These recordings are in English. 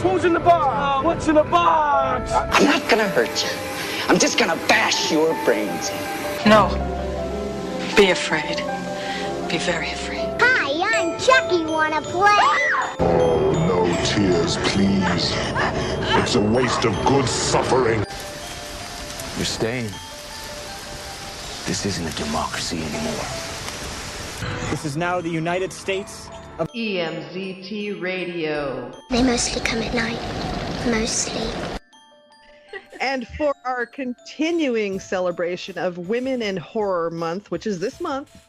Who's in the box? What's in the box? I'm not gonna hurt you. I'm just gonna bash your brains in. No. Be afraid. Be very afraid. Hi, I'm Chucky. Wanna play? Oh, no tears, please. It's a waste of good suffering. You're staying. This isn't a democracy anymore. This is now the United States of EMZT Radio. They mostly come at night. Mostly. And for our continuing celebration of Women in Horror Month, which is this month,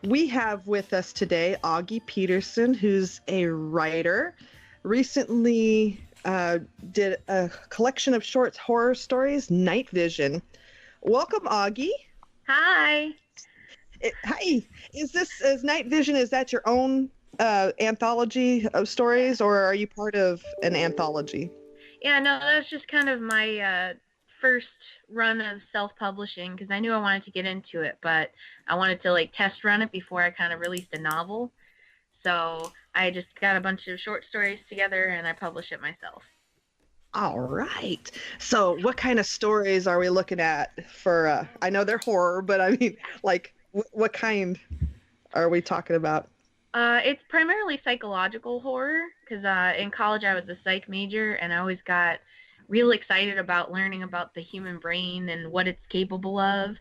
we have with us today Augie Peterson, who's a writer. Recently did a collection of short horror stories, Night Vision. Welcome, Augie. Hi. Hi. Is Night Vision, is that your own anthology of stories, or are you part of an anthology? Yeah, no, that was just kind of my first run of self-publishing, because I knew I wanted to get into it, but I wanted to test run it before I kind of released a novel. So I just got a bunch of short stories together and I published it myself. All right. So what kind of stories are we looking at for, I know they're horror, but I mean, what kind are we talking about? It's primarily psychological horror, because in college I was a psych major, and I always got real excited about learning about the human brain and what it's capable of.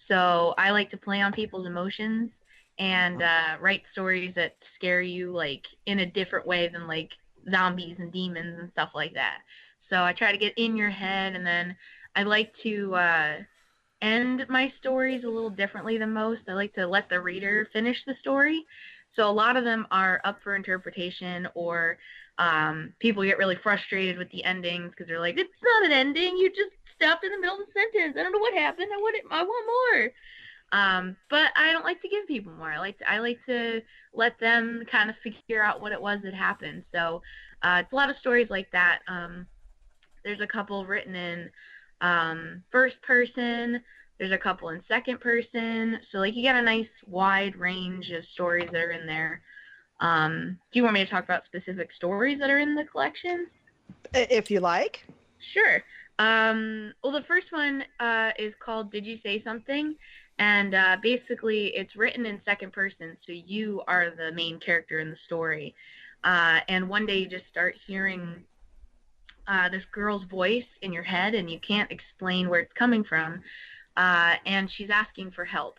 So I like to play on people's emotions and write stories that scare you in a different way than zombies and demons and stuff like that. So I try to get in your head, and then I like to end my stories a little differently than most. I like to let the reader finish the story. So a lot of them are up for interpretation, or people get really frustrated with the endings because they're like, it's not an ending. You just stopped in the middle of the sentence. I don't know what happened. I want more. But I don't like to give people more. I like to let them kind of figure out what it was that happened. So it's a lot of stories like that. There's a couple written in first person. There's a couple in second person. So you get a nice wide range of stories that are in there. Do you want me to talk about specific stories that are in the collection? If you like. Sure. Well, the first one is called Did You Say Something? And basically it's written in second person, so you are the main character in the story. And one day you just start hearing this girl's voice in your head, and you can't explain where it's coming from. And she's asking for help.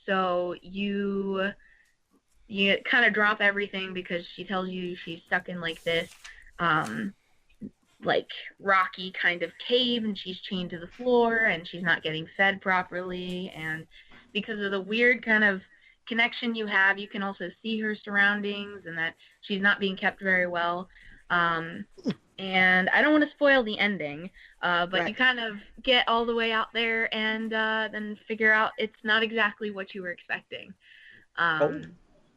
So you kind of drop everything, because she tells you she's stuck in this rocky kind of cave, and she's chained to the floor, and she's not getting fed properly. And because of the weird kind of connection you have, you can also see her surroundings, and that she's not being kept very well. And I don't want to spoil the ending, but right. You kind of get all the way out there, and then figure out it's not exactly what you were expecting. So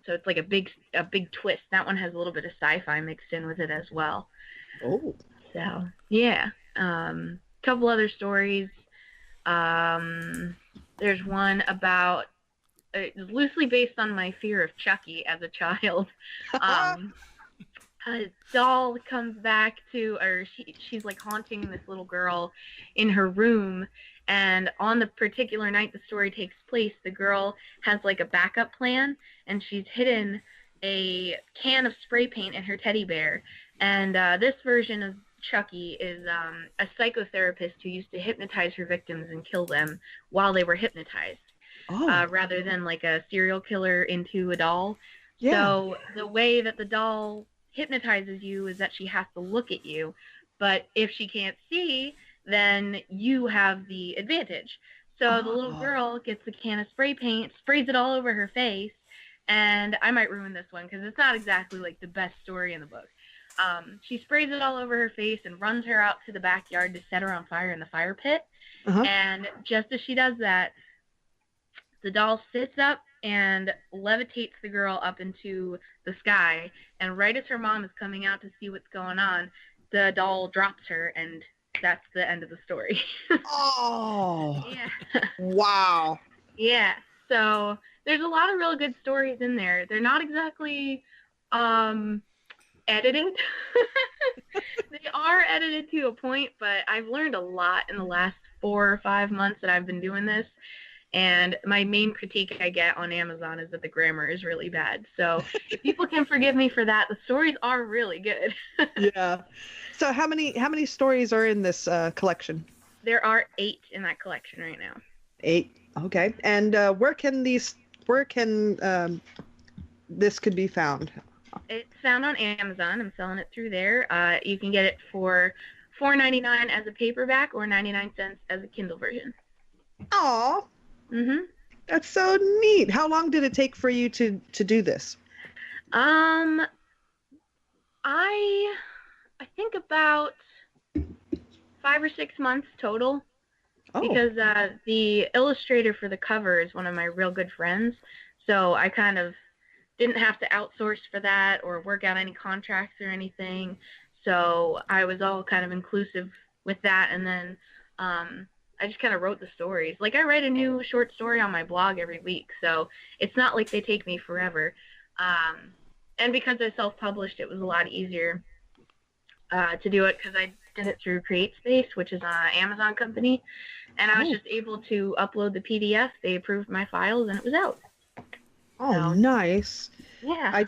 it's a big twist. That one has a little bit of sci-fi mixed in with it as well. Oh. So yeah, couple other stories. There's one about loosely based on my fear of Chucky as a child. A doll comes back to, or she's haunting this little girl in her room, and on the particular night the story takes place, the girl has a backup plan, and she's hidden a can of spray paint in her teddy bear. And this version of Chucky is a psychotherapist who used to hypnotize her victims and kill them while they were hypnotized. Oh. Rather than a serial killer into a doll. Yeah. So the way that the doll hypnotizes you is that she has to look at you, but if she can't see, then you have the advantage. So the little girl gets a can of spray paint, sprays it all over her face, and I might ruin this one because it's not exactly the best story in the book. She sprays it all over her face and runs her out to the backyard to set her on fire in the fire pit. And just as she does that, the doll sits up and levitates the girl up into the sky, and right as her mom is coming out to see what's going on, the doll drops her, and that's the end of the story. Oh. Yeah. Wow. Yeah. So there's a lot of real good stories in there. They're not exactly edited. They are edited to a point, but I've learned a lot in the last 4 or 5 months that I've been doing this. And my main critique I get on Amazon is that the grammar is really bad. So if people can forgive me for that, the stories are really good. Yeah. So how many stories are in this collection? There are 8 in that collection right now. 8. Okay. And where can this could be found? It's found on Amazon. I'm selling it through there. You can get it for $4.99 as a paperback or 99 cents as a Kindle version. Aw. Mhm. That's so neat. How long did it take for you to do this? I think about 5 or 6 months total. Oh. Because the illustrator for the cover is one of my real good friends, so I kind of didn't have to outsource for that or work out any contracts or anything. So I was all kind of inclusive with that, and then I just kind of wrote the stories. Like, I write a new short story on my blog every week, so it's not like they take me forever. And because I self-published, it was a lot easier to do it because I did it through CreateSpace, which is an Amazon company, and I was just able to upload the PDF. They approved my files, and it was out. Oh, So, nice. yeah.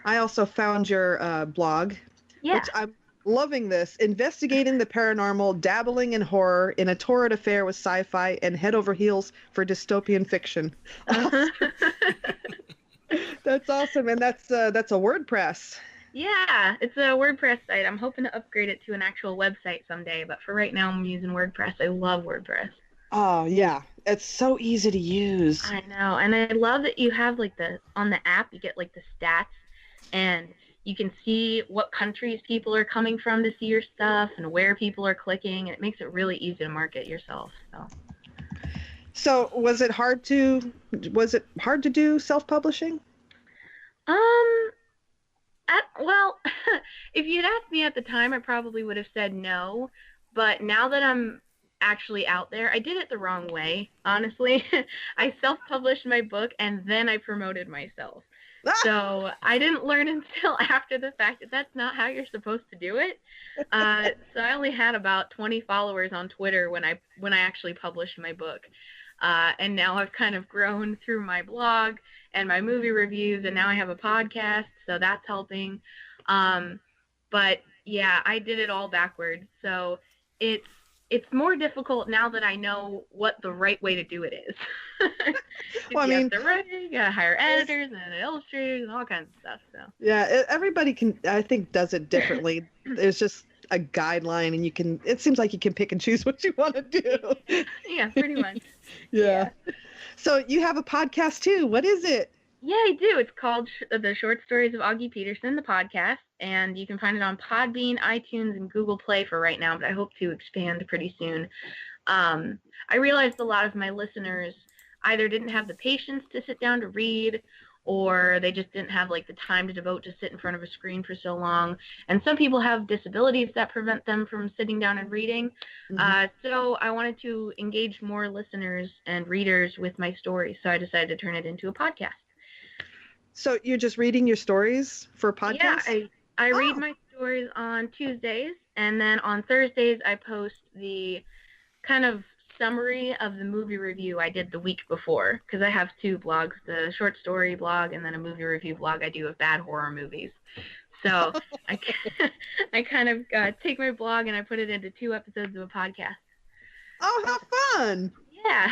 I also found your blog, Yeah. which I'm loving this. Investigating the paranormal, dabbling in horror, in a torrid affair with sci-fi, and head over heels for dystopian fiction. That's awesome, and that's a WordPress. Yeah, it's a WordPress site. I'm hoping to upgrade it to an actual website someday, but for right now, I'm using WordPress. I love WordPress. Oh, yeah. It's so easy to use. I know, and I love that you have, like, on the app, you get, like, the stats, and you can see what countries people are coming from to see your stuff and where people are clicking, and it makes it really easy to market yourself. So was it hard to do self-publishing? Well, if you'd asked me at the time, I probably would have said no. But now that I'm actually out there, I did it the wrong way, honestly. I self-published my book, and then I promoted myself. So I didn't learn until after the fact that that's not how you're supposed to do it. So I only had about 20 followers on Twitter when I actually published my book. And now I've kind of grown through my blog and my movie reviews, and now I have a podcast, so that's helping. But yeah, I did it all backwards. So it's more difficult now that I know what the right way to do it is. Well, you have to write, you gotta hire editors and illustrators and all kinds of stuff. So yeah, everybody I think does it differently. There's just a guideline, and it seems like you can pick and choose what you want to do. Yeah, pretty much. Yeah. So you have a podcast too. What is it? Yeah, I do. It's called The Short Stories of Augie Peterson, the podcast, and you can find it on Podbean, iTunes, and Google Play for right now, but I hope to expand pretty soon. I realized a lot of my listeners either didn't have the patience to sit down to read, or they just didn't have like the time to devote to sit in front of a screen for so long. And some people have disabilities that prevent them from sitting down and reading. Mm-hmm. So I wanted to engage more listeners and readers with my stories, so I decided to turn it into a podcast. So you're just reading your stories for a podcast? Yeah, I read my stories on Tuesdays, and then on Thursdays I post the kind of summary of the movie review I did the week before, because I have 2 blogs, the short story blog and then a movie review blog I do of bad horror movies. So I kind of take my blog and I put it into 2 episodes of a podcast. Oh, how fun! Yeah.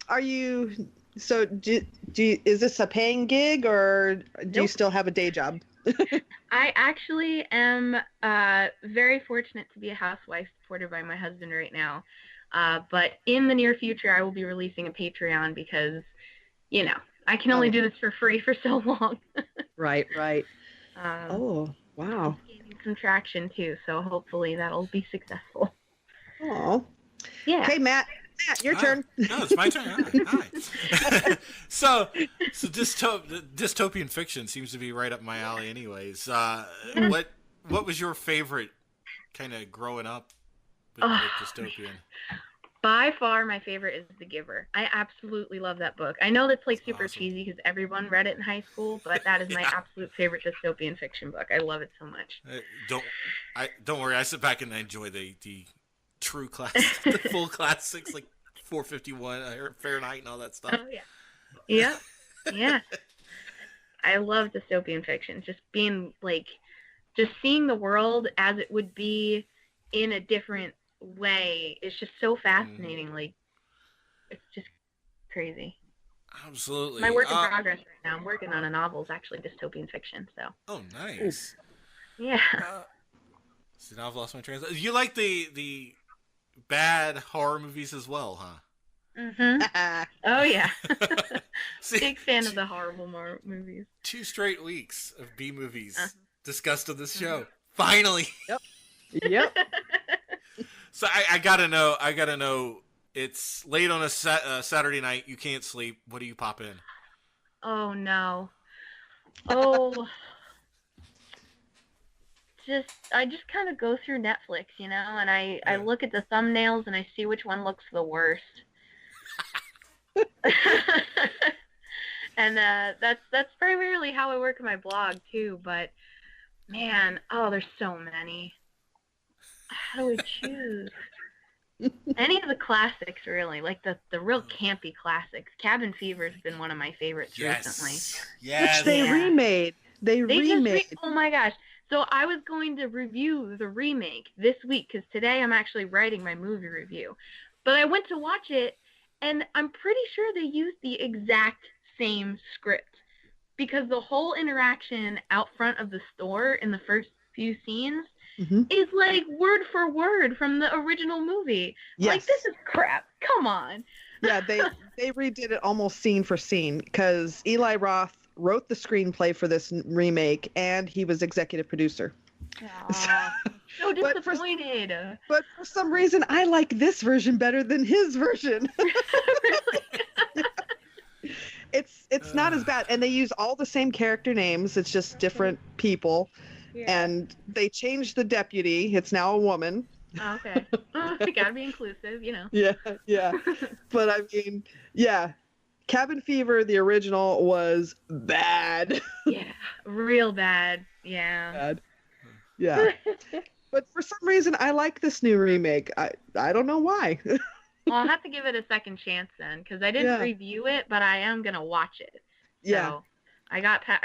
Are you? So is this a paying gig, or do you still have a day job? I actually am very fortunate to be a housewife supported by my husband right now. But in the near future, I will be releasing a Patreon because, I can only do this for free for so long. Right. Oh, wow. It's gaining some traction too, so hopefully that'll be successful. Oh. Yeah. Okay, Matt, your turn. No, it's my turn. Hi. So dystopian fiction seems to be right up my alley anyways. What was your favorite kind of growing up with dystopian? By far, my favorite is The Giver. I absolutely love that book. I know that's like super awesome. cheesy because everyone read it in high school, but that is my absolute favorite dystopian fiction book. I love it so much. Don't worry. I sit back and I enjoy the true classics, the full classics like 451 Fahrenheit and all that stuff. Oh yeah, yeah. I love dystopian fiction. Just being like, just seeing the world as it would be in a different way. It's just so fascinating. Like, it's just crazy. Absolutely. My work in progress right now. I'm working on a novel. It's actually dystopian fiction. So. Oh, nice. Yeah. See, now I've lost my train of thought. You like the bad horror movies as well, huh? Mm-hmm. Oh yeah. See, big fan of the horrible movies. 2 straight weeks of B movies discussed on this show. Finally. Yep. So I gotta know. It's late on a Saturday night. You can't sleep. What do you pop in? Oh no. Oh. I just kind of go through Netflix, you know, and I look at the thumbnails and I see which one looks the worst. And that's primarily how I work my blog too. But man, there's so many. How do we choose? Any of the classics, really, like the real campy classics. Cabin Fever has been one of my favorites recently. Yes. Which they remade. They remade. Oh my gosh. So I was going to review the remake this week because today I'm actually writing my movie review. But I went to watch it, and I'm pretty sure they used the exact same script because the whole interaction out front of the store in the first few scenes is like word for word from the original movie. Yes. Like, this is crap. Come on. Yeah, they redid it almost scene for scene because Eli Roth wrote the screenplay for this remake and he was executive producer. So disappointed. But for some reason, I like this version better than his version. It's not as bad, and they use all the same character names. It's just different people, and they changed the deputy. It's now a woman. Okay, we gotta be inclusive, you know. Yeah. But I mean, yeah. Cabin Fever, the original, was bad. Yeah, real bad. Yeah. Bad. Yeah. But for some reason, I like this new remake. I don't know why. Well, I'll have to give it a second chance then, because I didn't review it, but I am gonna watch it. So I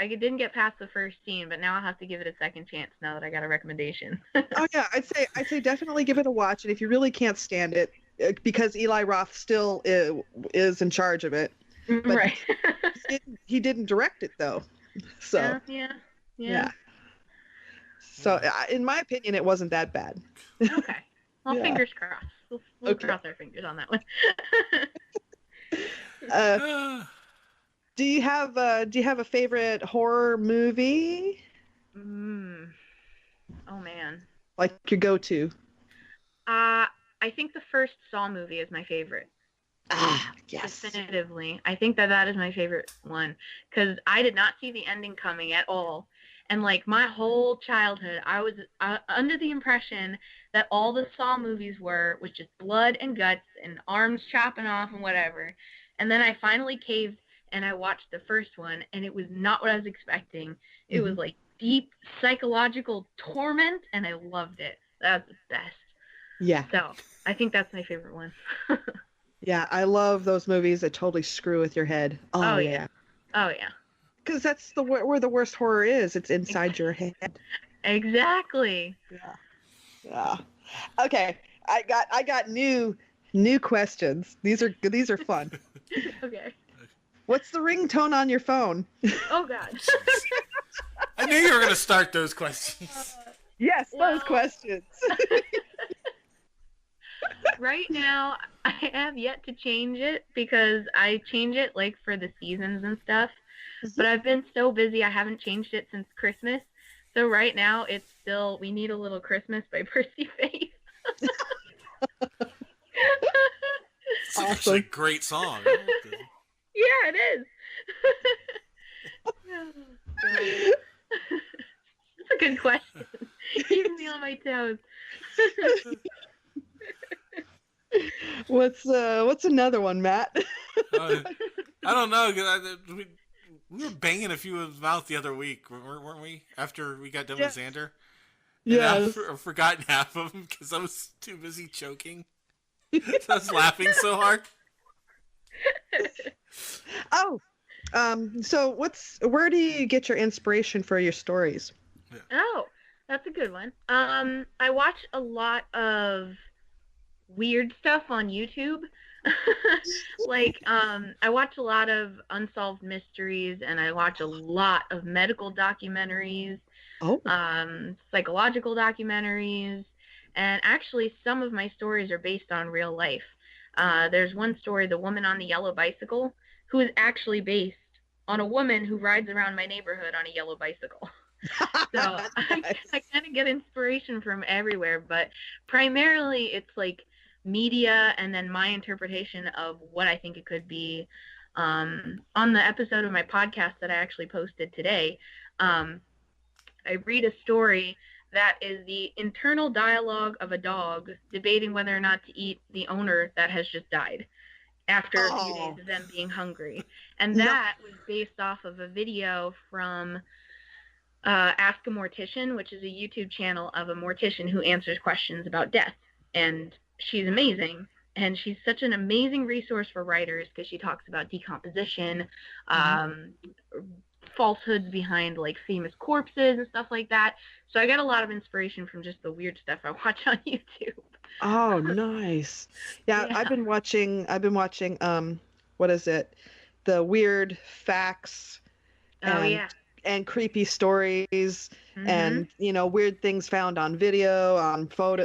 didn't get past the first scene, but now I'll have to give it a second chance now that I got a recommendation. Oh yeah, I'd say definitely give it a watch, and if you really can't stand it, because Eli Roth still is in charge of it. But right. he didn't direct it though. So yeah. So in my opinion, it wasn't that bad. Okay. Well, fingers crossed. We'll cross our fingers on that one. Do you have a favorite horror movie? Oh man. Like your go-to? I think the first Saw movie is my favorite. Yes. Definitively. I think that is my favorite one because I did not see the ending coming at all. And like my whole childhood, I was under the impression that all the Saw movies was just blood and guts and arms chopping off and whatever. And then I finally caved and I watched the first one, and it was not what I was expecting. It was like deep psychological torment, and I loved it. That was the best. Yeah. So I think that's my favorite one. Yeah, I love those movies that totally screw with your head. Oh yeah. Oh yeah. Because that's where the worst horror is. It's inside your head. Exactly. Yeah. Okay, I got new questions. These are fun. Okay. What's the ringtone on your phone? Oh God. I knew you were gonna start those questions. Yes, those questions. Right now, I have yet to change it because I change it like for the seasons and stuff. But I've been so busy, I haven't changed it since Christmas. So right now, it's still "We Need a Little Christmas" by Percy Faith. It's actually a great song. Yeah, it is. Oh, that's a good question. Keeping me on my toes. What's another one, Matt? I don't know. 'Cause we were banging a few of them out the other week, weren't we? After we got done with Xander. Yeah. I've forgotten half of them because I was too busy choking. So I was laughing so hard. So where do you get your inspiration for your stories? Oh, that's a good one. I watch a lot of weird stuff on YouTube. I watch a lot of unsolved mysteries, and I watch a lot of medical documentaries, psychological documentaries, and actually some of my stories are based on real life. There's one story, The Woman on the Yellow Bicycle, who is actually based on a woman who rides around my neighborhood on a yellow bicycle. So I kind of get inspiration from everywhere, but primarily it's like media and then my interpretation of what I think it could be. On the episode of my podcast that I actually posted today, I read a story that is the internal dialogue of a dog debating whether or not to eat the owner that has just died after a few days of them being hungry. And that was based off of a video from Ask a Mortician, which is a YouTube channel of a mortician who answers questions about death. And she's amazing. And she's such an amazing resource for writers because she talks about decomposition, falsehoods behind like famous corpses and stuff like that. So I get a lot of inspiration from just the weird stuff I watch on YouTube. Oh, nice. Yeah, I've been watching what is it? The weird facts and creepy stories and weird things found on video,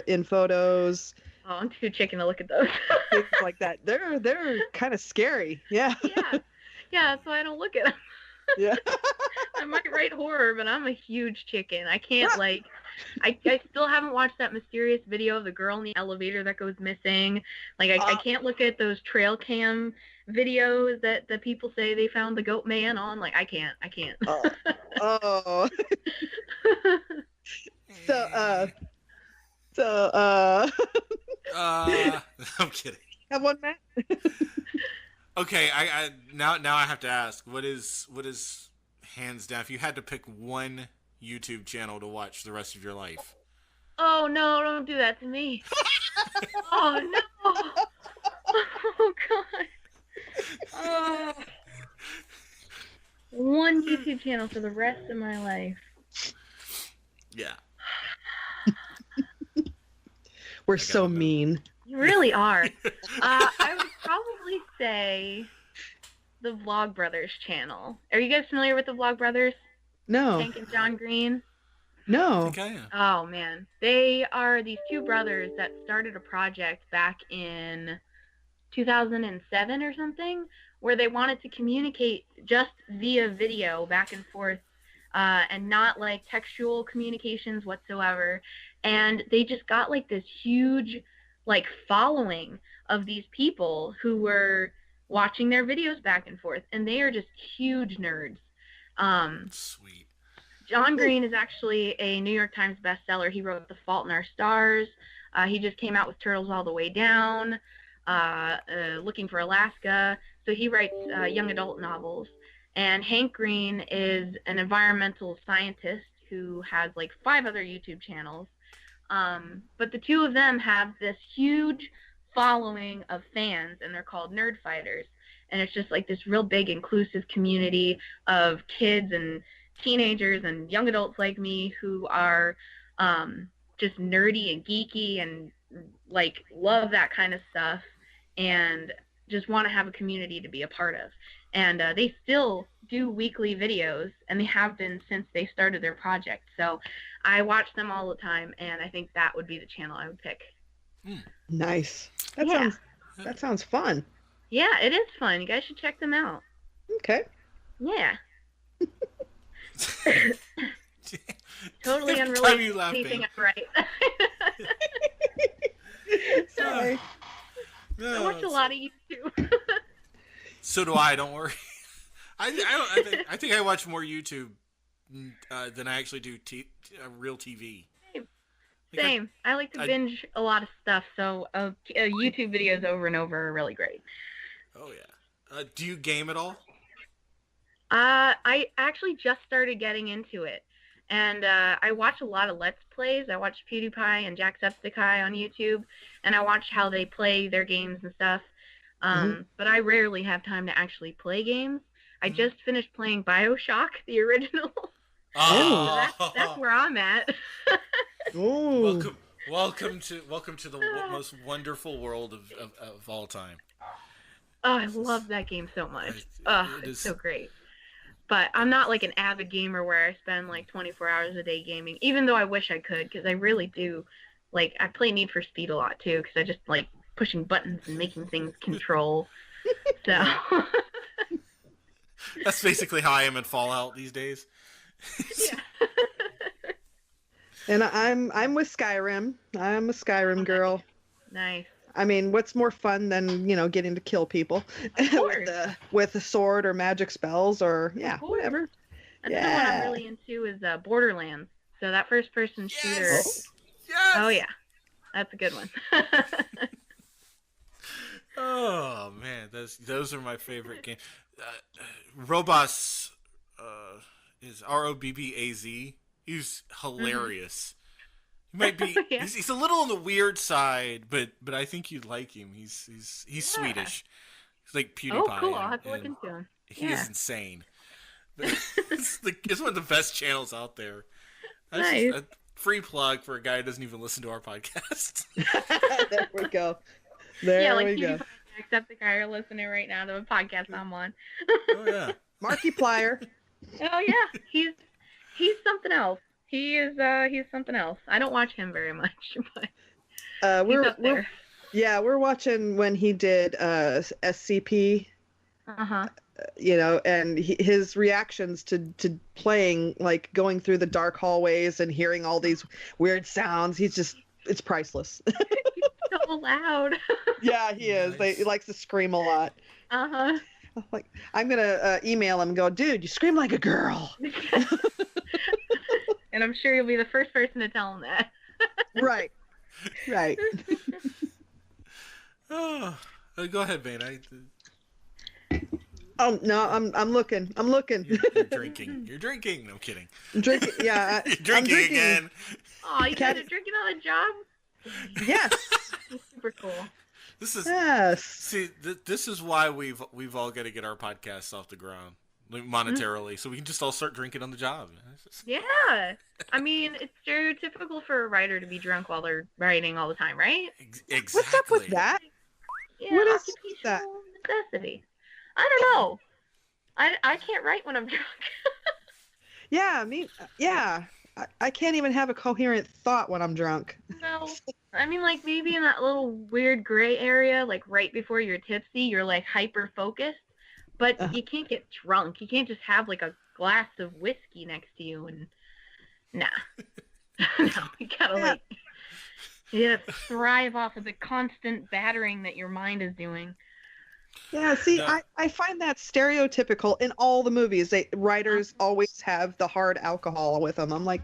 in photos. Oh, I'm too chicken to look at those. Things like that. They're kind of scary. Yeah. Yeah, that's why I don't look at them. Yeah. I might write horror, but I'm a huge chicken. I can't I still haven't watched that mysterious video of the girl in the elevator that goes missing. Like I can't look at those trail cam videos that the people say they found the goat man on. Like I can't. Oh. I'm kidding. Have one, Matt? Okay, I now I have to ask, what is hands down, if you had to pick one YouTube channel to watch the rest of your life? Oh no, don't do that to me. Oh no. Oh god. One YouTube channel for the rest of my life. Yeah. We're so mean. You really are. I would probably say the Vlogbrothers channel. Are you guys familiar with the Vlogbrothers? No. Hank and John Green? No. I think I am. Oh, man. They are these two brothers that started a project back in 2007 or something, where they wanted to communicate just via video back and forth and not like textual communications whatsoever. And they just got like this huge like following of these people who were watching their videos back and forth, and they are just huge nerds. Sweet. John Green is actually a New York Times bestseller. He wrote The Fault in Our Stars. He just came out with Turtles All the Way Down, Looking for Alaska. So he writes young adult novels. And Hank Green is an environmental scientist who has like 5 other YouTube channels. But the two of them have this huge following of fans, and they're called Nerd Fighters. And it's just like this real big inclusive community of kids and teenagers and young adults like me who are just nerdy and geeky and like love that kind of stuff and just want to have a community to be a part of. And they still do weekly videos, and they have been since they started their project. So I watch them all the time, and I think that would be the channel I would pick. Nice. That sounds fun. Yeah, it is fun. You guys should check them out. Okay. Yeah. Totally unrelated to anything I write. Sorry. I watch a lot of YouTube. So do I. Don't worry. I think I watch more YouTube than I actually do real TV. I Same. I like to binge a lot of stuff, so YouTube videos over and over are really great. Oh yeah. Do you game at all? I actually just started getting into it, and I watch a lot of Let's Plays. I watch PewDiePie and Jacksepticeye on YouTube, and I watch how they play their games and stuff. But I rarely have time to actually play games. I just finished playing BioShock, the original. Oh, so that's where I'm at. Welcome to the most wonderful world of all time. Oh, I love that game so much. It's so great. But I'm not like an avid gamer where I spend like 24 hours a day gaming, even though I wish I could, because I really do. Like, I play Need for Speed a lot too, because I just like pushing buttons and making things control. So that's basically how I am in Fallout these days. Yeah. And I'm with Skyrim. I'm a Skyrim girl. Nice. I mean, what's more fun than, getting to kill people with a sword or magic spells or whatever. That's the one I'm really into is Borderlands. So that first-person shooter. Yes! Oh yeah, that's a good one. Oh man, those are my favorite games. Robas is Robbaz. He's hilarious. He might be. Yeah. He's a little on the weird side, but I think you'd like him. He's Swedish. He's like PewDiePie. Oh, cool! I'll have to look into him. He is insane. It's one of the best channels out there. Nice. A free plug for a guy who doesn't even listen to our podcast. There we go. There we go. Except the guy you're listening right now to the podcast I'm on. Oh yeah. Markiplier. Oh yeah, he's something else. He's something else. I don't watch him very much, but we're watching when he did SCP. And his reactions to playing, like going through the dark hallways and hearing all these weird sounds. It's priceless. He's so loud. Yeah, he is. He likes to scream a lot. Like, I'm gonna email him and go, dude, you scream like a girl. And I'm sure you'll be the first person to tell him that. Right. Oh, go ahead, Vane. Oh no, I'm looking. You're drinking. No, I'm kidding. I'm drinking. Yeah, You're drinking again. Oh, you guys are drinking on the job? Yes. Super cool. This is See, this is why we've all got to get our podcasts off the ground, like, monetarily, so we can just all start drinking on the job. Yeah, I mean, it's stereotypical for a writer to be drunk while they're writing all the time, right? Exactly. What's up with that? Yeah, what is that? Necessity. I don't know. I can't write when I'm drunk. I can't even have a coherent thought when I'm drunk. No. I mean, like, maybe in that little weird gray area, like right before you're tipsy, you're like hyper focused, but you can't get drunk. You can't just have like a glass of whiskey next to you and nah. No, you gotta you gotta thrive off of the constant battering that your mind is doing. Yeah, see, I find that stereotypical in all the movies. Writers always have the hard alcohol with them. I'm like,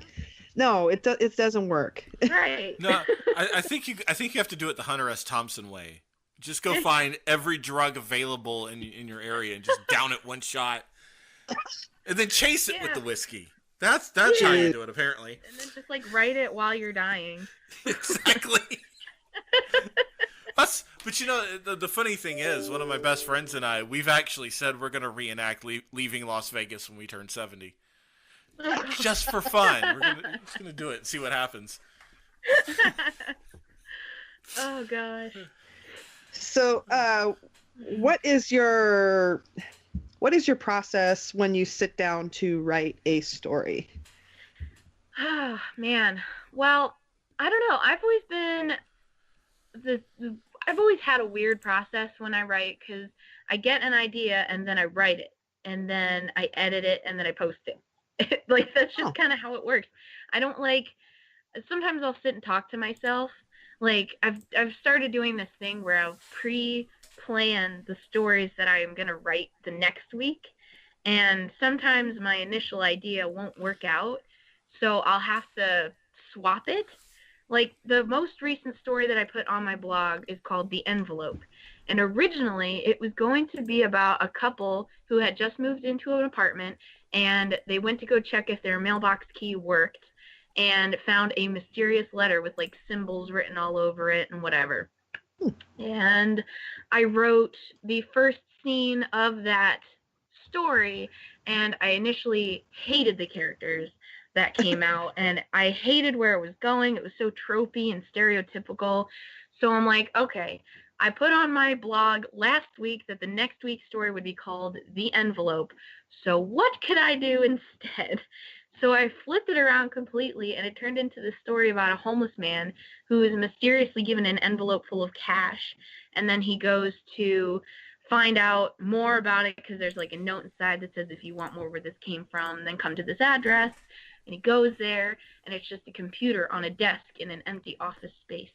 no, it doesn't work. Right. No, I think you have to do it the Hunter S. Thompson way. Just go find every drug available in your area and just down it one shot, and then chase it with the whiskey. That's how you do it, apparently. And then just like write it while you're dying. Exactly. But the funny thing is, one of my best friends and I, we've actually said we're going to reenact leaving Las Vegas when we turn 70. Just for fun. We're just going to do it and see what happens. Oh, gosh. So, what is your process when you sit down to write a story? Oh, man. Well, I don't know. I've always had a weird process when I write, because I get an idea and then I write it and then I edit it and then I post it. Like, that's just kind of how it works. I don't sometimes I'll sit and talk to myself. Like, I've started doing this thing where I'll pre-plan the stories that I'm going to write the next week. And sometimes my initial idea won't work out. So I'll have to swap it. Like, the most recent story that I put on my blog is called The Envelope. And originally, it was going to be about a couple who had just moved into an apartment, and they went to go check if their mailbox key worked, and found a mysterious letter with, like, symbols written all over it and whatever. And I wrote the first scene of that story, and I initially hated the characters that came out, and I hated where it was going. It was so tropey and stereotypical. So I'm like, okay, I put on my blog last week that the next week's story would be called The Envelope. So what could I do instead? So I flipped it around completely, and it turned into this story about a homeless man who is mysteriously given an envelope full of cash, and then he goes to find out more about it because there's like a note inside that says, if you want more where this came from, then come to this address. And he goes there, and it's just a computer on a desk in an empty office space.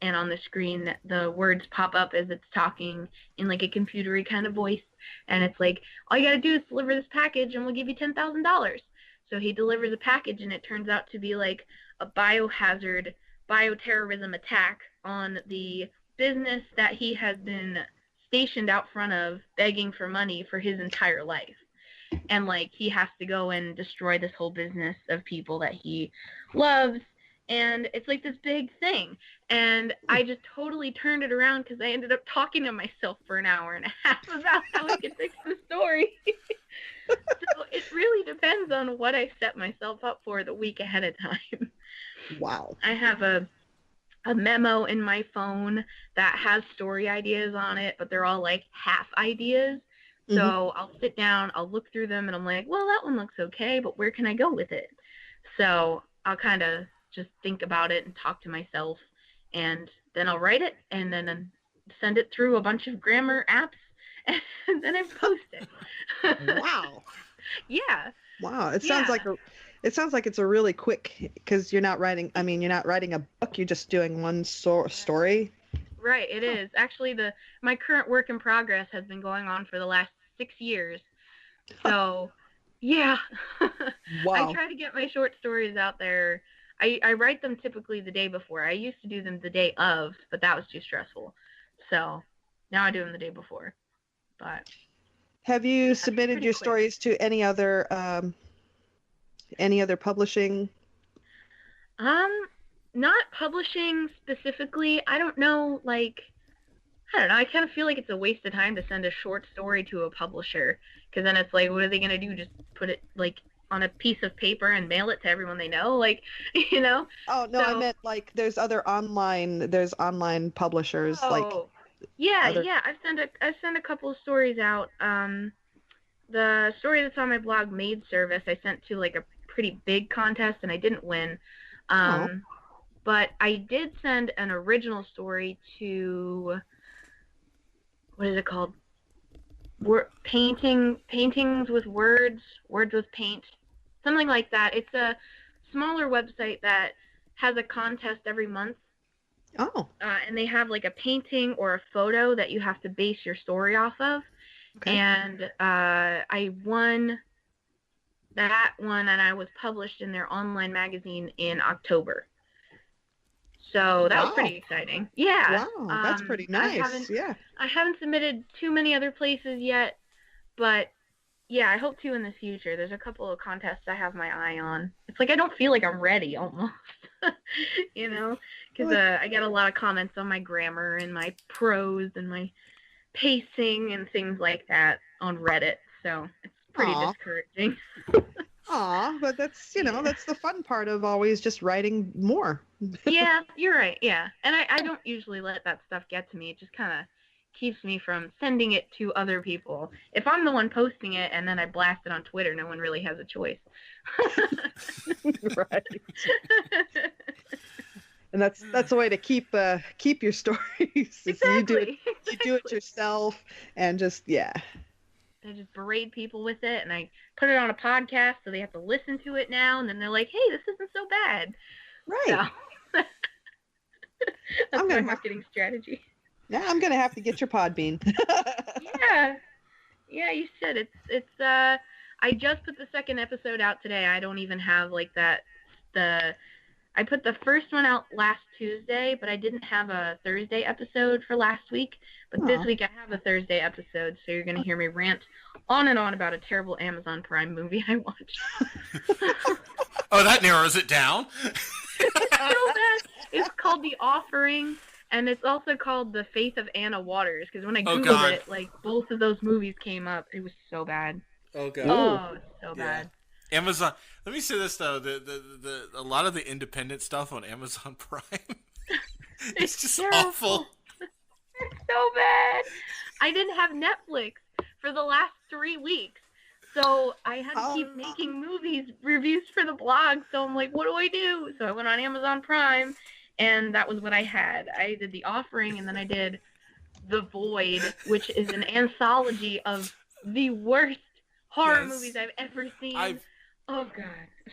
And on the screen, the words pop up as it's talking in like a computery kind of voice. And it's like, all you got to do is deliver this package, and we'll give you $10,000. So he delivers a package, and it turns out to be like a biohazard, bioterrorism attack on the business that he has been stationed out front of begging for money for his entire life. And like, he has to go and destroy this whole business of people that he loves. And it's like this big thing. And I just totally turned it around because I ended up talking to myself for an hour and a half about how I could fix the story. So it really depends on what I set myself up for the week ahead of time. Wow. I have a memo in my phone that has story ideas on it, but they're all like half ideas. So I'll sit down, I'll look through them, and I'm like, well, that one looks okay, but where can I go with it? So I'll kind of just think about it and talk to myself, and then I'll write it, and then send it through a bunch of grammar apps, and then I post it. Wow. Yeah. Wow. It sounds like it's a really quick, because you're not writing a book, you're just doing one story. Right, it is. Actually, my current work in progress has been going on for the last 6 years. So, yeah. Wow. I try to get my short stories out there. I write them typically the day before. I used to do them the day of, but that was too stressful. So, now I do them the day before. But have you submitted your stories to any other publishing? Not publishing specifically. I don't know, I kind of feel like it's a waste of time to send a short story to a publisher, because then it's like, what are they going to do? Just put it, on a piece of paper and mail it to everyone they know? Oh, no, I meant, there's online publishers, Yeah, I've sent a couple of stories out. The story that's on my blog, Maid Service, I sent to, a pretty big contest, and I didn't win. But I did send an original story to, what is it called? Paintings with words with paint, something like that. It's a smaller website that has a contest every month. Oh. And they have a painting or a photo that you have to base your story off of. Okay. And I won that one, and I was published in their online magazine in October. So that was pretty exciting. Yeah. Wow, that's pretty nice. I haven't submitted too many other places yet, but yeah, I hope to in the future. There's a couple of contests I have my eye on. It's I don't feel like I'm ready almost, because I get a lot of comments on my grammar and my prose and my pacing and things like that on Reddit. So it's pretty discouraging. Aw, but that's, that's the fun part of always just writing more. Yeah, you're right. Yeah. And I don't usually let that stuff get to me. It just kind of keeps me from sending it to other people. If I'm the one posting it and then I blast it on Twitter, no one really has a choice. Right. And that's a way to keep your stories. Exactly. You do it yourself, and just, yeah. I just berate people with it, and I put it on a podcast, so they have to listen to it now, and then they're like, hey, this isn't so bad. Right. So, that's my marketing strategy. Yeah, I'm going to have to get your Podbean. Yeah, you should. It's I just put the second episode out today. I don't even have I I put the first one out last Tuesday, but I didn't have a Thursday episode for last week. But this week I have a Thursday episode, so you're going to hear me rant on and on about a terrible Amazon Prime movie I watched. Oh, that narrows it down. It's so bad. It's called The Offering, and it's also called The Faith of Anna Waters, because when I Googled it, like, both of those movies came up. It was so bad. Oh, God. Oh, it's so bad. Amazon. Let me say this, though. A lot of the independent stuff on Amazon Prime, it's just terrible. awful. It's so bad. I didn't have Netflix for the last 3 weeks. So I had to keep making reviews for the blog. So I'm like, what do I do? So I went on Amazon Prime, and that was what I had. I did The Offering, and then I did The Void, which is an anthology of the worst horror movies I've ever seen. Oh, God.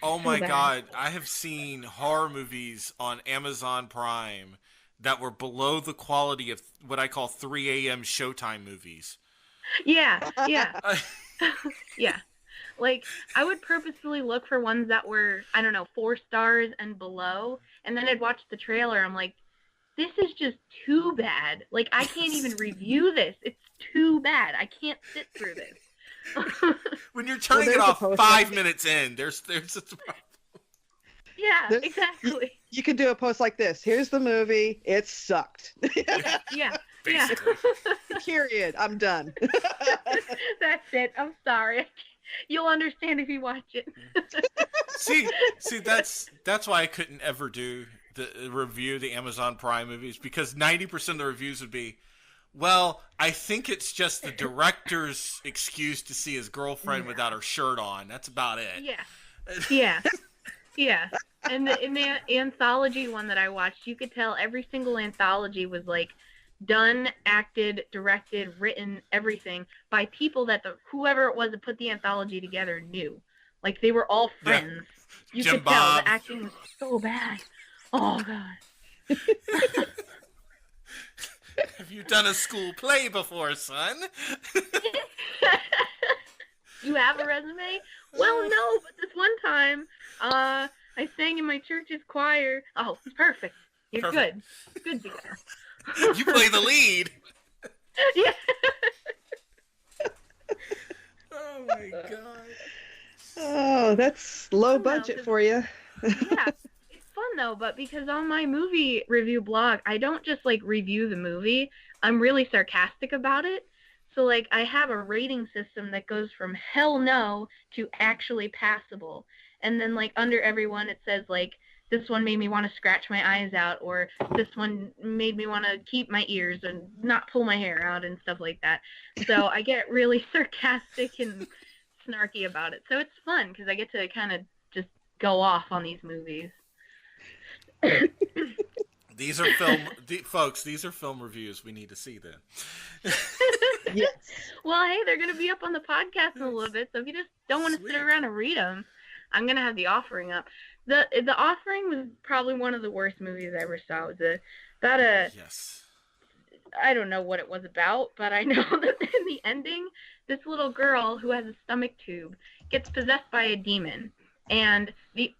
Oh, my God. I have seen horror movies on Amazon Prime that were below the quality of what I call 3 a.m. Showtime movies. Yeah. Yeah. Like, I would purposefully look for ones that were, I don't know, 4 stars and below, and then I'd watch the trailer. I'm like, this is just too bad. Like, I can't even review this. It's too bad. I can't sit through this. When you're turning it off 5 minutes in, there's a problem. Yeah, exactly. You could do a post like this. Here's the movie. It sucked. Yeah. Period. I'm done. That's it. I'm sorry. You'll understand if you watch it. See, that's why I couldn't ever do the review the Amazon Prime movies, because 90% of the reviews would be, well, I think it's just the director's excuse to see his girlfriend without her shirt on. That's about it. Yeah. And in the anthology one that I watched, you could tell every single anthology was like done, acted, directed, written, everything by people that whoever it was that put the anthology together knew. Like, they were all friends. You Jim could tell Bob. the acting was so bad. Oh, God. Have you done a school play before, son? You have a resume? Well, no, but this one time, I sang in my church's choir. Oh, perfect. You're good. Good to go. You play the lead. Yeah. Oh, my God. Oh, that's low budget for you. Yeah. It's fun, though, but because on my movie review blog, I don't just, like, review the movie. I'm really sarcastic about it. So, like, I have a rating system that goes from hell no to actually passable. And then, like, under every one, it says, like, this one made me want to scratch my eyes out, or this one made me want to keep my ears and not pull my hair out and stuff like that. So I get really sarcastic and snarky about it. So it's fun because I get to kind of just go off on these movies. These are folks, these are film reviews we need to see then. Yes. Well, hey, they're going to be up on the podcast in a little bit, so if you just don't want to sit around and read them, I'm going to have The Offering up. The Offering was probably one of the worst movies I ever saw. It was about a... Yes. I don't know what it was about, but I know that in the ending, this little girl who has a stomach tube gets possessed by a demon. And the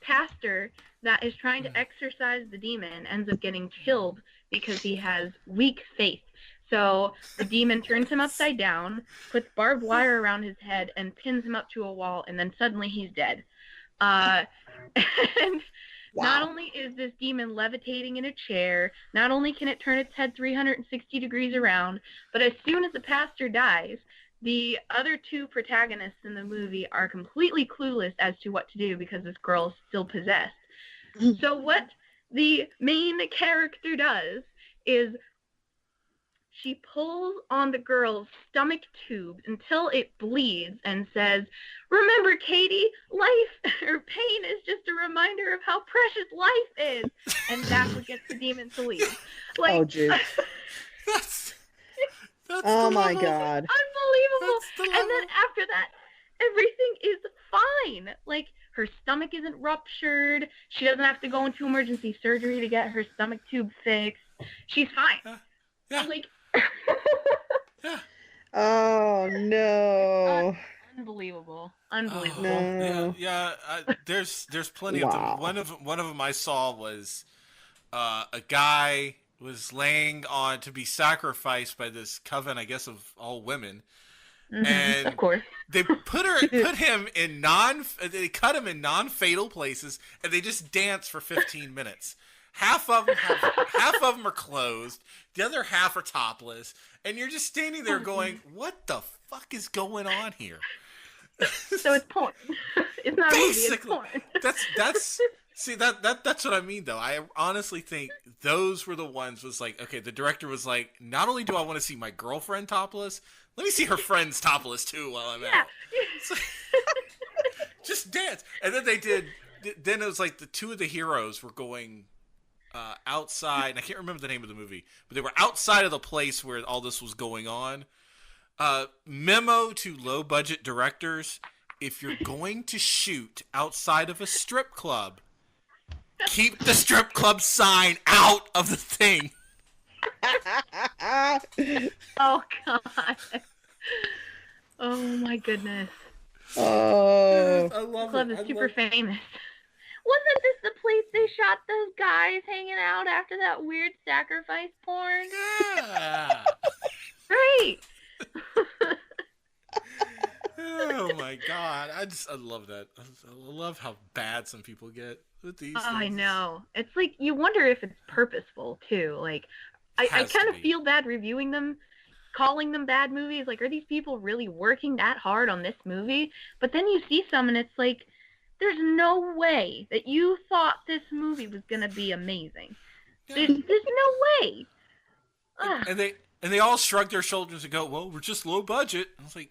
pastor that is trying to exorcise the demon ends up getting killed because he has weak faith. So the demon turns him upside down, puts barbed wire around his head, and pins him up to a wall, and then suddenly he's dead. And not only is this demon levitating in a chair, not only can it turn its head 360 degrees around, but as soon as the pastor dies, the other 2 protagonists in the movie are completely clueless as to what to do because this girl is still possessed. So what the main character does is she pulls on the girl's stomach tube until it bleeds and says, "Remember, Katie, life or pain is just a reminder of how precious life is." And that's what gets the demon to leave. Like, oh, geez. That's oh, my God. Unbelievable. And then after that, everything is fine. Like, her stomach isn't ruptured. She doesn't have to go into emergency surgery to get her stomach tube fixed. She's fine. Yeah. Like, Oh, no. Unbelievable. Unbelievable. No. Yeah. There's plenty of them. One of them I saw was a guy was laying on to be sacrificed by this coven, I guess, of all women. And of course. they cut him in non-fatal places, and they just dance for 15 minutes. Half of them are closed, the other half are topless, and you're just standing there going, "What the fuck is going on here?" So it's porn. It's not basically a movie, it's porn. that's see that's what I mean though. I honestly think those were the ones was like, okay, the director was like, not only do I want to see my girlfriend topless, let me see her friends topless too while I'm out. So, just dance. And then then it was like the two of the heroes were going outside, and I can't remember the name of the movie, but they were outside of the place where all this was going on. Memo to low budget directors: if you're going to shoot outside of a strip club, keep the strip club sign out of the thing. Oh God. Oh my goodness. Oh. I love Club it. is super famous. Wasn't this the place they shot those guys hanging out after that weird sacrifice porn? Yeah. Right. Oh my God. I love that. I love how bad some people get with these things. I know. It's like you wonder if it's purposeful too. Like I kind of feel bad reviewing them, calling them bad movies. Like, are these people really working that hard on this movie? But then you see some and it's like, there's no way that you thought this movie was gonna be amazing. Yeah. There's no way. Ugh. And they all shrug their shoulders and go, "Well, we're just low budget." I was like,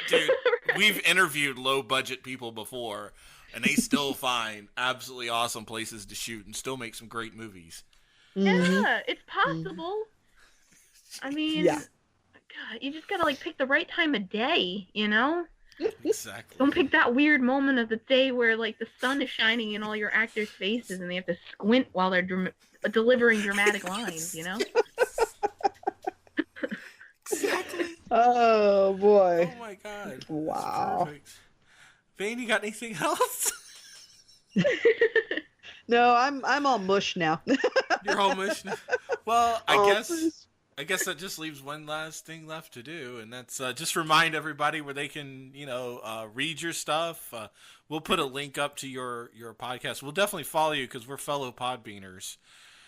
dude, we've interviewed low budget people before, and they still find absolutely awesome places to shoot and still make some great movies. Yeah, it's possible. I mean, Yeah. God, you just gotta like pick the right time of day, you know? Exactly. Don't pick that weird moment of the day where like the sun is shining in all your actors' faces and they have to squint while they're delivering dramatic lines, you know? Exactly. Oh boy. Oh my God. Wow. Perfect. Vane, you got anything else? No, I'm all mush now. You're all mush now. Well, I Oh, guess please. that just leaves one last thing left to do, and that's just remind everybody where they can, read your stuff. We'll put a link up to your podcast. We'll definitely follow you because we're fellow Podbeaners.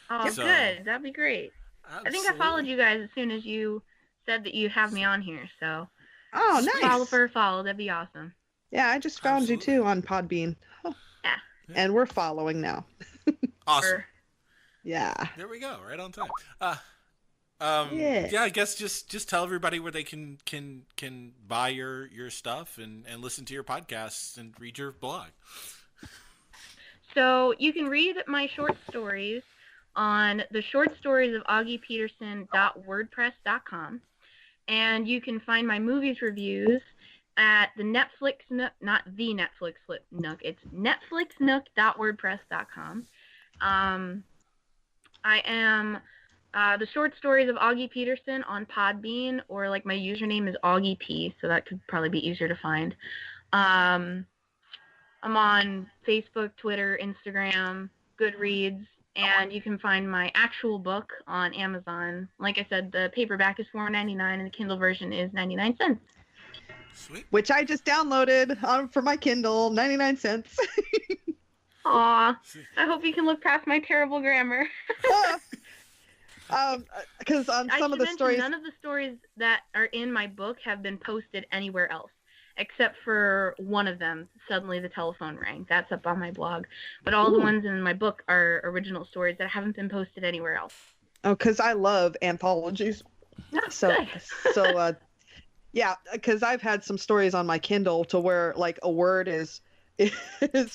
Oh, So- good. That'd be great. I think I followed Absolutely. you guys as soon as you said that you have me on here, so Oh, follow nice. for a follow. That'd be awesome. Yeah, I just found you Absolutely. too on Podbean. Oh. Yeah. And we're following now. Awesome. Or- Yeah. There we go. Right on time. Yeah. Yeah, I guess just tell everybody where they can buy your stuff and listen to your podcasts and read your blog. So you can read my short stories on the short stories of augiepeterson.wordpress.com, and you can find my movies reviews at the Netflix Nook, not the Netflix Nook, it's netflixnook.wordpress.com. I am the short stories of Augie Peterson on Podbean, or like my username is Augie P, so that could probably be easier to find. I'm on Facebook, Twitter, Instagram, Goodreads, and you can find my actual book on Amazon. Like I said, the paperback is $4.99 and the Kindle version is 99 cents. Sweet. Which I just downloaded for my Kindle, 99 cents. Aw, I hope you can look past my terrible grammar. Because on I some should of the mention, stories, none of the stories that are in my book have been posted anywhere else, except for one of them, Suddenly the Telephone Rang. That's up on my blog. But all the ones in my book are original stories that haven't been posted anywhere else. because I love anthologies. That's So, good. yeah, because I've had some stories on my Kindle to where like a word is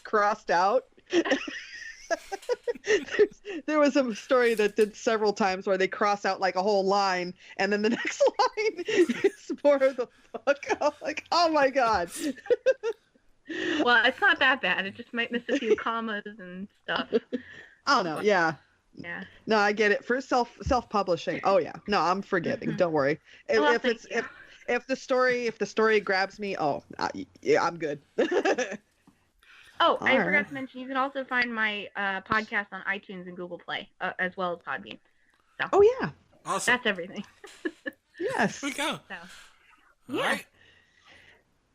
crossed out. There was a story that did several times where they cross out like a whole line, and then the next line is more of the book. I'm like, oh my god. Well, it's not that bad. It just might miss a few commas and stuff. Oh no, yeah. Yeah. No, I get it. For self-publishing. Oh yeah. No, I'm forgetting. Don't worry. Well, If thank it's you. if the story grabs me, yeah, I'm good. Oh, I All forgot right. to mention, you can also find my podcast on iTunes and Google Play, as well as Podbean. So Oh yeah. Awesome. that's everything. Yes. Here we go. So, All yeah. right.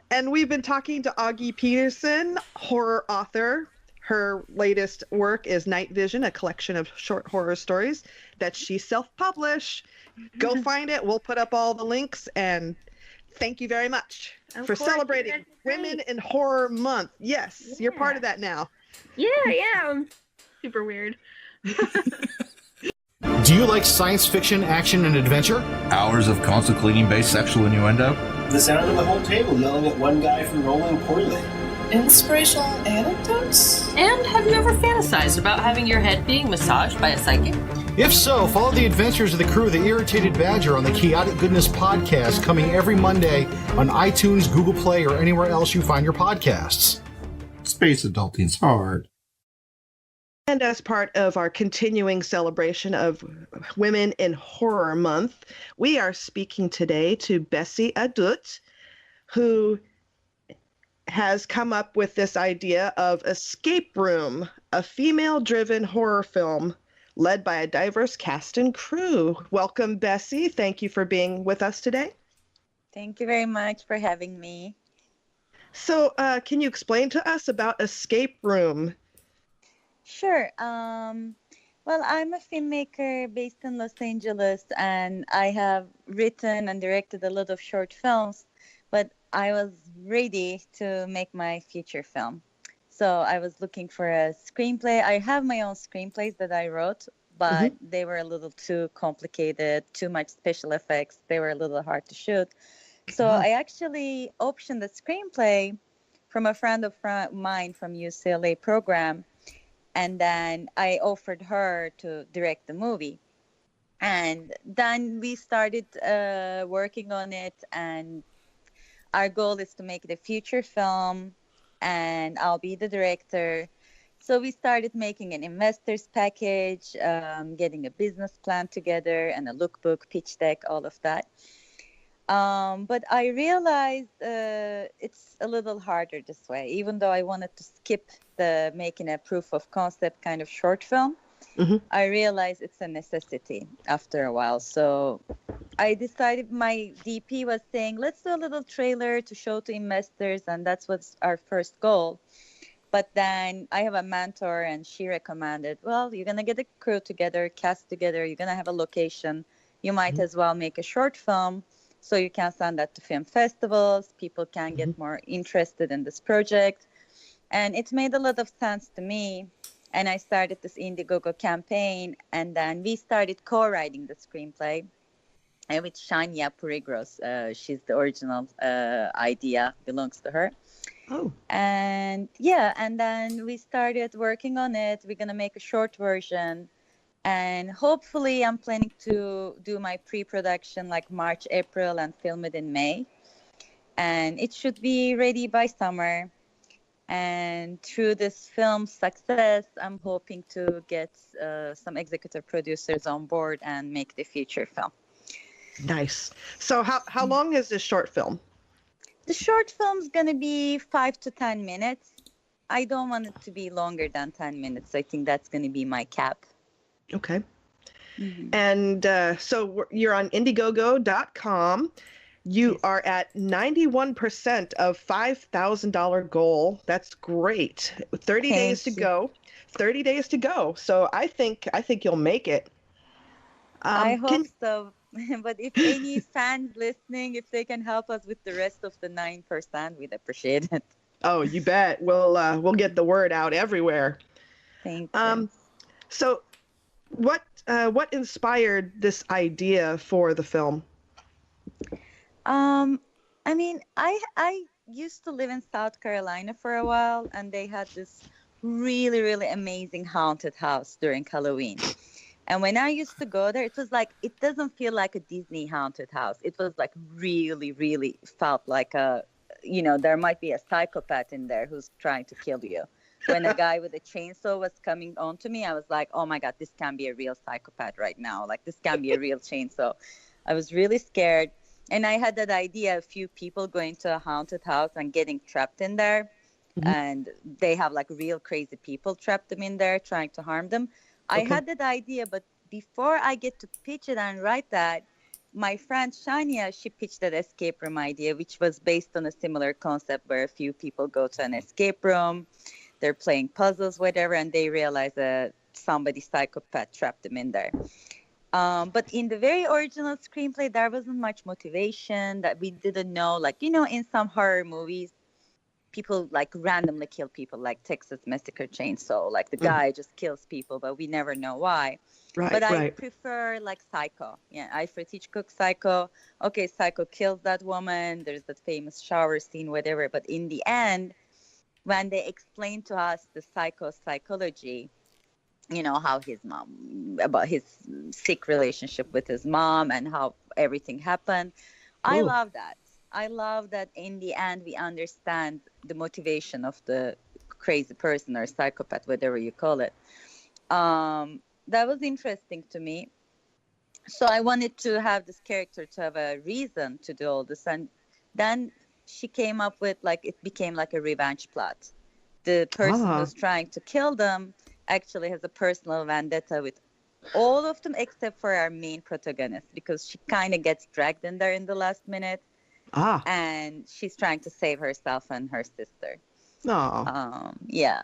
And we've been talking to Augie Peterson, horror author. Her latest work is Night Vision, a collection of short horror stories that she self-published. Go find it. We'll put up all the links. And thank you very much Of for course, you celebrating guys are Women great. in Horror Month. Yes, you're part Yeah. of that now. Yeah, I'm super weird. Do you like science fiction, action, and adventure? Hours of console cleaning-based sexual innuendo? The sound of the whole table yelling at one guy for rolling poorly. Inspirational anecdotes? And have you ever fantasized about having your head being massaged by a psychic? If so, follow the adventures of the crew of the Irritated Badger on the Chaotic Goodness podcast, coming every Monday on iTunes, Google Play, or anywhere else you find your podcasts. Space adulting's hard. And as part of our continuing celebration of Women in Horror Month, we are speaking today to Bessie Adut, who has come up with this idea of Escape Room, a female-driven horror film led by a diverse cast and crew. Welcome, Bessie. Thank you for being with us today. Thank you very much for having me. So, can you explain to us about Escape Room? Sure. Well, I'm a filmmaker based in Los Angeles, and I have written and directed a lot of short films, but I was ready to make my feature film. So I was looking for a screenplay. I have my own screenplays that I wrote, but they were a little too complicated, too much special effects. They were a little hard to shoot. So I actually optioned the screenplay from a friend of mine from UCLA program. And then I offered her to direct the movie. And then we started working on it. And our goal is to make it a feature film. And I'll be the director. So we started making an investor's package, getting a business plan together and a lookbook, pitch deck, all of that. But I realized it's a little harder this way, even though I wanted to skip the making a proof of concept kind of short film. I realized it's a necessity after a while. So I decided, my DP was saying, let's do a little trailer to show to investors. And that's what's our first goal. But then I have a mentor and she recommended, well, you're going to get a crew together, cast together. You're going to have a location. You might as well make a short film. So you can send that to film festivals. People can get more interested in this project. And it made a lot of sense to me. And I started this Indiegogo campaign. And then we started co-writing the screenplay with Shania Purigros. She's the original idea, belongs to her. Oh. And yeah, and then we started working on it. We're going to make a short version. And hopefully I'm planning to do my pre-production like March, April and film it in May. And it should be ready by summer. And through this film's success, I'm hoping to get some executive producers on board and make the feature film. Nice. So how long is this short film? The short film's going to be 5 to 10 minutes. I don't want it to be longer than 10 minutes. I think that's going to be my cap. Okay. And so you're on Indiegogo.com. You are at 91% of $5,000 goal. That's great. 30 days to go. 30 days to go. So I think you'll make it. I hope so. But if any fans listening, if they can help us with the rest of the 9%, we'd appreciate it. Oh, you bet. We'll get the word out everywhere. Thank you. So what inspired this idea for the film? I mean, I used to live in South Carolina for a while, and they had this really, really amazing haunted house during Halloween. And when I used to go there, it was like, it doesn't feel like a Disney haunted house. It was like really, really felt like there might be a psychopath in there who's trying to kill you. When a guy with a chainsaw was coming on to me, I was like, oh my God, this can be a real psychopath right now. Like, this can be a real chainsaw. I was really scared. And I had that idea of few people going to a haunted house and getting trapped in there. Mm-hmm. And they have like real crazy people trapped them in there trying to harm them. I had that idea, but before I get to pitch it and write that, my friend Shania, she pitched that escape room idea, which was based on a similar concept where a few people go to an escape room, they're playing puzzles, whatever, and they realize that somebody psychopath trapped them in there. But in the very original screenplay, there wasn't much motivation that we didn't know. Like, you know, in some horror movies, people like randomly kill people, like Texas Massacre Chainsaw. Like the guy just kills people, but we never know why. But I prefer like Psycho. Yeah, Alfred Hitchcock Psycho. Okay, Psycho kills that woman. There's that famous shower scene, whatever. But in the end, when they explain to us the psychology, you know, how his mom, about his sick relationship with his mom and how everything happened. I love that. I love that in the end we understand the motivation of the crazy person or psychopath, whatever you call it. That was interesting to me. So I wanted to have this character to have a reason to do all this. And then she came up with, like, it became like a revenge plot. The person who's trying to kill them actually has a personal vendetta with all of them except for our main protagonist, because she kind of gets dragged in there in the last minute. And she's trying to save herself and her sister. Yeah.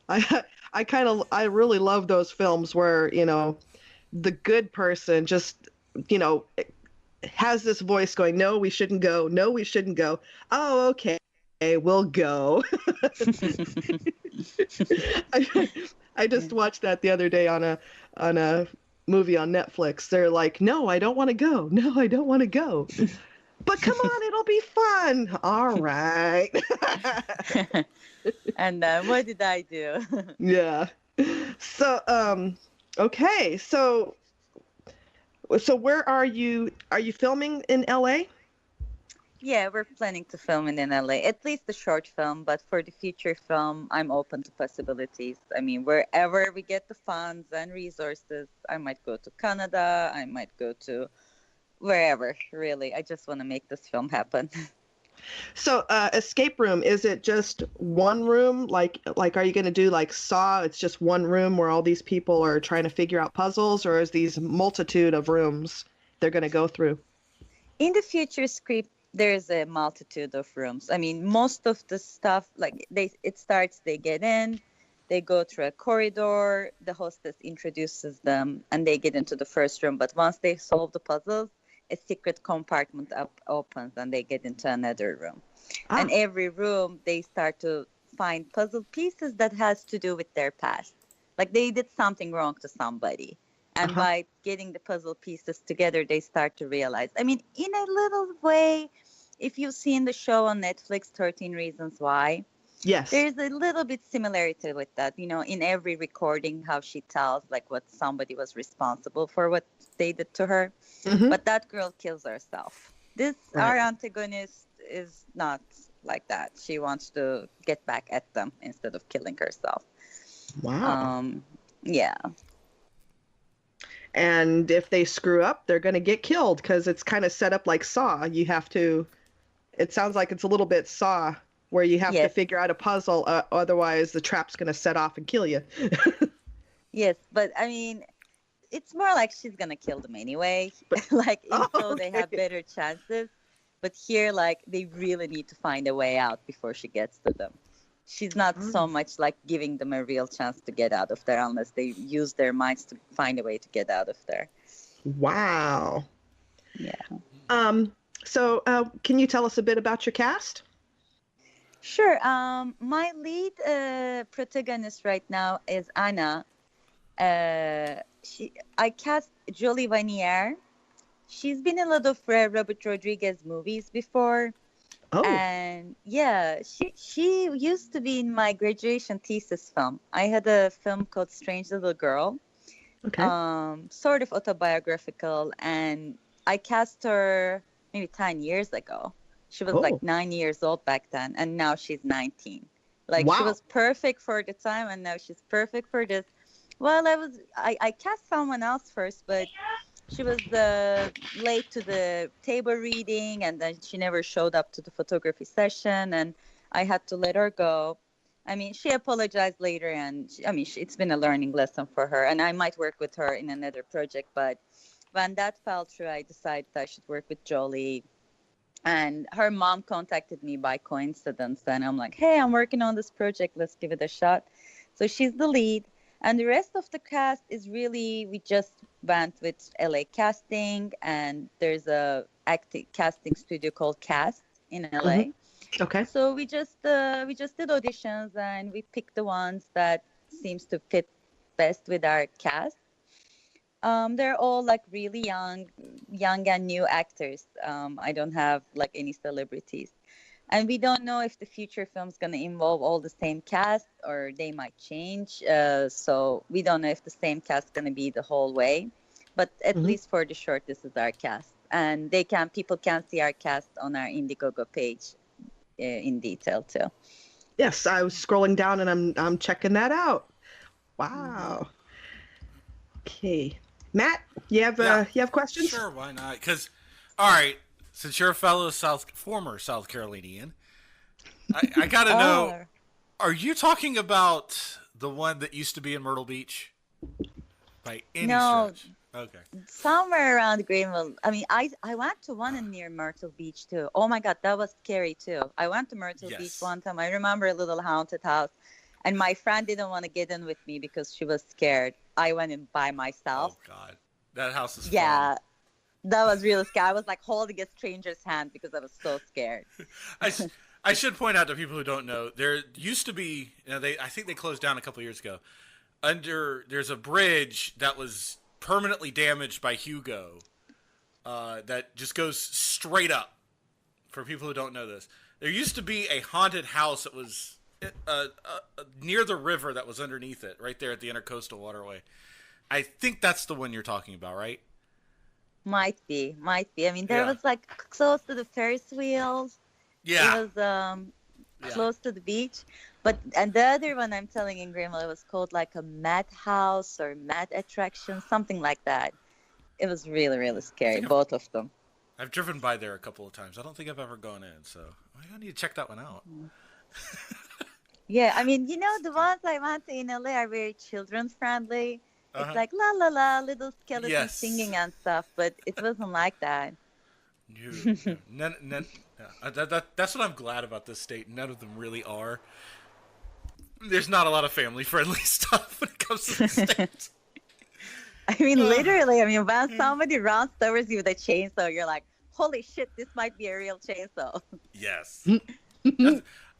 I really love those films where, you know, the good person just, you know, has this voice going, no, we shouldn't go. No, we shouldn't go. Oh, okay, we'll go. I just watched that the other day on a movie on Netflix. They're like, no, I don't want to go. No, I don't want to go. But come on, it'll be fun. All right. And what did I do? Yeah. So, okay. So where are you? Are you filming in LA? Yeah, we're planning to film it in LA, at least the short film. But for the feature film, I'm open to possibilities. I mean, wherever we get the funds and resources, I might go to Canada. I might go to wherever, really. I just want to make this film happen. So, escape room, is it just one room? Like, are you going to do like Saw? It's just one room where all these people are trying to figure out puzzles, or is these multitude of rooms they're going to go through? In the future script, there's a multitude of rooms. I mean, most of the stuff, like they get in, they go through a corridor, the hostess introduces them, and they get into the first room. But once they solve the puzzles, a secret compartment opens and they get into another room. And every room they start to find puzzle pieces that has to do with their past. Like they did something wrong to somebody. And by getting the puzzle pieces together, they start to realize. I mean, in a little way, if you've seen the show on Netflix, 13 Reasons Why, yes, there's a little bit similarity with that. You know, in every recording, how she tells like what somebody was responsible for what they did to her. But that girl kills herself. Our antagonist is not like that. She wants to get back at them instead of killing herself. Wow. Yeah. And if they screw up, they're going to get killed because it's kind of set up like Saw. You have to, it sounds like it's a little bit Saw where you have to figure out a puzzle. Otherwise, the trap's going to set off and kill you. Yes, but I mean, it's more like she's going to kill them anyway. Like, so they have better chances. But here, like, they really need to find a way out before she gets to them. She's not so much like giving them a real chance to get out of there unless they use their minds to find a way to get out of there. Wow. Yeah. So can you tell us a bit about your cast? Sure. My lead protagonist right now is Anna. I cast Jolie Vanier. She's been in a lot of Robert Rodriguez movies before. Oh. And yeah, she used to be in my graduation thesis film. I had a film called Strange Little Girl. Okay. Sort of autobiographical, and I cast her maybe 10 years ago. She was like 9 years old back then, and now she's 19. Like, she was perfect for the time, and now she's perfect for this. Well, I cast someone else first, but she was late to the table reading, and then she never showed up to the photography session, and I had to let her go. I mean, she apologized later, and it's been a learning lesson for her, and I might work with her in another project. But when that fell through, I decided I should work with Jolie. And her mom contacted me by coincidence, and I'm like, hey, I'm working on this project. Let's give it a shot. So she's the lead. And the rest of the cast is really, we just went with LA Casting, and there's a casting studio called Cast in LA. Mm-hmm. Okay. So we just did auditions, and we picked the ones that seems to fit best with our cast. They're all like really young and new actors. I don't have like any celebrities. And we don't know if the future film's going to involve all the same cast or they might change. So we don't know if the same cast is going to be the whole way. But at least for the short, this is our cast. And people can see our cast on our Indiegogo page in detail too. Yes, I was scrolling down and I'm checking that out. Wow. Okay. Matt, you have questions? Sure, why not? Because, all right, since you're a fellow former South Carolinian, I got to know, are you talking about the one that used to be in Myrtle Beach? By any stretch? Okay. Somewhere around Greenville. I mean, I went to one near Myrtle Beach, too. Oh, my God, that was scary, too. I went to Myrtle Beach one time. I remember a little haunted house. And my friend didn't want to get in with me because she was scared. I went in by myself. Oh, God. That house is fun. That was really scary. I was like holding a stranger's hand because I was so scared. I should point out to people who don't know, there used to be, I think they closed down a couple of years ago. There's a bridge that was permanently damaged by Hugo that just goes straight up. For people who don't know this, there used to be a haunted house that was near the river that was underneath it, right there at the Intercoastal Waterway. I think that's the one you're talking about, right? Might be. I mean, there was like close to the Ferris wheels. Yeah. It was close to the beach. And the other one I'm telling in Greenville, it was called like a Mad House or Mad Attraction, something like that. It was really, really scary, both of them. I've driven by there a couple of times. I don't think I've ever gone in, so I need to check that one out. Yeah, I mean, the ones I went to in LA are very children's friendly. It's like la la la, little skeletons singing and stuff, but it wasn't like that. That's what I'm glad about this state. None of them really are. There's not a lot of family-friendly stuff when it comes to the state. I mean, literally, when somebody runs towards you with a chainsaw, you're like, holy shit, this might be a real chainsaw. Yes.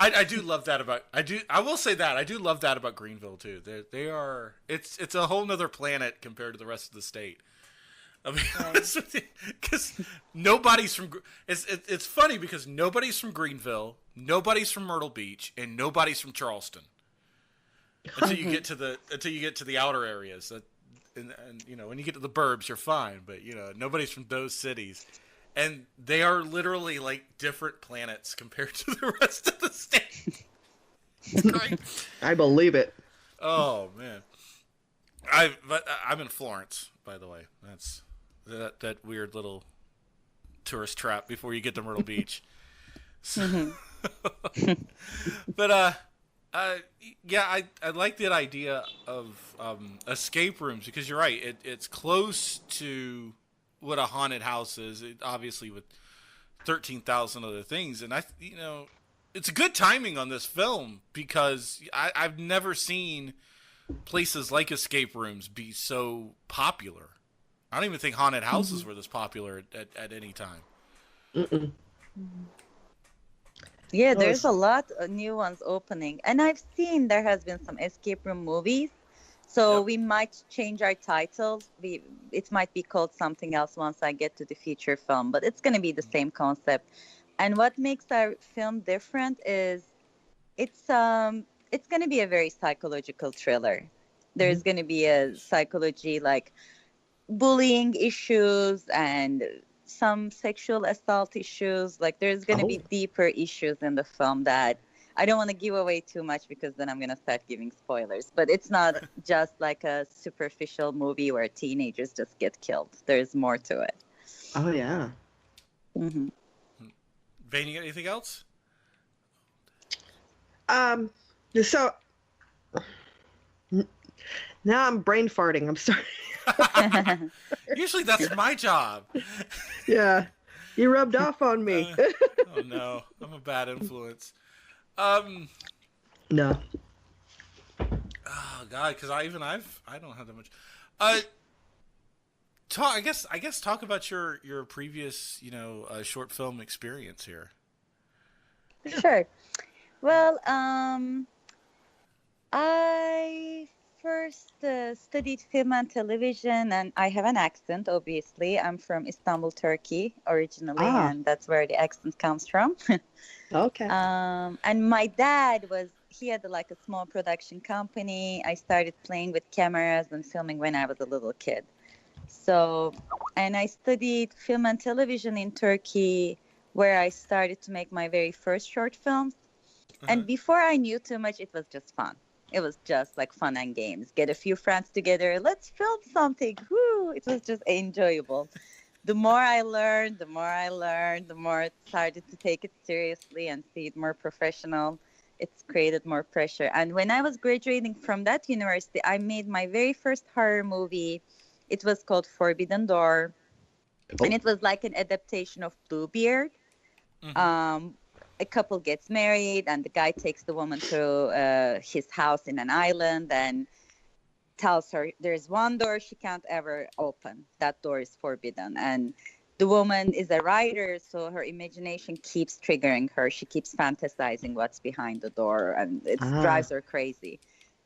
I do love that about I will say that I do love that about Greenville too. They are it's a whole nother planet compared to the rest of the state. I mean, because nobody's from it's funny because nobody's from Greenville, nobody's from Myrtle Beach, and nobody's from Charleston until you get to the outer areas. And when you get to the burbs, you're fine, but nobody's from those cities. And they are literally like different planets compared to the rest of the state. It's great. I believe it. Oh man, I'm in Florence, by the way. That's that weird little tourist trap before you get to Myrtle Beach. So, but I like that idea of escape rooms because you're right. It's close to what a haunted house is, obviously with 13,000 other things, and it's a good timing on this film because I've never seen places like escape rooms be so popular. I don't even think haunted houses were this popular at any time. Mm-mm. Yeah, there's a lot of new ones opening, and I've seen there has been some escape room movies. So we might change our title. It might be called something else once I get to the feature film, but it's going to be the same concept. And what makes our film different is it's going to be a very psychological thriller. There's going to be a psychology like bullying issues and some sexual assault issues. Like there's going to be deeper issues in the film that I don't want to give away too much because then I'm going to start giving spoilers. But it's not just like a superficial movie where teenagers just get killed. There's more to it. Oh, yeah. Mm-hmm. Vane, you got anything else? So now I'm brain farting. I'm sorry. Usually that's my job. Yeah. You rubbed off on me. Oh no, I'm a bad influence. No. Oh God, because I don't have that much. I guess talk about your previous short film experience here. Sure. Well, I first studied film and television, and I have an accent, obviously. I'm from Istanbul, Turkey, originally, and that's where the accent comes from. Okay. And my dad he had like a small production company. I started playing with cameras and filming when I was a little kid. So, and I studied film and television in Turkey, where I started to make my very first short films. And before I knew too much, it was just fun. It was just like fun and games. Get a few friends together. Let's film something. Woo! It was just enjoyable. The more I learned, the more I started to take it seriously and see it more professional. It's created more pressure. And when I was graduating from that university, I made my very first horror movie. It was called Forbidden Door. And it was like an adaptation of Bluebeard. A couple gets married and the guy takes the woman to his house in an island and tells her there's one door she can't ever open. That door is forbidden. And the woman is a writer, so her imagination keeps triggering her. She keeps fantasizing what's behind the door, and it drives her crazy.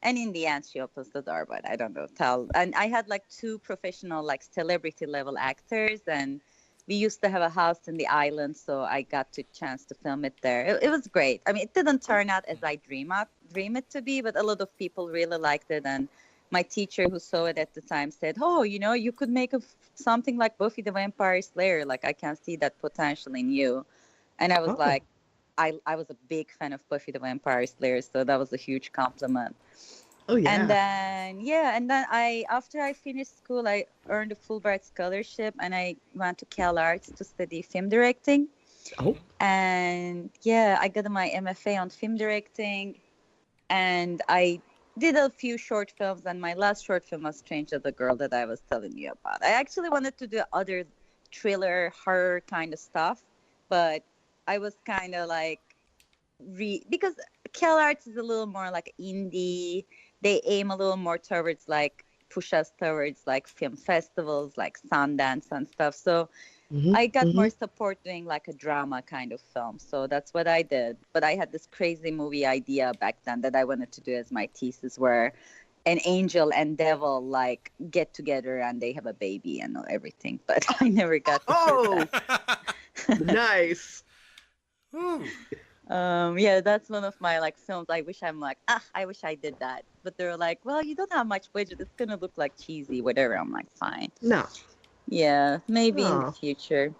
And in the end, she opens the door, but I don't know. And I had like 2 professional, like celebrity level actors, and we used to have a house in the island, so I got the chance to film it there. It was great. I mean, it didn't turn out as I dream it to be, but a lot of people really liked it. And my teacher who saw it at the time said, oh, you could make something like Buffy the Vampire Slayer. Like, I can see that potential in you. And I was like, I was a big fan of Buffy the Vampire Slayer, so that was a huge compliment. Oh, yeah. And then after I finished school, I earned a Fulbright scholarship and I went to CalArts to study film directing. Oh. And yeah, I got my MFA on film directing and I did a few short films, and my last short film was Strange Little Girl that I was telling you about. I actually wanted to do other thriller, horror kind of stuff, but I was kind of like, because CalArts is a little more like indie. They aim a little more towards like push us towards like film festivals like Sundance and stuff. So I got more support doing like a drama kind of film. So that's what I did. But I had this crazy movie idea back then that I wanted to do as my thesis, where an angel and devil like get together and they have a baby and everything. But I never got to do that. Nice. Yeah, that's one of my like films. I wish I did that. But they're like, well, you don't have much budget. It's gonna look like cheesy, whatever. I'm like, fine. No. Yeah, maybe in the future.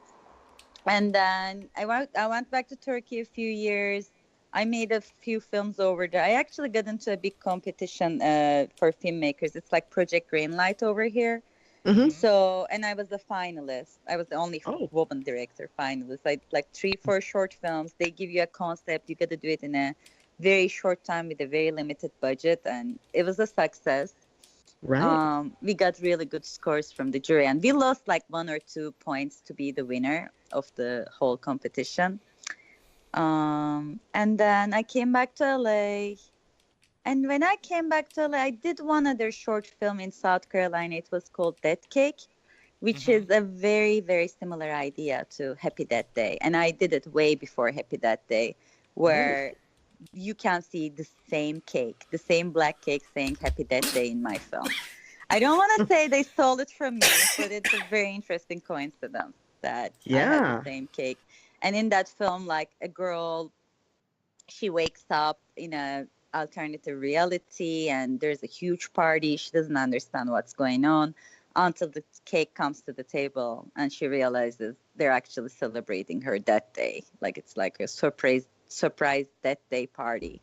And then I went back to Turkey a few years. I made a few films over there. I actually got into a big competition for filmmakers. It's like Project Greenlight over here. So, and I was a finalist. I was the only woman director finalist. I like 3-4 short films. They give you a concept. You got to do it in a very short time with a very limited budget, and it was a success. Right. We got really good scores from the jury, and we lost like 1 or 2 points to be the winner of the whole competition. And then I came back to LA. And when I came back to LA, I did one other short film in South Carolina. It was called Death Cake, which is a very, very similar idea to Happy Death Day. And I did it way before Happy Death Day, where you can see the same cake, the same black cake saying Happy Death Day in my film. I don't want to say they stole it from me, but it's a very interesting coincidence that I had the same cake. And in that film, like a girl, she wakes up in a alternative reality and there's a huge party. She doesn't understand what's going on until the cake comes to the table and she realizes they're actually celebrating her that day. Like it's like a surprise death day party.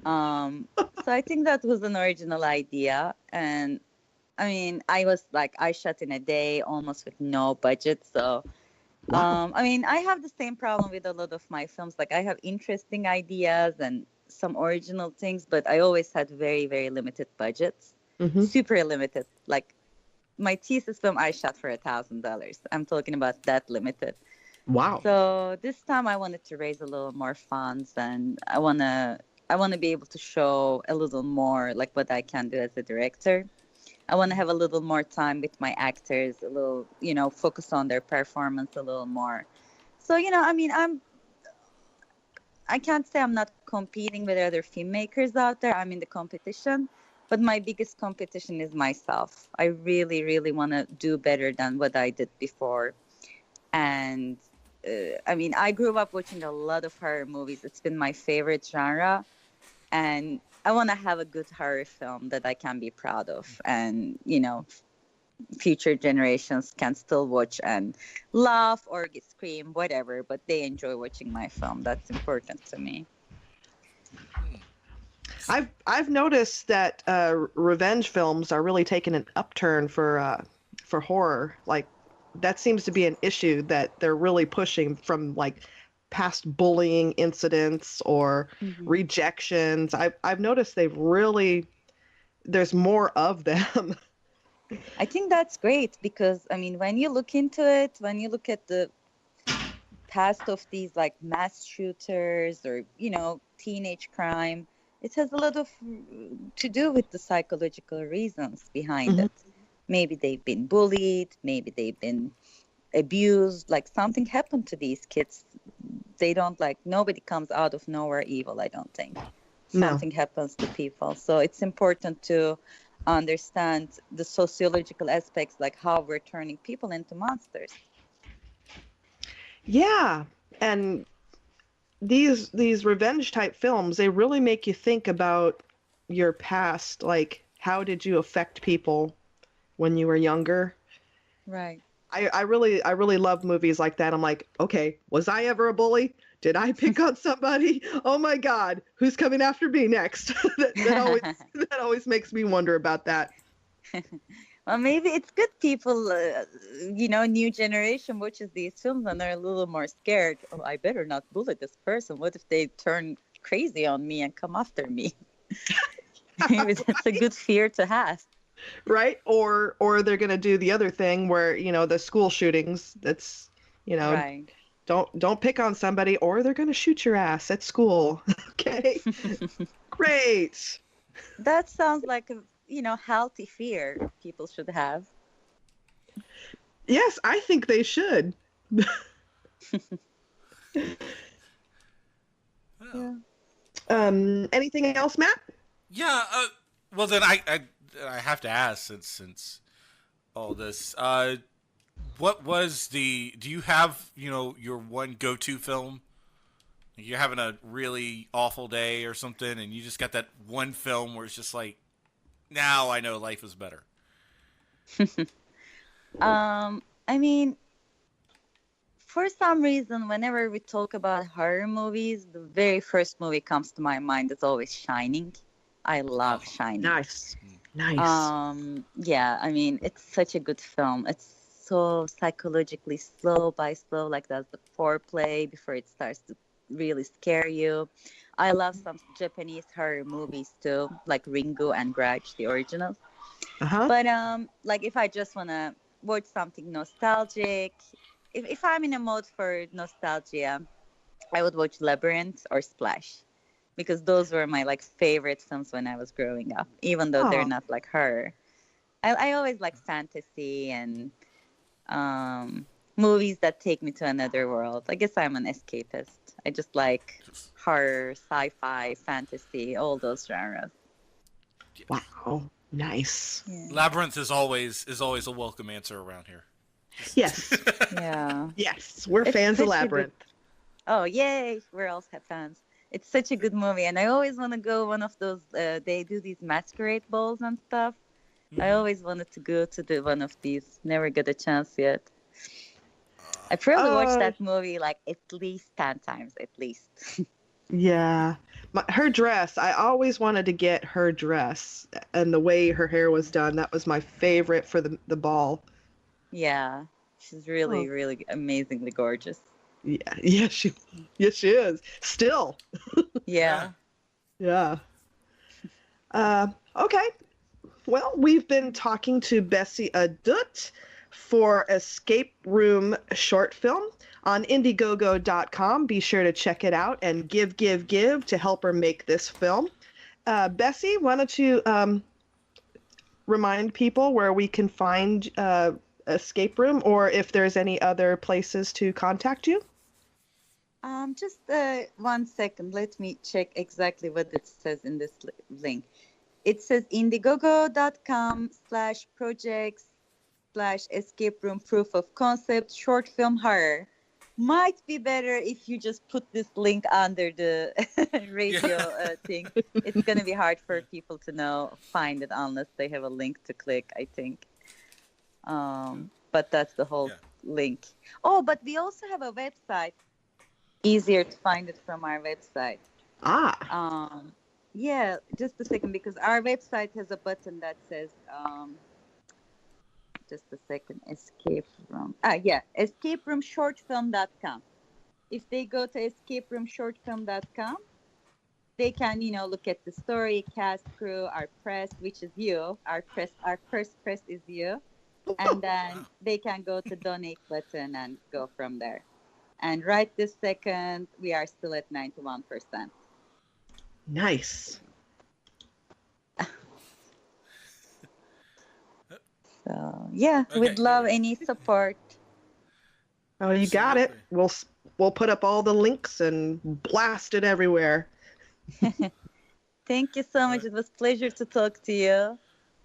So I think that was an original idea. And I mean, I shot in a day almost with no budget. So, I mean, I have the same problem with a lot of my films. Like, I have interesting ideas and some original things, but I always had very, very limited budgets. Super limited. Like, my thesis film I shot for $1,000. I'm talking about that limited. Wow. So this time I wanted to raise a little more funds, and I wanna be able to show a little more like what I can do as a director. I want to have a little more time with my actors, a little, focus on their performance a little more. So, I mean, I can't say I'm not competing with other filmmakers out there. I'm in the competition, but my biggest competition is myself. I really, really want to do better than what I did before. And I mean, I grew up watching a lot of horror movies. It's been my favorite genre. And I want to have a good horror film that I can be proud of. And, future generations can still watch and laugh or scream, whatever, but they enjoy watching my film. That's important to me. I've noticed that revenge films are really taking an upturn for horror. Like, that seems to be an issue that they're really pushing from, like, past bullying incidents or rejections. I've noticed there's more of them. I think that's great because, I mean, when you look into it, when you look at the past of these like mass shooters or, teenage crime, it has a lot of to do with the psychological reasons behind it. Maybe they've been bullied, maybe they've been abused, like something happened to these kids. They don't nobody comes out of nowhere evil, I don't think. Something happens to people. So it's important to understand the sociological aspects, like how we're turning people into monsters. Yeah. And these revenge type films, they really make you think about your past. Like, how did you affect people when you were younger? Right. I really love movies like that. I'm like, okay, was I ever a bully? Did I pick on somebody? Oh my God, who's coming after me next? that always makes me wonder about that. Well, maybe it's good people, new generation watches these films and they're a little more scared. Oh, I better not bully this person. What if they turn crazy on me and come after me? Maybe that's a good fear to have. Right? Or they're going to do the other thing where, the school shootings, that's, right. Don't pick on somebody or they're going to shoot your ass at school. Okay. Great. That sounds like a, healthy fear people should have. Yes, I think they should. Yeah. Anything else, Matt? Yeah. Well, then I have to ask since all this. What was do you have, your one go-to film? You're having a really awful day or something, and you just got that one film where it's just like, now I know life is better. I mean, for some reason, whenever we talk about horror movies, the very first movie comes to my mind is always Shining. I love Shining. Nice. Yeah, I mean, it's such a good film. It's so psychologically slow by slow, like that's the foreplay before it starts to really scare you. I love some Japanese horror movies too, like Ringu and Grudge, the originals. But like if I just want to watch something nostalgic, if I'm in a mode for nostalgia, I would watch Labyrinth or Splash, because those were my favorite films when I was growing up, even though they're not like horror. I always like fantasy and movies that take me to another world. I guess I'm an escapist. I just like horror, sci-fi, fantasy, all those genres. Wow, nice. Yeah. Labyrinth is always a welcome answer around here. Yes. Yeah. Yes, we're fans of Labyrinth. Oh, yay! We're all fans. It's such a good movie, and I always want to go one of those. They do these masquerade balls and stuff. I always wanted to go to one of these. Never got a chance yet. I probably watched that movie at least 10 times, at least. Yeah. Her dress, I always wanted to get her dress and the way her hair was done. That was my favorite for the ball. Yeah, she's really, really amazingly gorgeous. Yeah, she is. Still. Yeah. Yeah. Okay. Well, we've been talking to Bessie Adut for Escape Room short film on Indiegogo.com. Be sure to check it out and give to help her make this film. Bessie, why don't you remind people where we can find Escape Room, or if there's any other places to contact you? Just 1 second. Let me check exactly what it says in this link. It says indiegogo.com/projects/escape room proof of concept short film horror. Might be better if you just put this link under the radio thing. It's going to be hard for people to find it unless they have a link to click, I think. But that's the whole link. Oh, but we also have a website. Easier to find it from our website. Yeah, just a second, because our website has a button that says, just a second, escape room. escaperoomshortfilm.com. If they go to escaperoomshortfilm.com, they can, look at the story, cast, crew, our press, which is you. Our first press is you. And then they can go to donate button and go from there. And right this second, we are still at 91%. Nice. So yeah, we'd love any support. Oh, you got it. We'll put up all the links and blast it everywhere. Thank you so much. It was a pleasure to talk to you.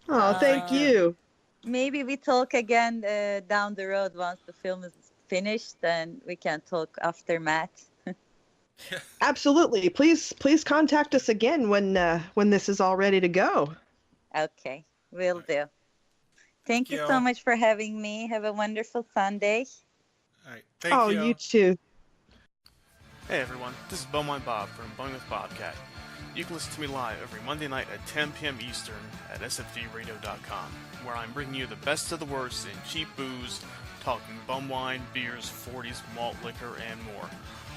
Oh, thank you. Maybe we talk again down the road once the film is finished, and we can talk after Matt. Absolutely. Please contact us again when this is all ready to go. Okay, will do. Thank you so much for having me. Have a wonderful Sunday. All right. Thank you. You too. Hey everyone, this is Bowmine Bob from Bowling with Bobcat. You can listen to me live every Monday night at 10 p.m. Eastern at sfdradio.com, where I'm bringing you the best of the worst in cheap booze, talking bum wine, beers, 40s, malt liquor, and more.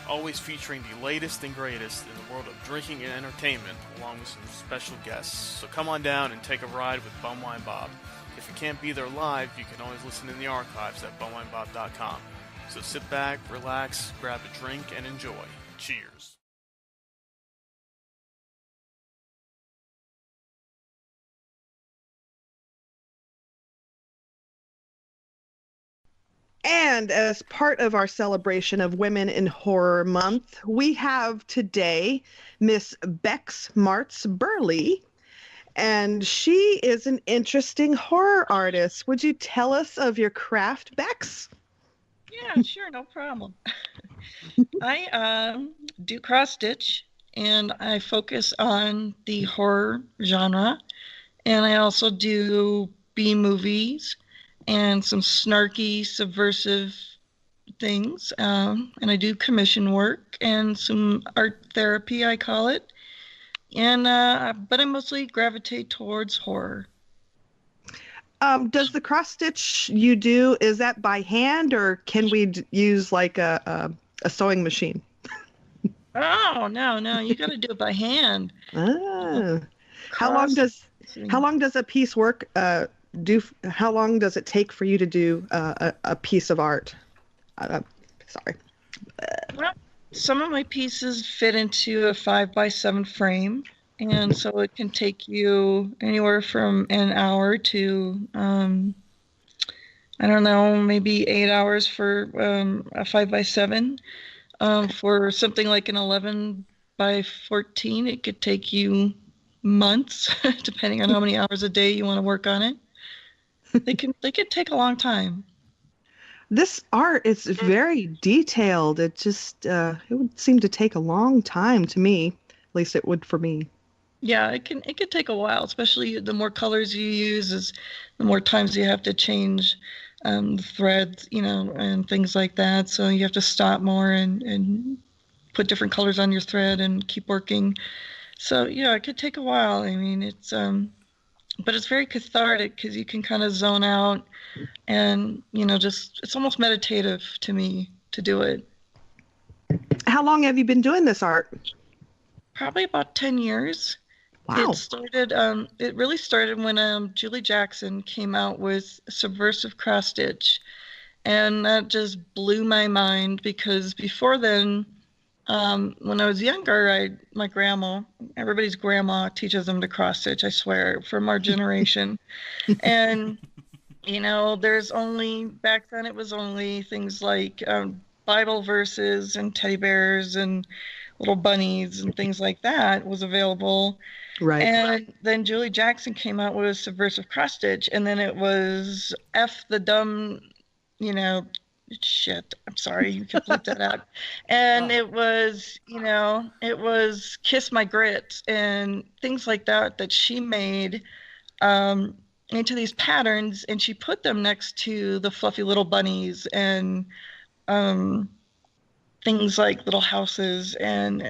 Always featuring the latest and greatest in the world of drinking and entertainment, along with some special guests. So come on down and take a ride with Bumwine Bob. If you can't be there live, you can always listen in the archives at bumwinebob.com. So sit back, relax, grab a drink, and enjoy. Cheers. And as part of our celebration of Women in Horror Month, we have today Miss Bex Martz Burley, and she is an interesting horror artist. Would you tell us of your craft, Bex? Yeah, sure, no problem. I do cross stitch, and I focus on the horror genre, and I also do B movies and some snarky, subversive things, and I do commission work and some art therapy, I call it, and but I mostly gravitate towards horror. Does the cross stitch you do, is that by hand, or can we use like a sewing machine? Oh, no, you got to do it by hand. How long does a piece work? How long does it take for you to do a piece of art? Sorry. Well, some of my pieces fit into a 5x7 frame, and so it can take you anywhere from an hour to I don't know, maybe 8 hours for a 5x7. For something like an 11x14, it could take you months, depending on how many hours a day you want to work on it. They could take a long time. This art is very detailed. It just it would seem to take a long time to me. At least it would for me. Yeah, it could take a while, especially the more colors you use, is the more times you have to change the threads, and things like that. So you have to stop more and put different colors on your thread and keep working. So yeah, it could take a while. I mean, it's but it's very cathartic because you can kind of zone out, and just it's almost meditative to me to do it. How long have you been doing this art? Probably about 10 years. Wow. It really started when Julie Jackson came out with Subversive Cross Stitch, and that just blew my mind because before then, when I was younger, my grandma, everybody's grandma teaches them to cross stitch, I swear, from our generation. And, back then it was only things like Bible verses and teddy bears and little bunnies and things like that was available. Right. And then Julie Jackson came out with Subversive Cross Stitch, and then it was F the dumb, shit, I'm sorry, you can flip that out. And it was Kiss My Grits and things like that she made into these patterns, and she put them next to the fluffy little bunnies and things like little houses and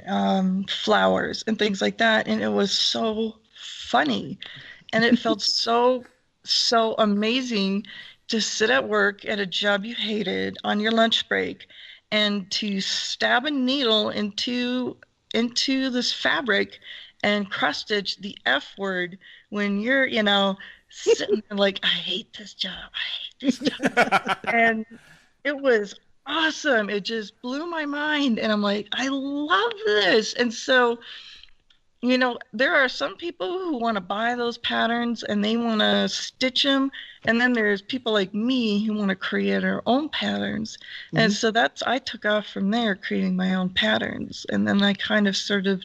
flowers and things like that. And it was so funny, and it felt so amazing to sit at work at a job you hated on your lunch break and to stab a needle into this fabric and cross stitch the F word when you're, sitting there like, I hate this job. And it was awesome. It just blew my mind. And I'm like, I love this. And so, there are some people who want to buy those patterns and they want to stitch them. And then there's people like me who want to create our own patterns. Mm-hmm. And so I took off from there, creating my own patterns. And then I kind of sort of,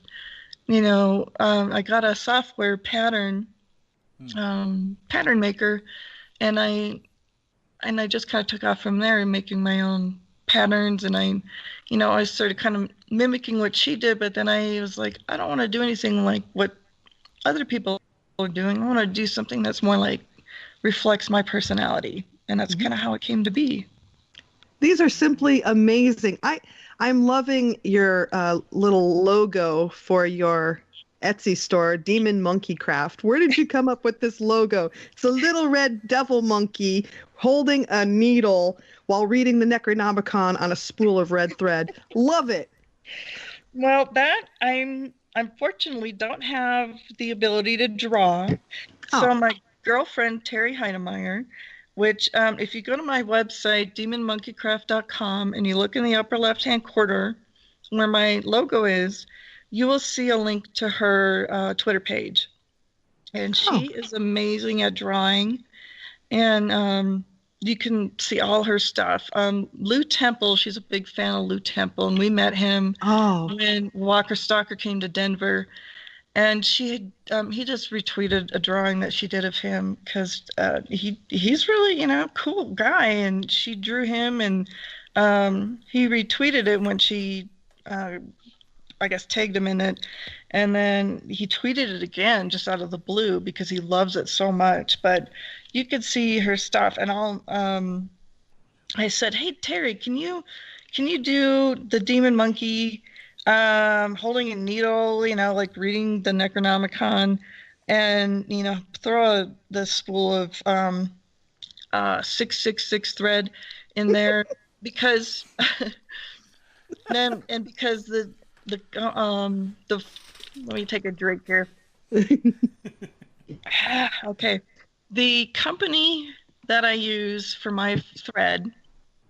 I got a software pattern maker, and I just kind of took off from there and making my own patterns. And I started kind of mimicking what she did, but then I was like, I don't want to do anything like what other people are doing. I want to do something that's more like reflects my personality. And that's kind of how it came to be. These are simply amazing. I'm loving your little logo for your Etsy store, Demon Monkey Craft. Where did you come up with this logo? It's a little red devil monkey holding a needle while reading the Necronomicon on a spool of red thread. Love it. Well, that I unfortunately don't have the ability to draw. So my girlfriend, Terry Heinemeyer, which if you go to my website, demonmonkeycraft.com, and you look in the upper left-hand corner where my logo is, you will see a link to her Twitter page. And she is amazing at drawing. And you can see all her stuff. Lou Temple, she's a big fan of Lou Temple, and we met him when Walker Stalker came to Denver. And he just retweeted a drawing that she did of him because he's really, cool guy. And she drew him, and he retweeted it when she, I guess, tagged him in it. And then he tweeted it again just out of the blue because he loves it so much. But you could see her stuff. And I said, hey, Terry, can you do the demon monkey holding a needle, like reading the Necronomicon, and, throw the spool of 666 thread in there because because the let me take a drink here. Okay. The company that I use for my thread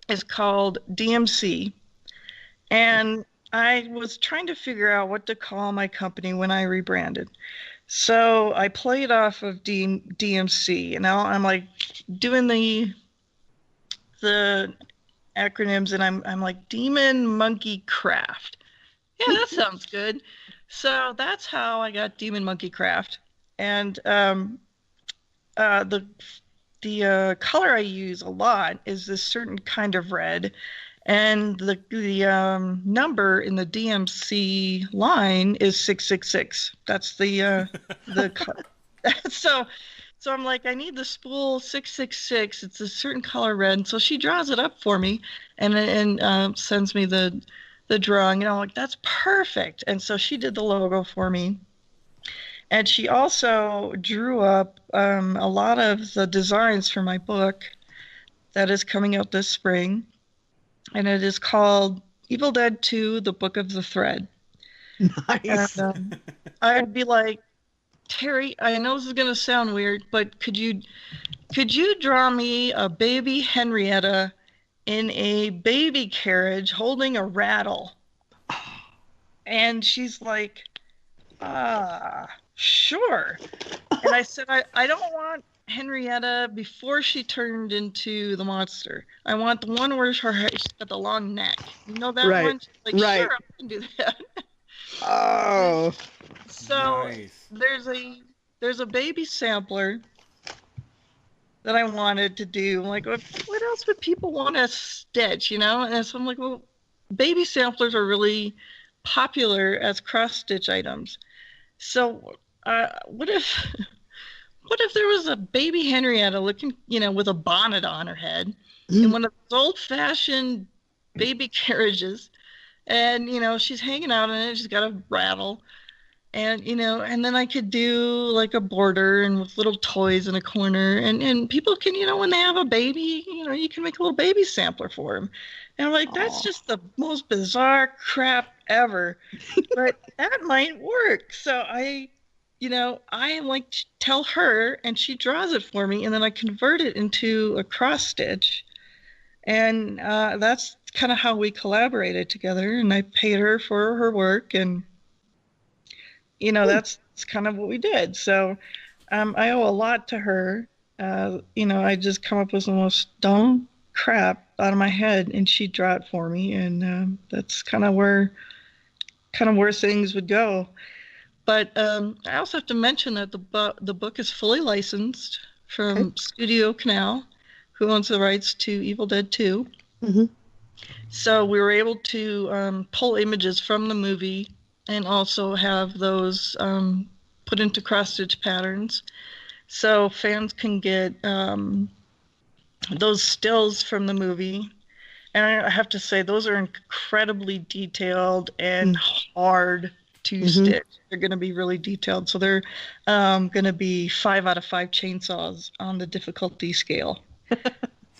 is called DMC. And I was trying to figure out what to call my company when I rebranded. So I played off of DMC. And now I'm like doing the acronyms, and I'm like Demon Monkey Craft. Yeah, that sounds good. So that's how I got Demon Monkey Craft. And the color I use a lot is this certain kind of red, and the number in the DMC line is 666. That's the so I'm like, I need the spool 666. It's a certain color red, and so she draws it up for me, and sends me the the drawing, and I'm like, that's perfect. And so she did the logo for me. And she also drew up a lot of the designs for my book that is coming out this spring. And it is called Evil Dead 2, The Book of the Thread. Nice. And, I'd be like, Terry, I know this is going to sound weird, but could you draw me a baby Henrietta in a baby carriage holding a rattle? And she's like, sure. And I said, I don't want Henrietta before she turned into the monster. I want the one where she's got the long neck. You know that one? She's like, sure, I can do that. Oh. So Nice. there's a baby sampler that I wanted to do. I'm like, what else would people want to stitch, you know? And so I'm like, well, baby samplers are really popular as cross-stitch items. So what if there was a baby Henrietta looking, you know, with a bonnet on her head in one of those old-fashioned baby carriages, and, you know, she's hanging out in it, she's got a rattle, and, you know, and then I could do like a border and with little toys in a corner, and people can, you know, when they have a baby, you know, you can make a little baby sampler for them. And I'm like, that's just the most bizarre crap ever, but that might work. So I like tell her, and she draws it for me, and then I convert it into a cross stitch, and that's kind of how we collaborated together. And I paid her for her work, and you know, that's kind of what we did. So I owe a lot to her. You know, I just come up with the most dumb crap out of my head, and she'd draw it for me, and that's kind of where things would go. But I also have to mention that the book is fully licensed from Studio Canal, who owns the rights to Evil Dead 2. Mm-hmm. So we were able to pull images from the movie and also have those put into cross-stitch patterns. So fans can get those stills from the movie. And I have to say, those are incredibly detailed and hard to stitch. They're going to be really detailed. So they're going to be 5 out of 5 chainsaws on the difficulty scale.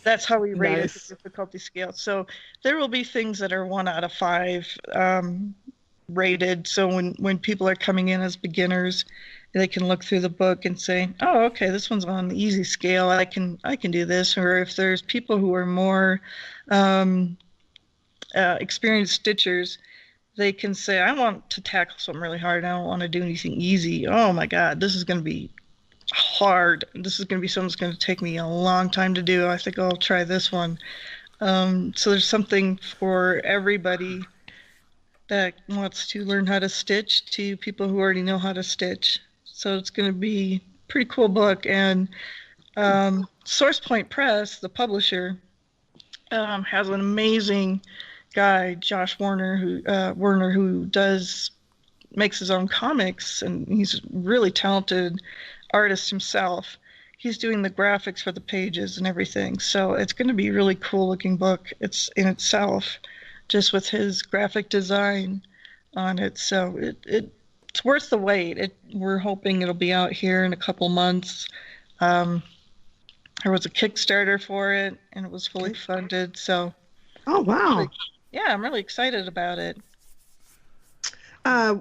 That's how we rate it, the difficulty scale. So there will be things that are 1 out of 5 rated. So when people are coming in as beginners, they can look through the book and say, oh, okay, this one's on the easy scale. I can do this. Or if there's people who are more experienced stitchers, they can say, I want to tackle something really hard. I don't want to do anything easy. Oh my God, this is going to be hard. This is going to be something that's going to take me a long time to do. I think I'll try this one. So there's something for everybody that wants to learn how to stitch to people who already know how to stitch. So it's going to be a pretty cool book. And Source Point Press, the publisher, has an amazing guy, Josh Warner, who makes his own comics, and he's a really talented artist himself. He's doing the graphics for the pages and everything. So it's going to be a really cool looking book. It's in itself, just with his graphic design on it. So it's worth the wait. We're hoping it'll be out here in a couple months. There was a Kickstarter for it, and it was fully funded. So, oh wow, I'm really excited about it.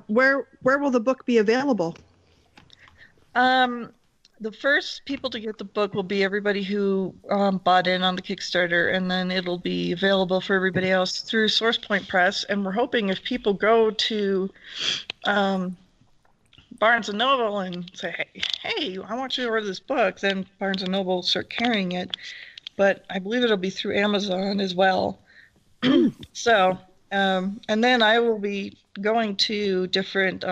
Where will the book be available? The first people to get the book will be everybody who bought in on the Kickstarter, and then it'll be available for everybody else through Source Point Press. And we're hoping if people go to Barnes & Noble and say, hey, I want you to order this book, then Barnes & Noble will start carrying it. But I believe it'll be through Amazon as well. So, and then I will be going to different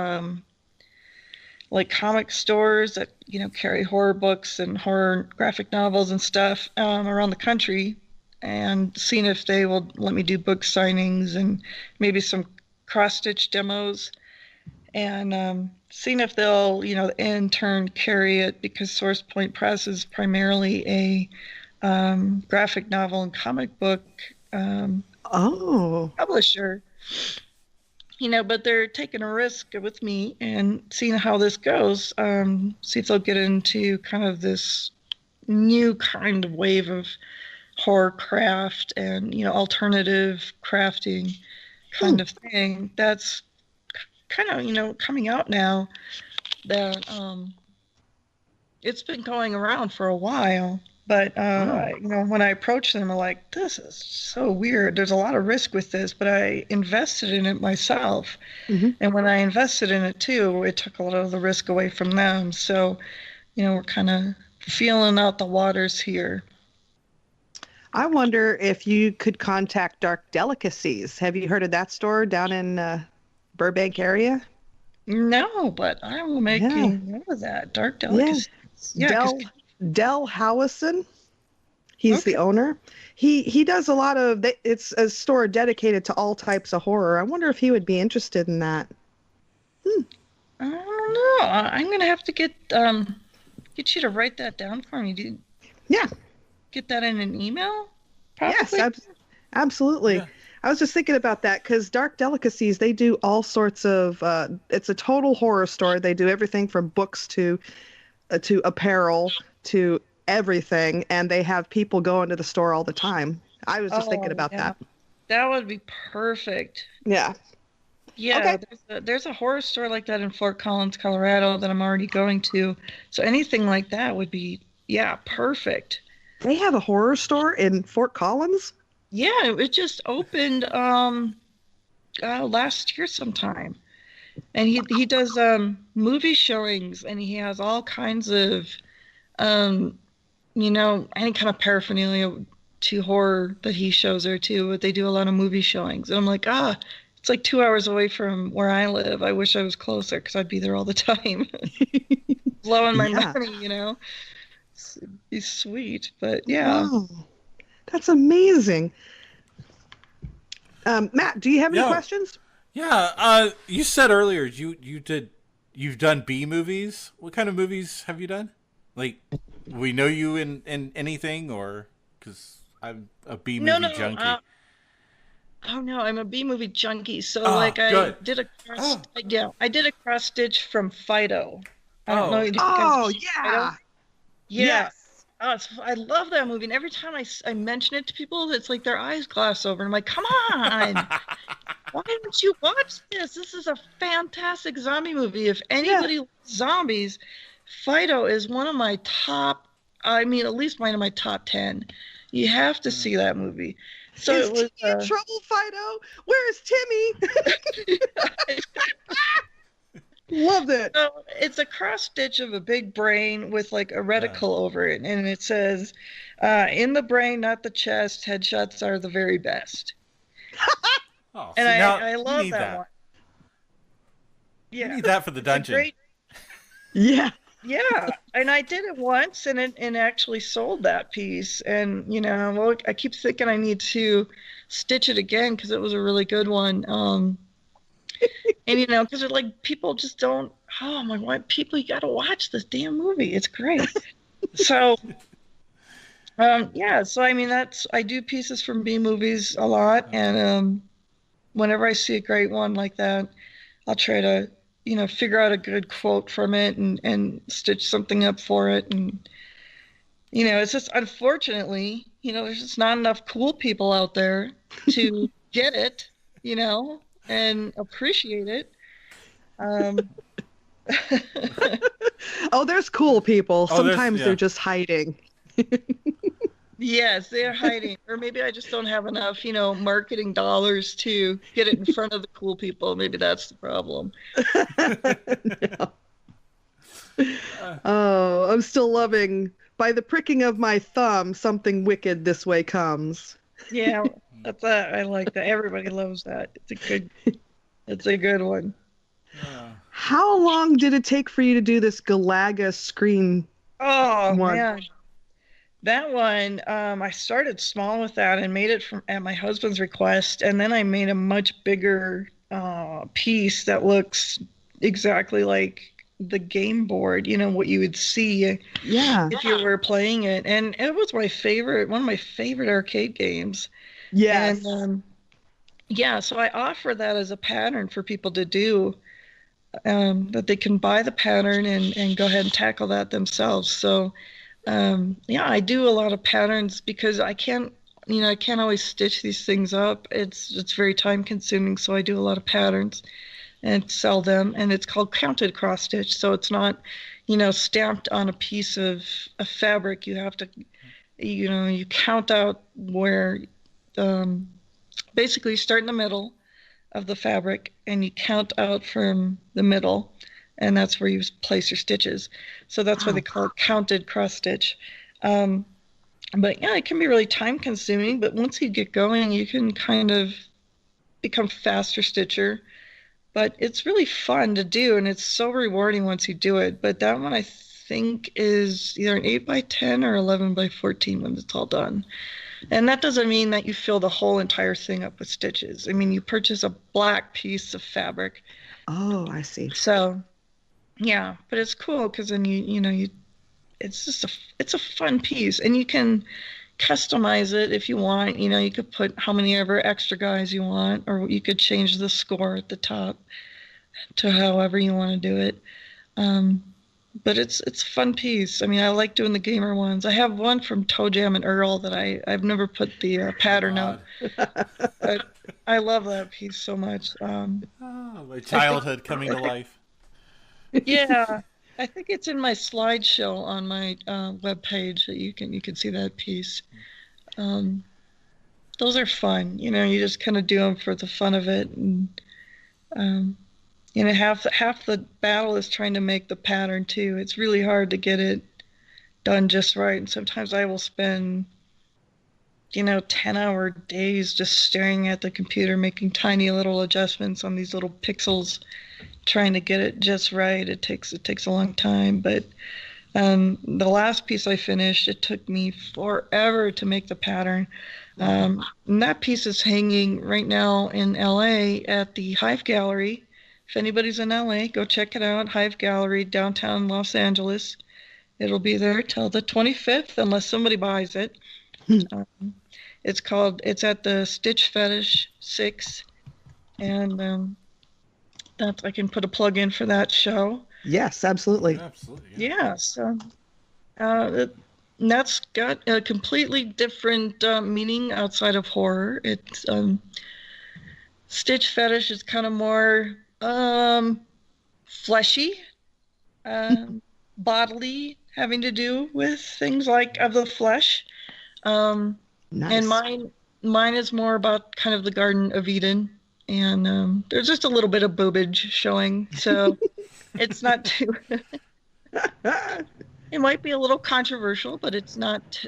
like comic stores that, you know, carry horror books and horror graphic novels and stuff around the country, and seeing if they will let me do book signings and maybe some cross-stitch demos, and seeing if they'll, you know, in turn carry it, because Source Point Press is primarily a graphic novel and comic book publisher. But they're taking a risk with me and seeing how this goes. See if they'll get into kind of this new kind of wave of horror craft and, alternative crafting kind of thing. That's kind of, coming out now that it's been going around for a while. But, when I approached them, I'm like, this is so weird. There's a lot of risk with this, but I invested in it myself. And when I invested in it too, it took a lot of the risk away from them. So, we're kind of feeling out the waters here. I wonder if you could contact Dark Delicacies. Have you heard of that store down in Burbank area? No, but I will make a note of that. Dark Delicacies. Yeah. Del Howison, he's the owner. He does a lot of. It's a store dedicated to all types of horror. I wonder if he would be interested in that. I don't know. I'm gonna have to get you to write that down for me. Get that in an email? Probably? Yes, absolutely. Yeah. I was just thinking about that because Dark Delicacies, they do all sorts of. It's a total horror store. They do everything from books to apparel to everything, and they have people going to the store all the time. I was just thinking about that. That would be perfect. Yeah. Yeah, okay. There's a horror store like that in Fort Collins, Colorado that I'm already going to. So anything like that would be, perfect. They have a horror store in Fort Collins? Yeah, it just opened last year sometime. And he does movie showings, and he has all kinds of any kind of paraphernalia to horror that he shows there too. But they do a lot of movie showings, and I'm like, it's like 2 hours away from where I live. I wish I was closer because I'd be there all the time, blowing my money. It'd be sweet, but yeah. Wow. That's amazing. Matt, do you have any questions? Yeah, you said earlier you've done B movies. What kind of movies have you done? Like, we know you in anything, or because I'm a B movie junkie. I'm a B movie junkie. So I did a cross stitch from Fido. I don't know if you guys Fido. Yes. I love that movie, and every time I mention it to people, it's like their eyes glass over, and I'm like, come on. Why don't you watch this? This is a fantastic zombie movie. If anybody loves zombies, Fido is one of my top, at least one of my top 10. You have to see that movie. So is Timmy in trouble, Fido? Where's Timmy? Loved it. So it's a cross stitch of a big brain with like a reticle over it, and it says, "In the brain, not the chest. Headshots are the very best." And I love that one. Yeah, you need that for the dungeon. Yeah, and I did it once, and it actually sold that piece. And I keep thinking I need to stitch it again because it was a really good one. And because like people just don't. Oh my God, people, you got to watch this damn movie. It's great. So. So I do pieces from B movies a lot, and whenever I see a great one like that, I'll try to, figure out a good quote from it and stitch something up for it. And, it's just, unfortunately, there's just not enough cool people out there to get it, and appreciate it. There's cool people. Sometimes they're just hiding. Yes, they're hiding. Or maybe I just don't have enough, marketing dollars to get it in front of the cool people. Maybe that's the problem. Oh, I'm still loving, by the pricking of my thumb, something wicked this way comes. Yeah, I like that. Everybody loves that. It's a good one. How long did it take for you to do this Galaga screen? Oh, man. That one, I started small with that and made it at my husband's request, and then I made a much bigger piece that looks exactly like the game board, what you would see if you were playing it. And it was one of my favorite arcade games. Yes. And yeah, so I offer that as a pattern for people to do, that they can buy the pattern and go ahead and tackle that themselves. So, yeah, I do a lot of patterns because I can't always stitch these things up. It's very time consuming, so I do a lot of patterns and sell them. And it's called counted cross stitch, so it's not, stamped on a piece of fabric. You have to, you count out where, basically you start in the middle of the fabric and you count out from the middle, and that's where you place your stitches. So that's why they call it counted cross stitch. But yeah, it can be really time consuming, but once you get going, you can kind of become faster stitcher. But it's really fun to do, and it's so rewarding once you do it. But that one I think is either an 8x10 or 11x14 when it's all done. And that doesn't mean that you fill the whole entire thing up with stitches. I mean, you purchase a black piece of fabric. Oh, I see. So, yeah, but it's cool because then it's a fun piece, and you can customize it if you want. You could put how many ever extra guys you want, or you could change the score at the top to however you want to do it. But it's a fun piece. I mean, I like doing the gamer ones. I have one from Toe Jam and Earl that I've never put the pattern out. But I love that piece so much. My childhood coming to life. Yeah, I think it's in my slideshow on my webpage that you can see that piece. Those are fun. You just kind of do them for the fun of it, and half the battle is trying to make the pattern too. It's really hard to get it done just right, and sometimes I will spend 10-hour days just staring at the computer, making tiny little adjustments on these little pixels, trying to get it just right. It takes a long time, but the last piece I finished, it took me forever to make the pattern. And that piece is hanging right now in LA at the Hive Gallery. If anybody's in LA, go check it out. Hive Gallery, downtown Los Angeles. It'll be there till the 25th, unless somebody buys it. It's at the Stitch Fetish 6, and I can put a plug in for that show. Yes, absolutely. Absolutely. Yeah, so that's got a completely different meaning outside of horror. It's Stitch Fetish is kind of more fleshy, bodily, having to do with things like of the flesh. Nice. And mine is more about kind of the Garden of Eden, and there's just a little bit of boobage showing, so it's not too. It might be a little controversial, but it's not,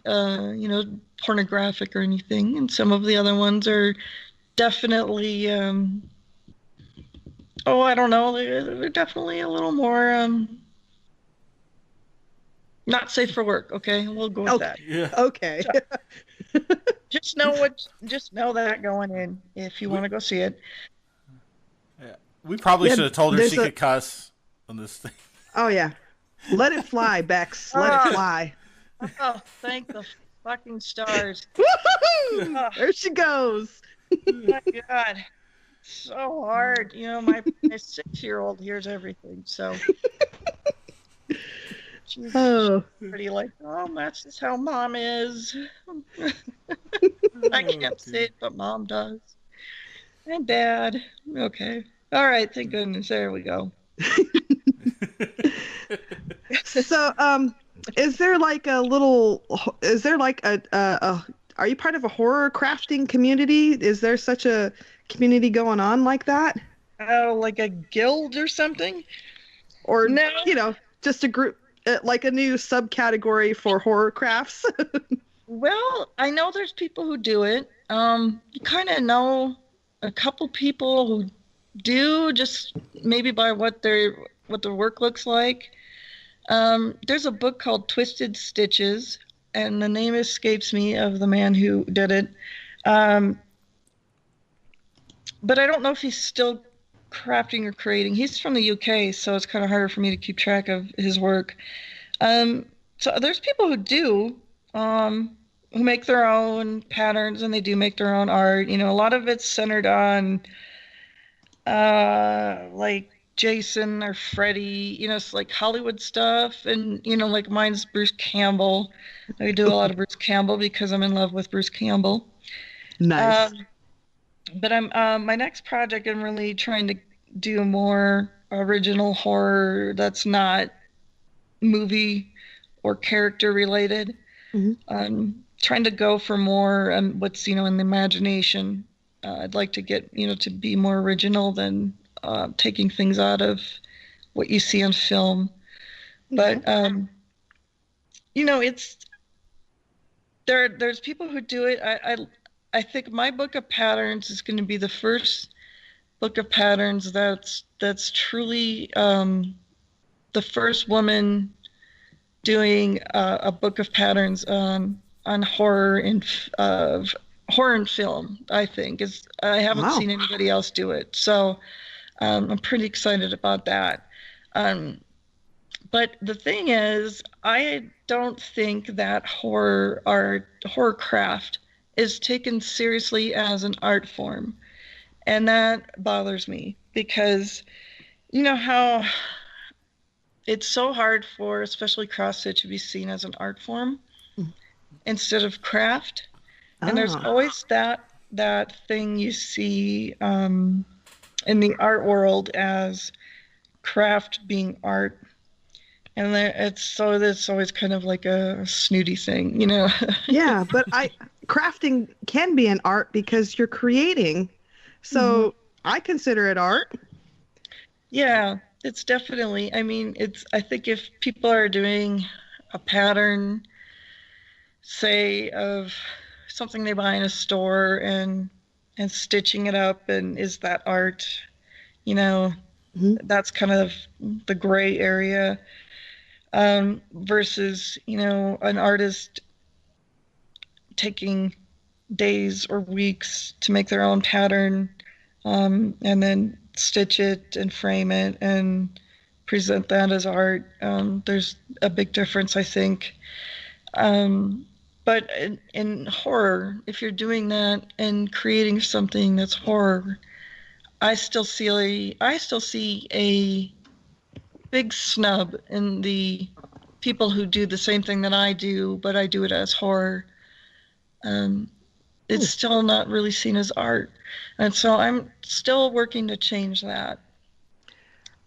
pornographic or anything. And some of the other ones are definitely, I don't know, they're definitely a little more not safe for work. Okay, we'll go with that. Yeah. Okay. So, just know that going in if you want to go see it. Yeah, we probably should have told her she could cuss on this thing. Oh yeah, let it fly, Bex. Let it fly. Oh, thank the fucking stars! Woo-hoo! There she goes. Oh my God, so hard. My 6-year-old hears everything, so. She's pretty like, that's just how Mom is. I can't say it, but Mom does. And Dad. Okay. All right. Thank goodness. There we go. So, is there like a are you part of a horror crafting community? Is there such a community going on like that? Oh, like a guild or something? Or, no. Just a group. Like a new subcategory for horror crafts? Well, I know there's people who do it. You kind of know a couple people who do, just maybe by what their work looks like. There's a book called Twisted Stitches, and the name escapes me of the man who did it. But I don't know if he's still crafting or creating. He's from the UK, so it's kind of harder for me to keep track of his work. So there's people who do, and make their own patterns, and they do make their own art. You know, a lot of it's centered on like Jason or Freddy, you know, it's like Hollywood stuff. And, you know, like mine's Bruce Campbell. I do a lot of Bruce Campbell because I'm in love with Bruce Campbell. Nice. But my next project, I'm really trying to do more original horror that's not movie or character related. Trying to go for more what's, you know, in the imagination. I'd like to get, you know, to be more original than taking things out of what you see on film. But you know, it's there's people who do it. I think my book of patterns is going to be the first book of patterns that's truly the first woman doing a book of patterns on horror and horror and film. I think I haven't seen anybody else do it, so I'm pretty excited about that. But the thing is, I don't think that horror craft is taken seriously as an art form. And that bothers me because you know how it's so hard for especially cross-stitch to be seen as an art form instead of craft. And there's always that thing you see in the art world as craft being art. And it's always kind of like a snooty thing, you know? Yeah, but crafting can be an art because you're creating. So I consider it art. Yeah, it's definitely, I mean, I think if people are doing a pattern, say, of something they buy in a store and stitching it up, and is that art? You know, that's kind of the gray area. Versus, you know, an artist taking days or weeks to make their own pattern, and then stitch it and frame it and present that as art. There's a big difference, I think. But in horror, if you're doing that and creating something that's horror, I still see a big snub in the people who do the same thing that I do, but I do it as horror. It's still not really seen as art. And so I'm still working to change that.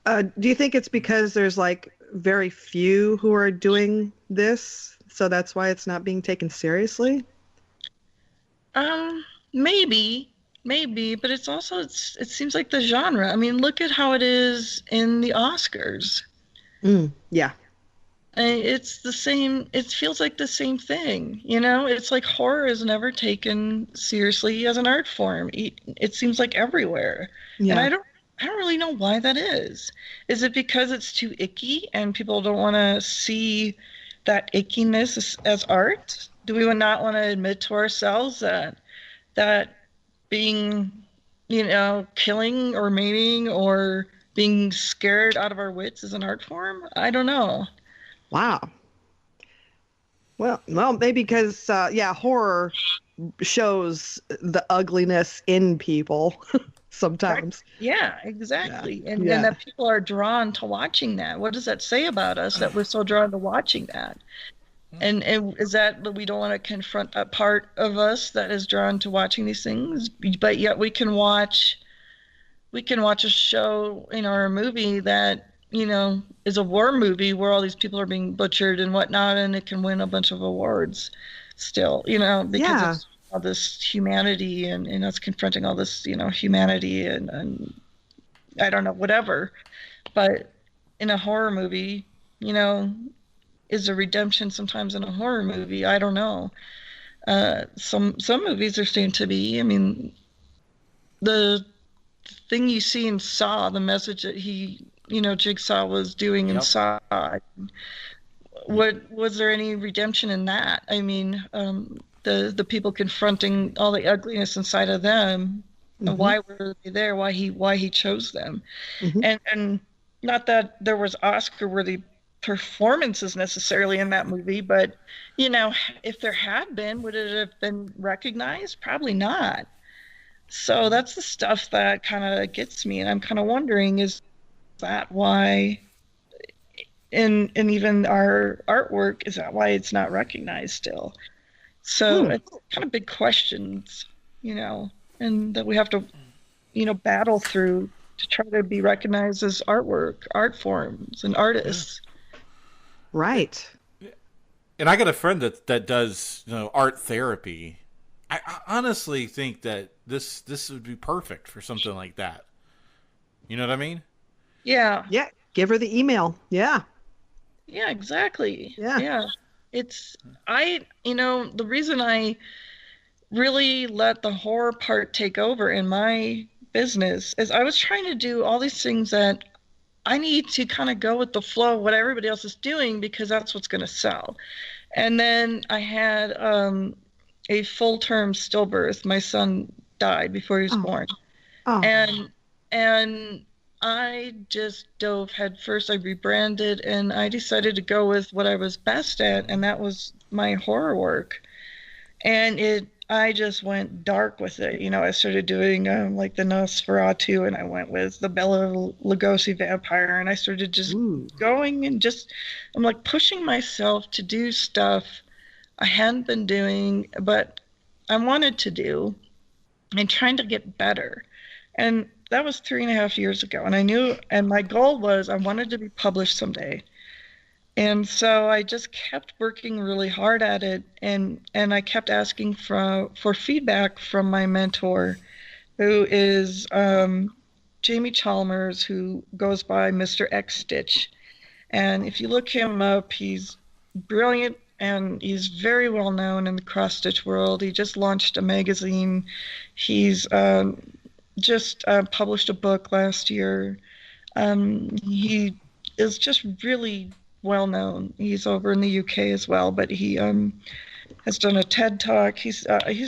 Do you think it's because there's like very few who are doing this, so that's why it's not being taken seriously? Maybe, but it's also, it seems like the genre. I mean, look at how it is in the Oscars. Yeah. It's the same, it feels like the same thing, you know? It's like horror is never taken seriously as an art form. It seems like everywhere. Yeah. And I don't really know why that is. Is it because it's too icky and people don't want to see that ickiness as art? Do we not want to admit to ourselves that being, you know, killing or maiming or being scared out of our wits is an art form? I don't know. Wow. Well, maybe because, horror shows the ugliness in people sometimes. Yeah, exactly. And that people are drawn to watching that. What does that say about us that we're so drawn to watching that? And is that we don't want to confront that part of us that is drawn to watching these things, but yet we can watch a show, you know, or a movie that, you know, is a war movie where all these people are being butchered and whatnot, and it can win a bunch of awards still, you know, because it's all this humanity and us confronting all this, you know, humanity and I don't know, whatever. But in a horror movie, you know, is there redemption sometimes in a horror movie? I don't know. Some movies there seem to be. I mean, the thing you see in Saw, the message that Jigsaw was doing in Saw, was there any redemption in that? I mean, the people confronting all the ugliness inside of them, why were they there? Why he chose them? And not that there was Oscar-worthy performances necessarily in that movie, but you know, if there had been, would it have been recognized? Probably not. So that's the stuff that kind of gets me, and I'm kind of wondering, is that why in even our artwork, is that why it's not recognized still? So it's kind of big questions, you know, and that we have to, you know, battle through to try to be recognized as artwork, art forms, and artists. Right. And I got a friend that does, you know, art therapy. I honestly think that this would be perfect for something like that. You know what I mean? Yeah. Yeah. Give her the email. Yeah. Yeah, exactly. Yeah. It's, you know, the reason I really let the horror part take over in my business is I was trying to do all these things that I need to kind of go with the flow of what everybody else is doing because that's what's going to sell. And then I had a full-term stillbirth. My son died before he was born. Oh. And I just dove head first. I rebranded, and I decided to go with what I was best at, and that was my horror work. And I just went dark with it. You know, I started doing like the Nosferatu, and I went with the Bela Lugosi vampire, and I started just going and I'm like pushing myself to do stuff I hadn't been doing, but I wanted to do, and trying to get better. And that was 3.5 years ago. And I knew, and my goal was I wanted to be published someday. And so I just kept working really hard at it. And I kept asking for feedback from my mentor, who is Jamie Chalmers, who goes by Mr. X Stitch. And if you look him up, he's brilliant. And he's very well known in the cross-stitch world. He just launched a magazine. He's just published a book last year. He is just really well known. He's over in the UK as well, but he has done a TED Talk. He's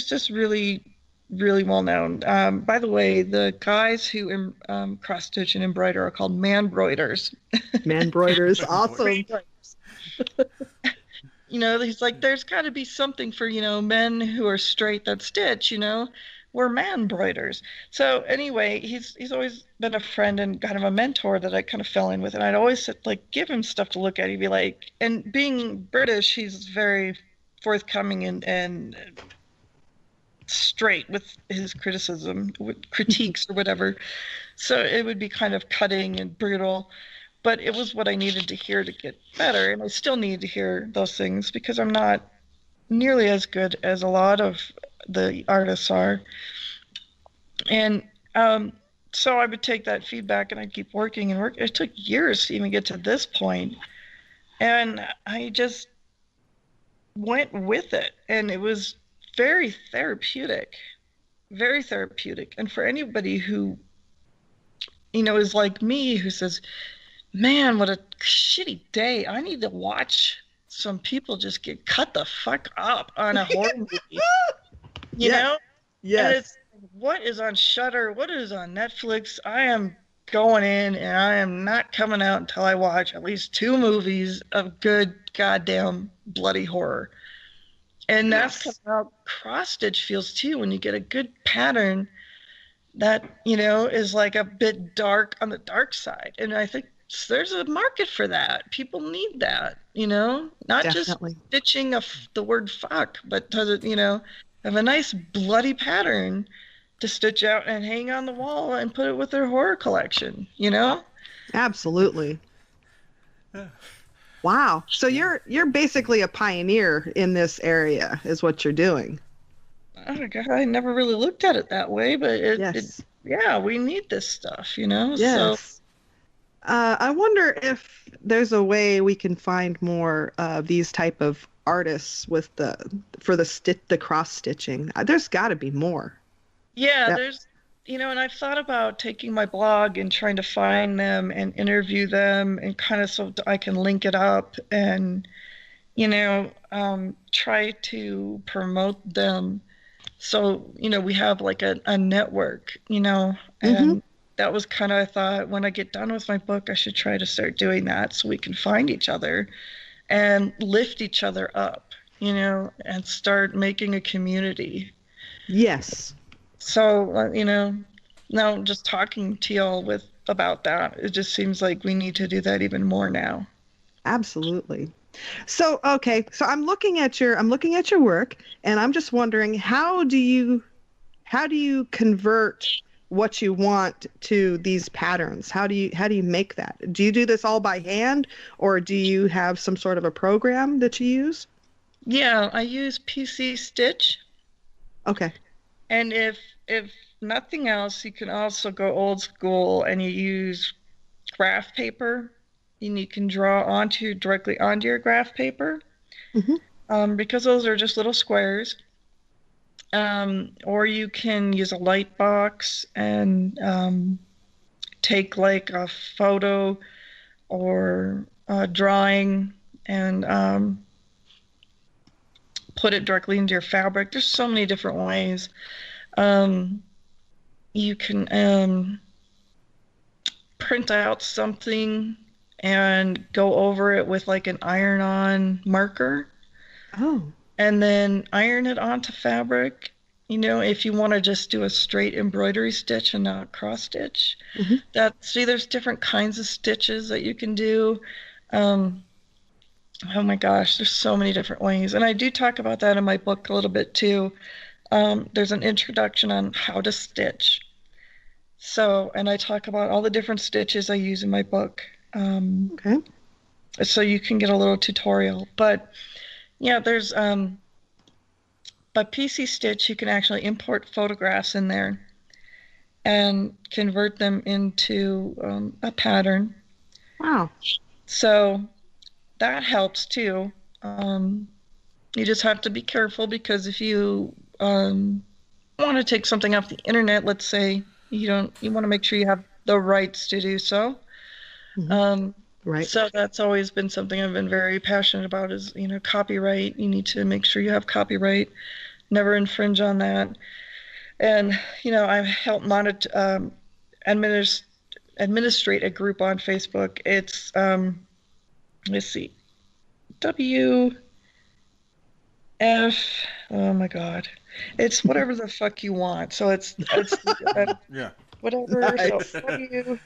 just really, really well known. By the way, the guys who cross-stitch and embroider are called manbroiders. Manbroiders, awesome. You know, he's like, there's got to be something for, you know, men who are straight that stitch, you know. We're manbroiders. So anyway, he's always been a friend and kind of a mentor that I kind of fell in with. And I'd always like give him stuff to look at. He'd be like, and being British, he's very forthcoming and straight with his criticism, with critiques or whatever. So it would be kind of cutting and brutal. But it was what I needed to hear to get better. And I still need to hear those things because I'm not nearly as good as a lot of the artists are. And so I would take that feedback and I'd keep working and work. It took years to even get to this point. And I just went with it. And it was very therapeutic. Very therapeutic. And for anybody who, you know, is like me, who says, man, what a shitty day. I need to watch some people just get cut the fuck up on a horror movie. You know? Yes. And it's, what is on Shudder? What is on Netflix? I am going in and I am not coming out until I watch at least 2 movies of good goddamn bloody horror. And that's how cross-stitch feels too, when you get a good pattern that, you know, is like a bit dark on the dark side. And I think there's a market for that. People need that, you know, not Definitely. just stitching the word fuck, but does it, you know, have a nice bloody pattern to stitch out and hang on the wall and put it with their horror collection, you know? Absolutely. Wow. So you're basically a pioneer in this area is what you're doing. Oh God, I never really looked at it that way, but yeah, we need this stuff, you know? Yes. So, I wonder if there's a way we can find more these type of artists with the cross stitching. There's got to be more. Yeah, there's, you know, and I've thought about taking my blog and trying to find them and interview them and kind of so I can link it up and, you know, try to promote them. So, you know, we have like a network, you know, and that was kind of, I thought, when I get done with my book, I should try to start doing that so we can find each other and lift each other up, you know, and start making a community. Yes. So, you know, now just talking to y'all about that, it just seems like we need to do that even more now. Absolutely. So, okay, so I'm looking at your work, and I'm just wondering, how do you convert what you want to these patterns? How do you make that? Do you do this all by hand, or do you have some sort of a program that you use? Yeah, I use PC Stitch. Okay. And if nothing else, you can also go old school and you use graph paper, and you can draw directly onto your graph paper, because those are just little squares. Or you can use a light box and take like a photo or a drawing and put it directly into your fabric. There's so many different ways. You can print out something and go over it with like an iron-on marker. Oh. And then iron it onto fabric. You know, if you want to just do a straight embroidery stitch and not cross stitch. There's different kinds of stitches that you can do. Oh my gosh, there's so many different ways. And I do talk about that in my book a little bit too. There's an introduction on how to stitch. So, and I talk about all the different stitches I use in my book. Okay. So you can get a little tutorial. But yeah, there's by PC Stitch, you can actually import photographs in there and convert them into a pattern. Wow. So that helps too. You just have to be careful, because if you want to take something off the internet, let's say you want to make sure you have the rights to do so. Right. So that's always been something I've been very passionate about is, you know, copyright. You need to make sure you have copyright, never infringe on that. And, you know, I've helped administrate a group on Facebook. It's, let's see, oh my God. It's whatever the fuck you want. So it's yeah. Whatever. Nice. So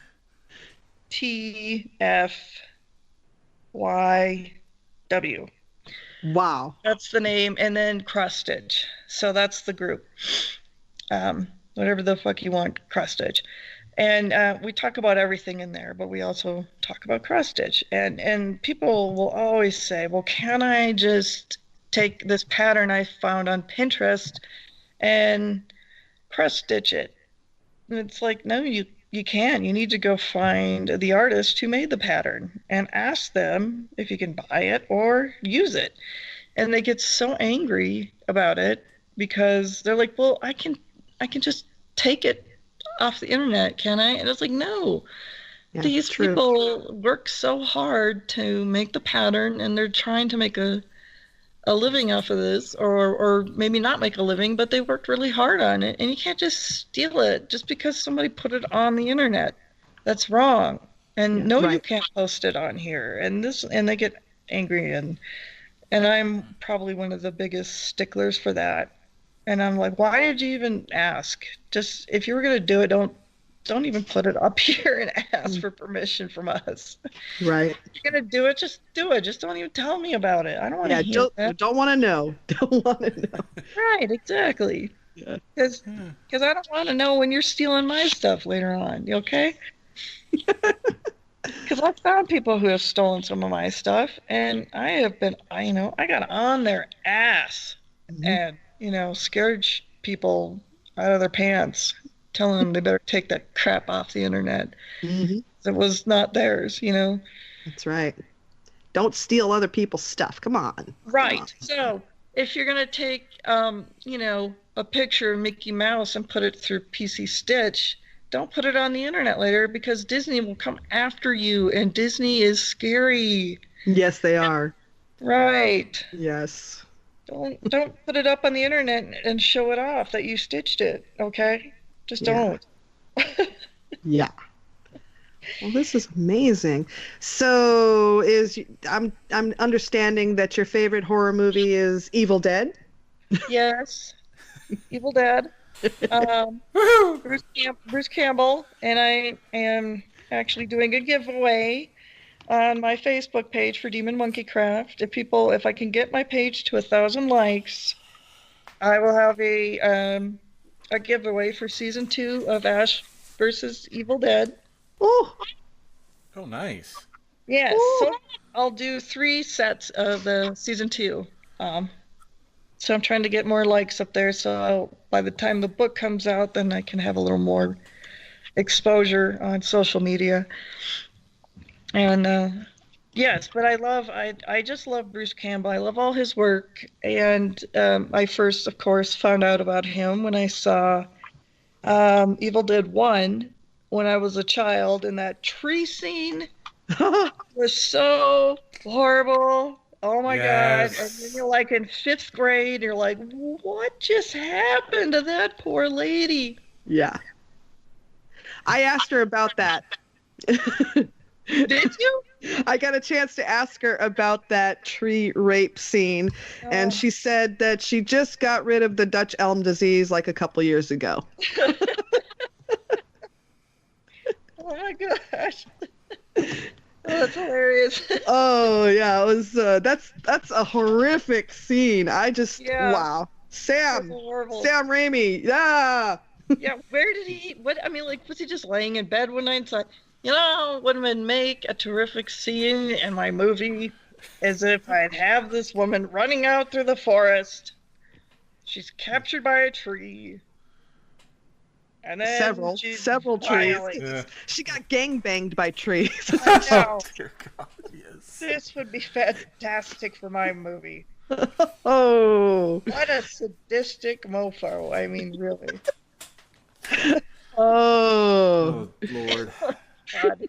TFYW. Wow. That's the name, and then cross stitch. So that's the group. Whatever the fuck you want, cross stitch. And we talk about everything in there, but we also talk about cross stitch. And people will always say, well, can I just take this pattern I found on Pinterest and cross stitch it? And it's like, no, you can. You need to go find the artist who made the pattern and ask them if you can buy it or use it. And they get so angry about it because they're like, well, I can just take it off the internet, can I? And it's like, no. Yeah, these true. people work so hard to make the pattern, and they're trying to make a living off of this, or maybe not make a living, but they worked really hard on it, and you can't just steal it just because somebody put it on the internet. That's wrong. And Yeah, no, right. you can't post it on here. And they get angry, and I'm probably one of the biggest sticklers for that. And I'm like, why did you even ask? Just, if you were gonna do it, don't even put it up here and ask for permission from us. Right. If you're gonna do it, just do it. Just don't even tell me about it. I don't want to hear that. Don't want to know. Don't want to know. Right, exactly. Yeah. Because I don't want to know when you're stealing my stuff later on. You okay? Because I've found people who have stolen some of my stuff, and I got on their ass and, scared people out of their pants, telling them they better take that crap off the internet. It was not theirs, That's right. Don't steal other people's stuff. Come on. Right. So if you're going to take, a picture of Mickey Mouse and put it through PC Stitch, don't put it on the internet later, because Disney will come after you, and Disney is scary. Yes, they are. Right. Yes. Don't put it up on the internet and show it off that you stitched it, okay? Just don't. Yeah. Well, this is amazing. So I'm understanding that your favorite horror movie is Evil Dead? Yes. Evil Dead. Bruce Campbell, and I am actually doing a giveaway on my Facebook page for Demon Monkey Craft. If I can get my page to 1,000 likes, I will have a giveaway for season 2 of Ash versus Evil Dead. Oh, nice. Yes, so I'll do 3 sets of the season 2. So I'm trying to get more likes up there, so by the time the book comes out, then I can have a little more exposure on social media. And yes, but I just love Bruce Campbell. I love all his work. And I first, of course, found out about him when I saw Evil Dead 1 when I was a child, and that tree scene was so horrible. Oh my God. And then you're like in 5th grade, you're like, what just happened to that poor lady? Yeah. I asked her about that. Did you? I got a chance to ask her about that tree rape scene, and she said that she just got rid of the Dutch elm disease like a couple years ago. Oh my gosh. Oh, that's hilarious. Oh yeah, it was that's a horrific scene. Wow. Sam Raimi. Yeah. Yeah, where did he was he just laying in bed one night and said, would make a terrific scene in my movie as if I'd have this woman running out through the forest. She's captured by a tree. And then several trees. Yeah. She got gangbanged by trees. I know. Dear God, yes. This would be fantastic for my movie. Oh. What a sadistic mofo. I mean, really. Oh. Lord. God.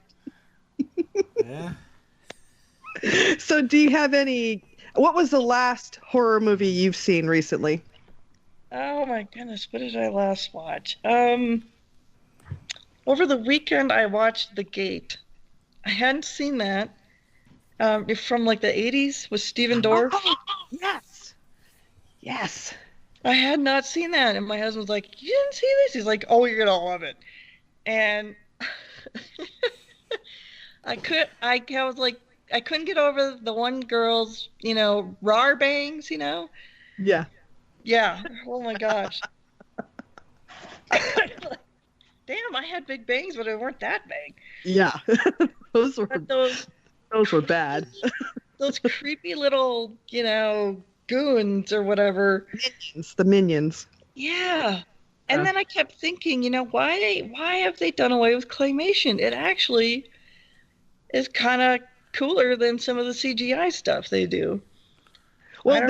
Yeah. So do you have what was the last horror movie you've seen recently? Oh my goodness, what did I last watch? Over the weekend I watched The Gate. I hadn't seen that. From like the 80s with Stephen Dorff. Oh, yes. Yes. I had not seen that, and my husband was like, "You didn't see this?" He's like, "Oh, you're gonna love it." And I was like, I couldn't get over the one girl's, raw bangs, Yeah. Yeah. Oh my gosh. Damn, I had big bangs, but they weren't that big. Yeah. those were bad. Those creepy little, goons or whatever. The minions. Yeah. And then I kept thinking, why have they done away with claymation? It actually is kind of cooler than some of the CGI stuff they do. Well,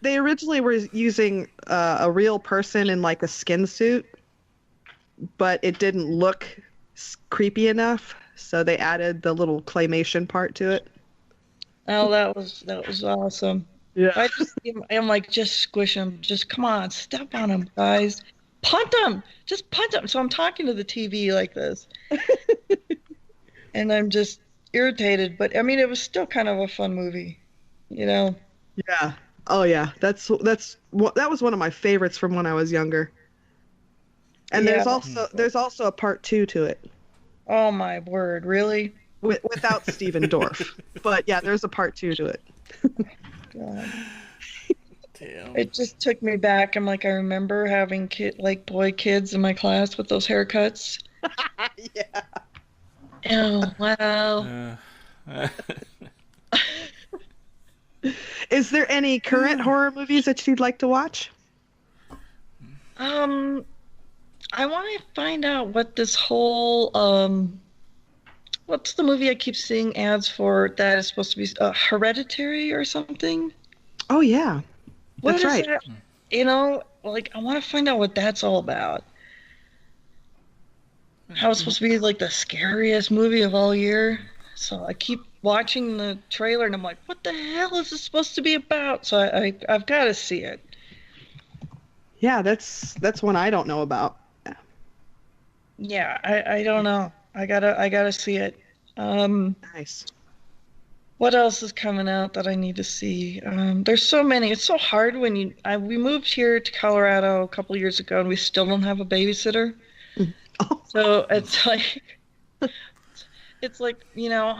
they originally were using a real person in like a skin suit, but it didn't look creepy enough, so they added the little claymation part to it. Oh, that was awesome. Yeah. I'm like, just squish them. Just come on, step on them, guys. Punt them. Just punt them. So I'm talking to the TV like this. And I'm just irritated, but I mean, it was still kind of a fun movie, Yeah. Oh yeah. That was one of my favorites from when I was younger. And there's also a part 2 to it. Oh my word, really? Without Stephen Dorff. But yeah, there's a part 2 to it. God. Damn. It just took me back. I'm like, I remember having boy kids in my class with those haircuts. Yeah. Oh, wow. Is there any current horror movies that you'd like to watch? I want to find out what this whole what's the movie I keep seeing ads for that is supposed to be Hereditary or something? Oh yeah, that's right. That? I want to find out what that's all about. How it's supposed to be like the scariest movie of all year. So I keep watching the trailer and I'm like, what the hell is this supposed to be about? So I've got to see it. Yeah, that's one I don't know about. Yeah, I don't know. I gotta see it. Nice. What else is coming out that I need to see? There's so many. It's so hard when we moved here to Colorado a couple years ago, and we still don't have a babysitter. So it's like, I'll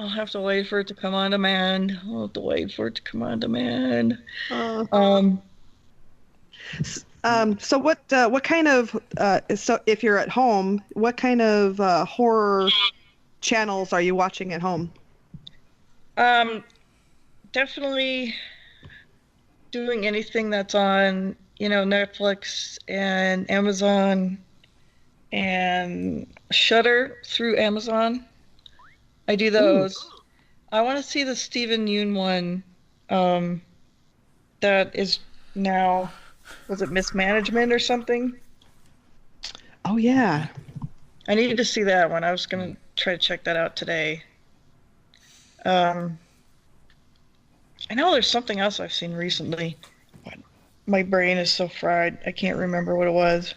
have to wait for it to come on demand. I'll have to wait for it to come on demand. So what kind of so if you're at home, what kind of horror channels are you watching at home? Definitely doing anything that's on, Netflix and Amazon and Shudder through Amazon. I do those. Ooh. I want to see the Stephen Yeun one. That is now, was it Mismanagement or something? Oh yeah. I needed to see that one. I was gonna try to check that out today. I know there's something else I've seen recently, but my brain is so fried. I can't remember what it was.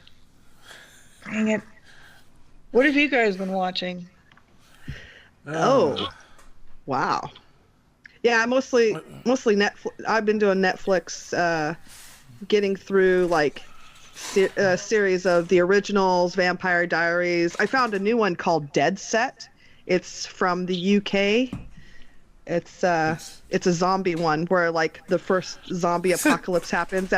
Dang it. What have you guys been watching? Oh, wow. Yeah, mostly Netflix. I've been doing Netflix, getting through like series of the originals, Vampire Diaries. I found a new one called Dead Set. It's from the UK. It's a zombie one where like the first zombie apocalypse happens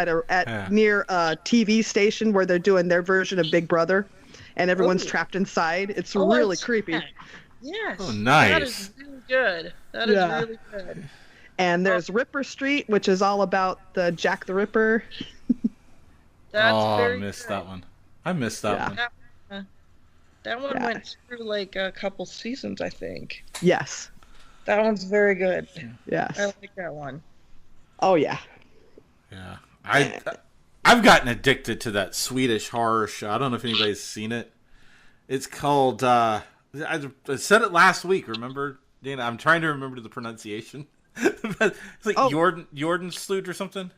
near a TV station where they're doing their version of Big Brother, and everyone's trapped inside. It's really creepy. Yes. Oh, nice. That is really good. That is really good. And there's Ripper Street, which is all about the Jack the Ripper. I missed that one. I missed that one. That one went through like a couple seasons, I think. Yes. That one's very good. Yes. I like that one. Oh yeah. Yeah. I've gotten addicted to that Swedish horror show. I don't know if anybody's seen it. It's called I said it last week, remember? Dana, I'm trying to remember the pronunciation. It's like Jordan or something.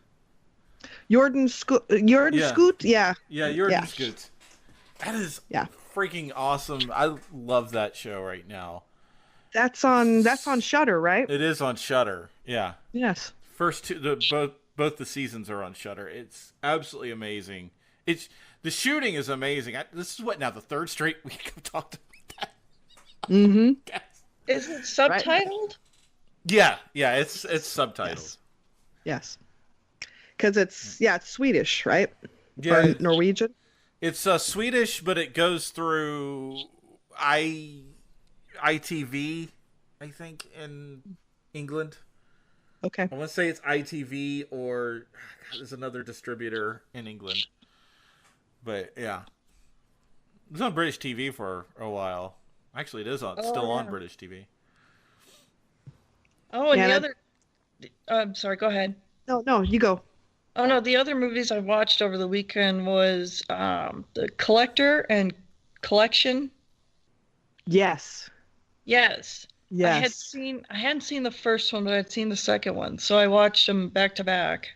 Jordan Scoot? Yeah. Yeah, Jordan Scoot. That is freaking awesome. I love that show right now. That's on Shudder, right? It is on Shudder. Yeah. Yes. First two, both the seasons are on Shudder. It's absolutely amazing. The shooting is amazing. This is the third straight week I've talked about that. Mm-hmm. Is it subtitled? Right? Yeah, it's subtitled. Yes. Because it's Swedish, right? Yeah. Or Norwegian. It's Swedish, but it goes through ITV, I think, in England. Okay. I want to say it's ITV or there's another distributor in England. But yeah, it was on British TV for a while. Actually, it is still on British TV. Oh, and the other. I'm sorry. Go ahead. No, you go. Oh no, the other movies I watched over the weekend was The Collector and Collection. Yes. Yes. Yes. I hadn't seen the first one, but I'd seen the second one, so I watched them back to back.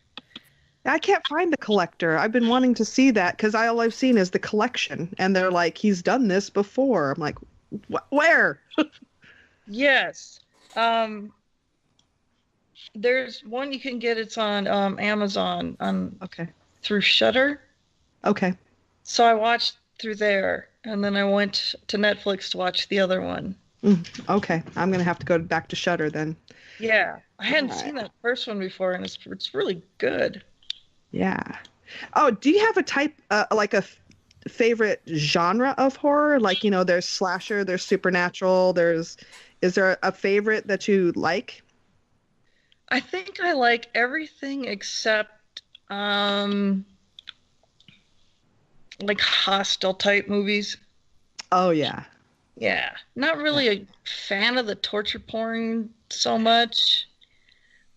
I can't find The Collector. I've been wanting to see that because all I've seen is The Collection, and they're like, he's done this before. I'm like, where? Yes. There's one you can get. It's on Amazon through Shudder. Okay. So I watched through there, and then I went to Netflix to watch the other one. Okay, I'm gonna have to go back to Shudder then. Yeah, I hadn't seen that first one before, and it's really good. Yeah. Oh, do you have a type like a favorite genre of horror? Like, there's slasher, there's supernatural, is there a favorite that you like? I think I like everything except like Hostel type movies. Oh yeah. Yeah, not really a fan of the torture porn so much,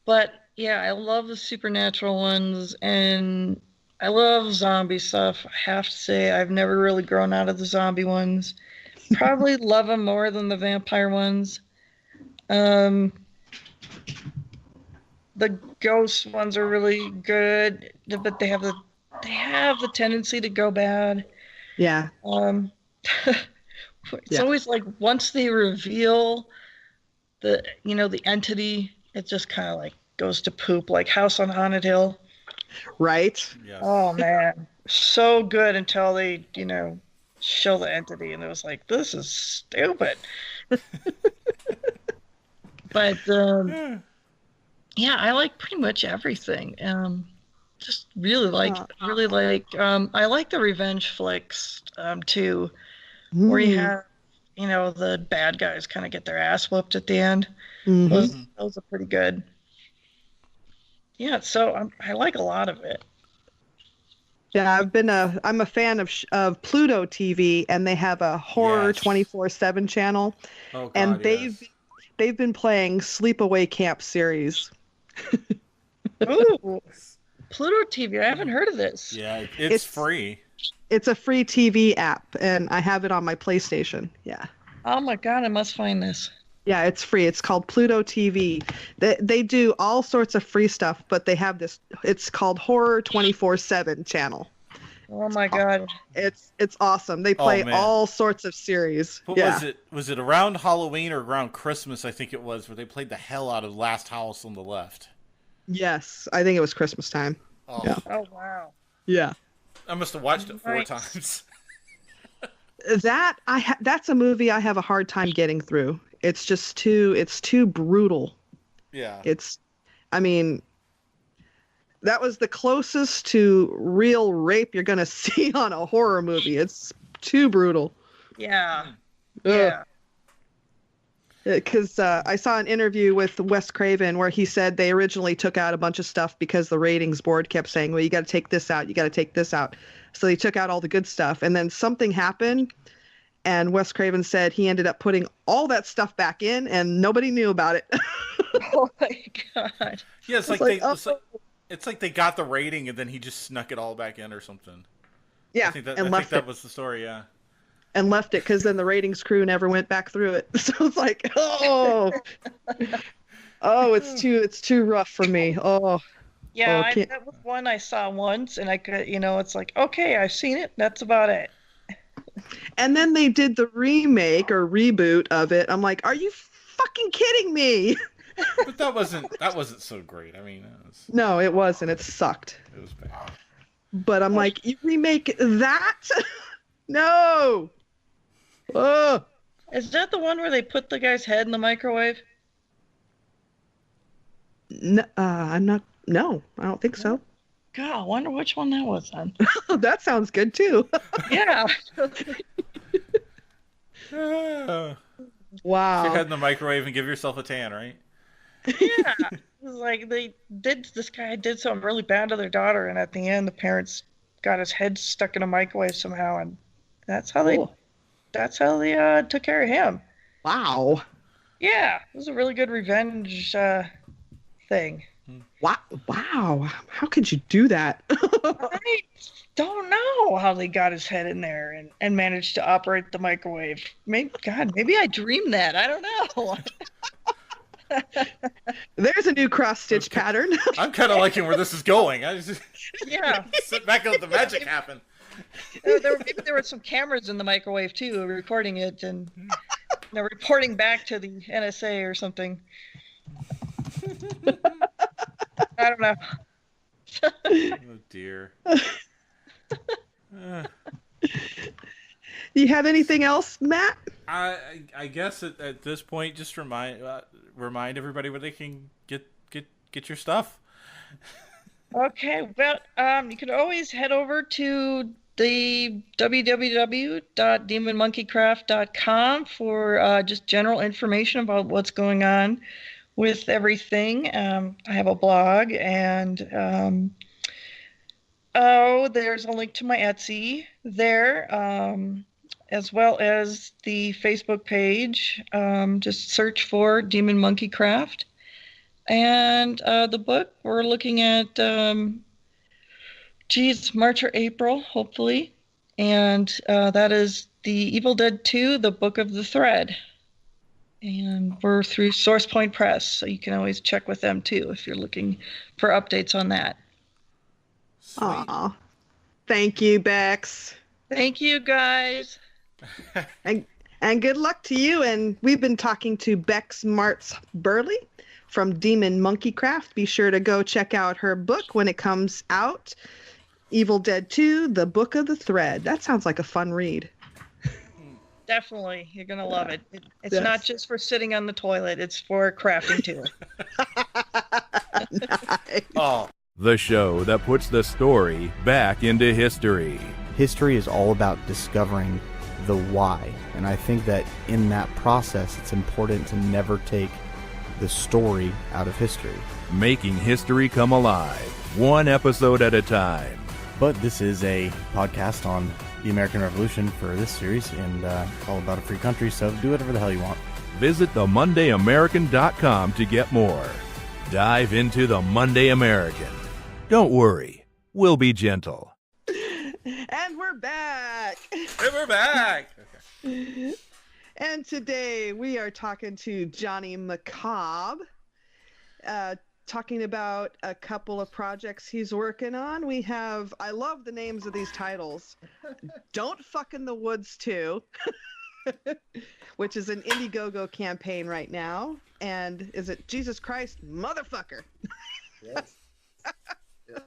but yeah, I love the supernatural ones, and I love zombie stuff. I have to say, I've never really grown out of the zombie ones. Probably love them more than the vampire ones. The ghost ones are really good, but they have the tendency to go bad. Yeah. It's always like once they reveal the entity, it just kind of like goes to poop, like House on Haunted Hill. Right? Yes. Oh man, so good until they, show the entity, and it was like, this is stupid. But yeah, I like pretty much everything. Just really like. I like the revenge flicks too, where you have, the bad guys kind of get their ass whooped at the end. Mm-hmm. Those are pretty good. Yeah, so I like a lot of it. Yeah, I'm a fan of Pluto TV, and they have a horror 24/7 channel, and they've been playing Sleepaway Camp series. Ooh, Pluto TV! I haven't heard of this. Yeah, it's free. It's a free TV app, and I have it on my PlayStation. Yeah. Oh my god, I must find this. Yeah, it's free. It's called Pluto TV. They do all sorts of free stuff, but they have this. It's called Horror 24/7 channel. Oh my god, it's awesome. They play all sorts of series. What was it? Was it around Halloween or around Christmas? I think it was, where they played the hell out of Last House on the Left. Yes, I think it was Christmas time. Oh, yeah. Oh wow. Yeah. I must have watched it 4 times. That's a movie I have a hard time getting through. It's just too brutal. Yeah. That was the closest to real rape you're going to see on a horror movie. It's too brutal. Yeah. Yeah. Because I saw an interview with Wes Craven where he said they originally took out a bunch of stuff because the ratings board kept saying, well, you got to take this out. You got to take this out. So they took out all the good stuff. And then something happened. And Wes Craven said he ended up putting all that stuff back in and nobody knew about it. Oh my god. Yeah, it's like they got the rating and then he just snuck it all back in or something. Yeah, I think that was the story, yeah. And left it because then the ratings crew never went back through it. So it's like, it's too rough for me. Oh. Yeah, that was one I saw once, and I could, it's like, okay, I've seen it. That's about it. And then they did the remake or reboot of it. I'm like, are you fucking kidding me? But that wasn't so great. I mean, no, it wasn't. It sucked. It was bad. But I'm like, you remake that? No. Oh. Is that the one where they put the guy's head in the microwave? No, No, I don't think so. God, I wonder which one that was then. That sounds good too. Yeah. Wow. Stick your head in the microwave and give yourself a tan, right? Yeah. It was like this guy did something really bad to their daughter, and at the end the parents got his head stuck in a microwave somehow, and that's how they took care of him. Wow. Yeah, it was a really good revenge thing. Wow. How could you do that? I don't know how they got his head in there and managed to operate the microwave. Maybe I dreamed that. I don't know. There's a new cross-stitch pattern. I'm kind of liking where this is going. I just yeah. Sit back and let the magic happen. Maybe there were some cameras in the microwave too, recording it and reporting back to the NSA or something. I don't know. Oh dear. You have anything else, Matt? I guess at this point, just remind everybody where they can get your stuff. Okay, well, you can always head over to the www.demonmonkeycraft.com for just general information about what's going on with everything. I have a blog, and there's a link to my Etsy there, as well as the Facebook page. Just search for Demon Monkey Craft. And the book, we're looking at, March or April, hopefully. And that is The Evil Dead 2, The Book of the Thread. And we're through SourcePoint Press, so you can always check with them too if you're looking for updates on that. Aw. Thank you, Bex. Thank you, guys. And And good luck to you. And we've been talking to Bex Martz Burley from Demon Monkey Craft. Be sure to go check out her book when it comes out. Evil Dead 2, The Book of the Thread. That sounds like a fun read. Definitely. You're going to love it. It's Yes. not just for sitting on the toilet. It's for crafting too. Oh. The show that puts the story back into history. History is all about discovering the why. And I think that in that process, it's important to never take the story out of history. Making history come alive, one episode at a time. But this is a podcast on the American Revolution for this series, and it's all about a free country, so do whatever the hell you want. Visit themondayamerican.com to get more. Dive into the Monday American. Don't worry, we'll be gentle. And we're back. Hey, we're back. Okay. And today we are talking to Johnny McCobb, talking about a couple of projects he's working on. We have, I love the names of these titles. Don't Fuck in the Woods 2, which is an Indiegogo campaign right now. And is it Jesus Christ Motherfucker? Yes. Yeah.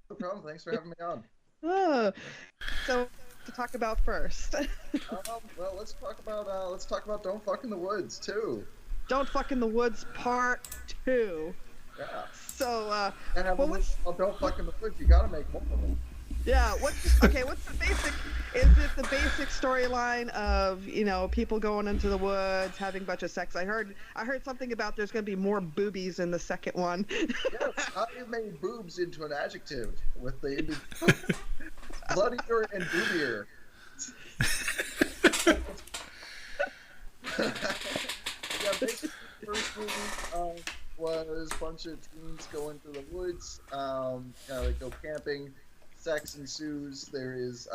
No problem. Thanks for having me on. So to talk about first. Well, let's talk about Don't Fuck in the Woods too. Don't Fuck in the Woods Part 2. Yeah. So and Don't Fuck in the Woods. You gotta make more of them. Yeah. What's the basic? Is it the basic storyline of, you know, people going into the woods, having a bunch of sex? I heard something about there's going to be more boobies in the second one. Yes, how you made boobs into an adjective with the bloodier and boobier. Yeah, basically the first movie was a bunch of teens going through the woods. They go camping. Sex ensues. There is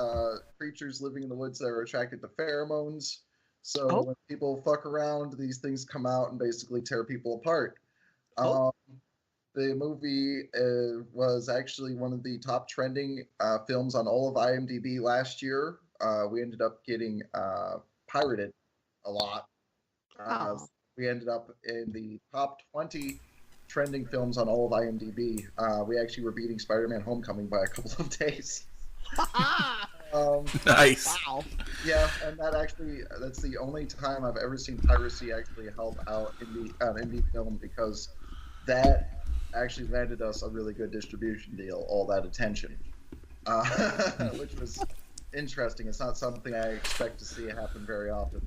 creatures living in the woods that are attracted to pheromones. So when people fuck around, these things come out and basically tear people apart. The movie was actually one of the top trending films on all of IMDb last year. We ended up getting pirated a lot. We ended up in the top 20 trending films on all of IMDb. We actually were beating Spider-Man Homecoming by a couple of days. Nice. Wow. Yeah, and that's the only time I've ever seen piracy actually help out indie film, because that actually landed us a really good distribution deal, all that attention, which was interesting. It's not something I expect to see happen very often.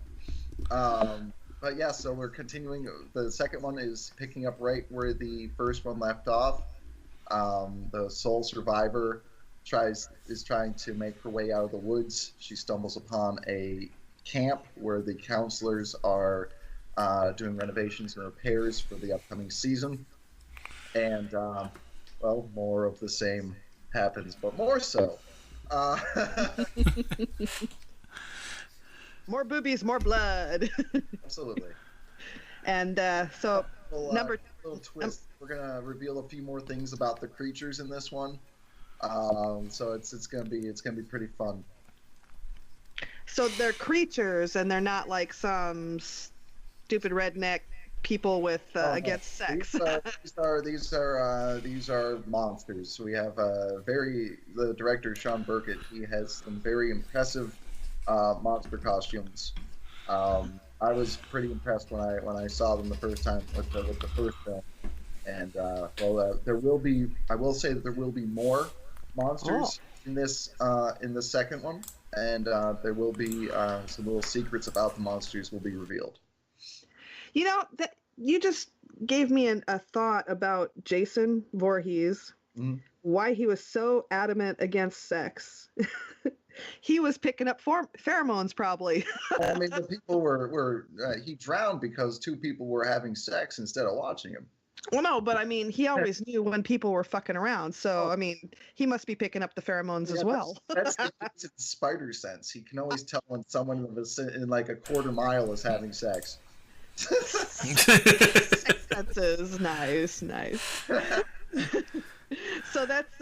But yeah, so we're continuing. The second one is picking up right where the first one left off. The sole survivor is trying to make her way out of the woods. She stumbles upon a camp where the counselors are doing renovations and repairs for the upcoming season. And, more of the same happens, but more so. More boobies, more blood. Absolutely. And so number little twist. We're gonna reveal a few more things about the creatures in this one. So it's gonna be pretty fun. So they're creatures, and they're not like some stupid redneck people with against sex. These are monsters. So we have the director Sean Burkett. He has some very impressive monster costumes. I was pretty impressed when I saw them the first time with the first film. And there will be. I will say that there will be more monsters in this in the second one, and there will be some little secrets about the monsters will be revealed. You know, that you just gave me a thought about Jason Voorhees, why he was so adamant against sex. He was picking up pheromones, probably. I mean, the people were he drowned because two people were having sex instead of watching him. Well, no, but I mean, he always knew when people were fucking around. So, I mean, he must be picking up the pheromones as well. That's the spider sense. He can always tell when someone in like a quarter mile is having sex. Senses, nice. So So that's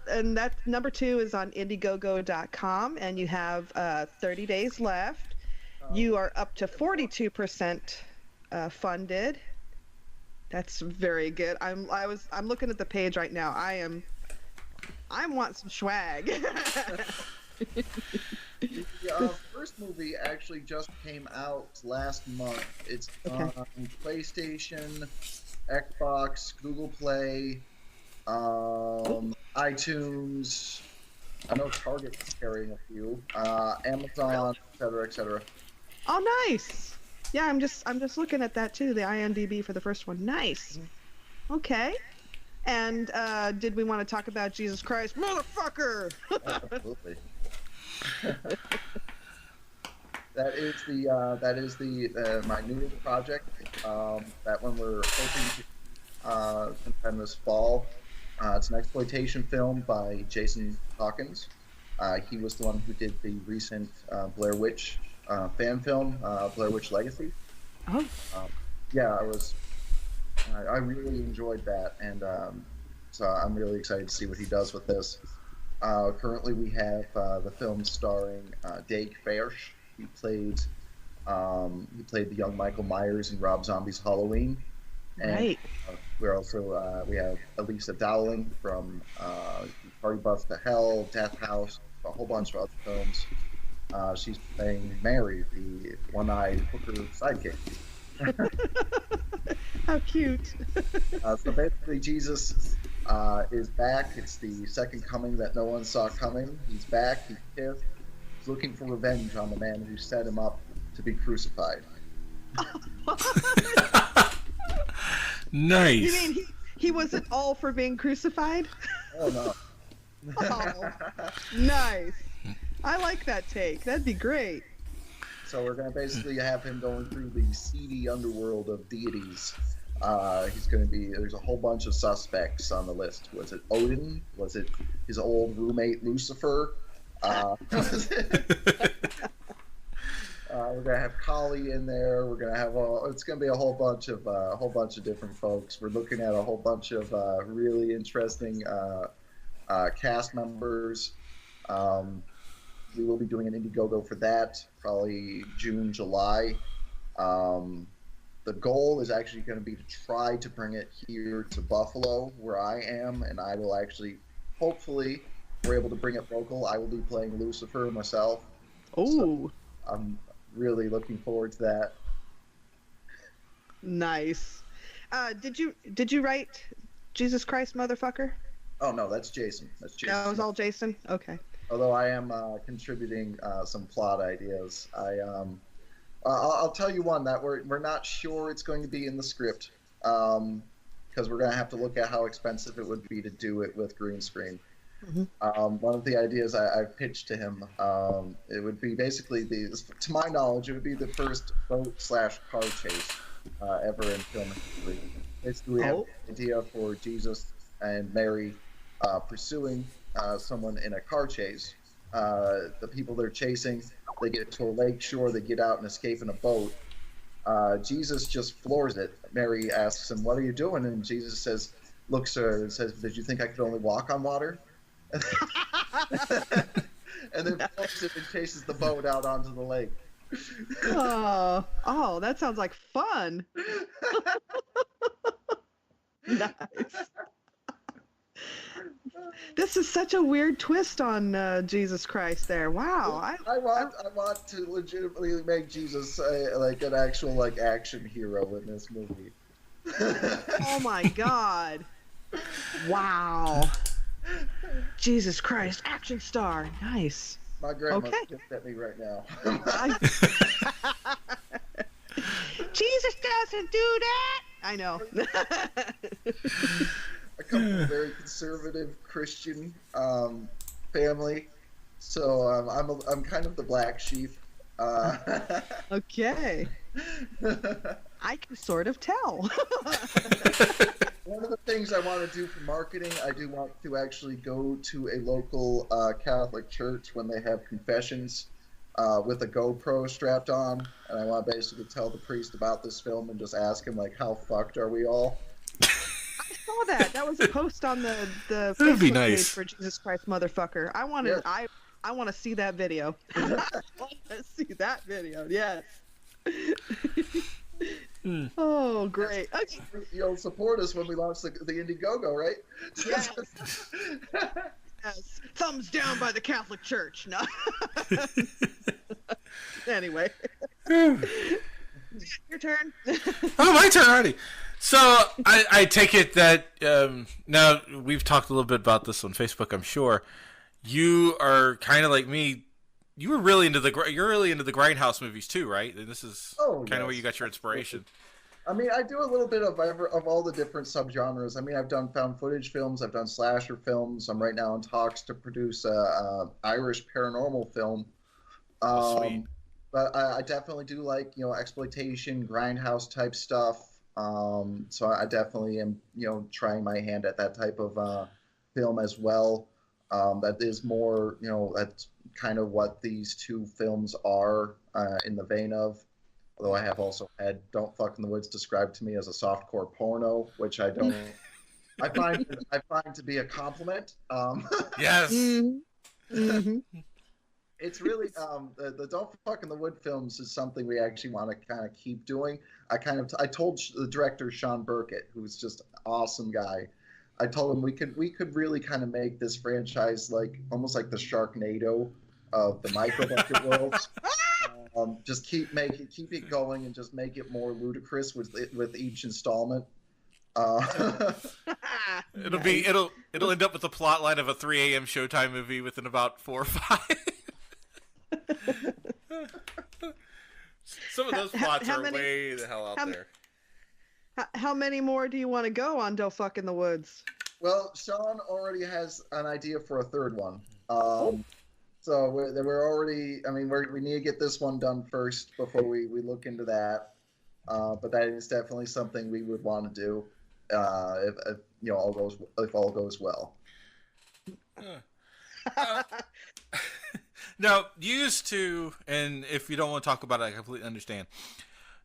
and that's number 2 is on Indiegogo.com, and you have 30 days left. You are up to 42% funded. That's very good. I'm looking at the page right now. I want some swag. The first movie actually just came out last month. It's on PlayStation, Xbox, Google Play, iTunes. I know Target's carrying a few. Amazon, etc., etc. Oh, nice. Yeah, I'm just looking at that too. The IMDb for the first one. Nice. Okay. And did we want to talk about Jesus Christ, motherfucker? Absolutely. That is my newest project. That one we're hoping to sometime this fall. It's an exploitation film by Jason Hawkins. He was the one who did the recent Blair Witch fan film, Blair Witch Legacy. Oh. Yeah, I really enjoyed that, and so I'm really excited to see what he does with this. Currently, we have the film starring Dave Fairsh. He played the young Michael Myers in Rob Zombie's Halloween. And, right. We're also we have Elisa Dowling from Party Bus to Hell, Death House, a whole bunch of other films. She's playing Mary, the one-eyed hooker sidekick. How cute. So basically, Jesus is back. It's the second coming that no one saw coming. He's back. He's pissed. He's looking for revenge on the man who set him up to be crucified. Nice. You mean he wasn't all for being crucified? Oh, no. Oh, nice. I like that take. That'd be great. So we're going to basically have him going through the seedy underworld of deities. There's a whole bunch of suspects on the list. Was it Odin? Was it his old roommate Lucifer? We're gonna have Kali in there. We're gonna have it's gonna be a whole bunch of different folks. We're looking at a whole bunch of really interesting cast members. We will be doing an Indiegogo for that, probably June, July. The goal is actually going to be to try to bring it here to Buffalo, where I am, and I will actually, hopefully, we're able to bring it local. I will be playing Lucifer myself. Oh. So I'm really looking forward to that. Nice. Did you write Jesus Christ, motherfucker? Oh no, that's Jason. That's Jason. That was all Jason. Okay. Although I am contributing some plot ideas. I'll tell you one that we're not sure it's going to be in the script, because we're going to have to look at how expensive it would be to do it with green screen. Mm-hmm. One of the ideas I've pitched to him, it would be basically to my knowledge, it would be the first boat/car chase ever in film history. Basically, we have an idea for Jesus and Mary pursuing someone in a car chase. The people they're chasing, they get to a lake shore, they get out and escape in a boat. Jesus just floors it. Mary asks him, "What are you doing?" And Jesus looks at her and says, "Did you think I could only walk on water?" And then flips it and chases the boat out onto the lake. Oh, that sounds like fun. Nice. This is such a weird twist on Jesus Christ there. Wow. I want to legitimately make Jesus like an actual action hero in this movie. Oh my God. Wow. Jesus Christ, action star. Nice. My grandma's just at me right now. Jesus doesn't do that. I know. I come from a very conservative Christian family, so I'm kind of the black sheep. Okay. I can sort of tell. One of the things I want to do for marketing, I do want to actually go to a local Catholic church when they have confessions with a GoPro strapped on, and I want to basically tell the priest about this film and just ask him, how fucked are we all? saw that. That was a post on the That'd be Facebook nice. page for Jesus Christ Motherfucker. I want to. I want to see that video. I want to see that video. Yes. Oh, great. Okay. You'll support us when we launch the Indiegogo, right? Yes. Yes. Thumbs down by the Catholic Church. No. Anyway. Your turn. Oh, my turn already. So I take it that now we've talked a little bit about this on Facebook. I'm sure you are kind of like me. You were really into you're really into the Grindhouse movies too, right? And this is kind of where you got your inspiration. I mean, I do a little bit of all the different subgenres. I mean, I've done found footage films, I've done slasher films. I'm right now in talks to produce a Irish paranormal film. Sweet. But I definitely do like, exploitation, Grindhouse type stuff. So I definitely am, trying my hand at that type of film as well. That is more, that's kind of what these two films are in the vein of. Although I have also had Don't Fuck in the Woods described to me as a softcore porno, which I don't. I find to be a compliment. Yes. Mm-hmm. It's really the Don't Fuck in the Wood films is something we actually want to kind of keep doing. I told the director Sean Burkett, who's just an awesome guy. I told him we could really kind of make this franchise like almost like the Sharknado of the micro budget worlds. Just keep it going and just make it more ludicrous with each installment. It'll end up with the plot line of a 3 a.m. Showtime movie within about 4 or 5. Some of those plots are way the hell out there. How many more do you want to go on Don't Fuck in the Woods? Well, Sean already has an idea for a third one. So we're already. I mean, we need to get this one done first before we look into that. But that is definitely something we would want to do if all goes well. Now, you used to, and if you don't want to talk about it, I completely understand.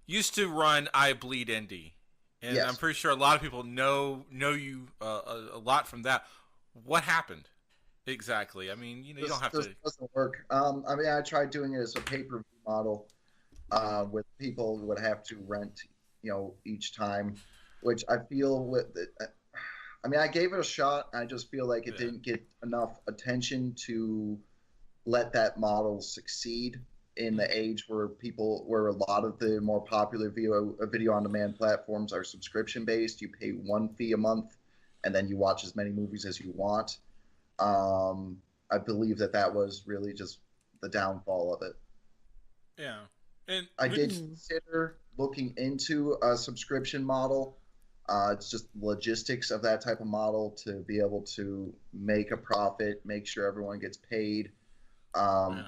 Used to run I Bleed Indie, and Yes. I'm pretty sure a lot of people know you a lot from that. What happened exactly? I mean, you don't have to. This doesn't work. I mean, I tried doing it as a pay-per-view model, with people who would have to rent, each time, which I feel with. I mean, I gave it a shot. I just feel like it didn't get enough attention to let that model succeed in the age where a lot of the more popular video on demand platforms are subscription based. You pay one fee a month, and then you watch as many movies as you want. I believe that was really just the downfall of it. Yeah, and I did consider looking into a subscription model. It's just logistics of that type of model to be able to make a profit, make sure everyone gets paid.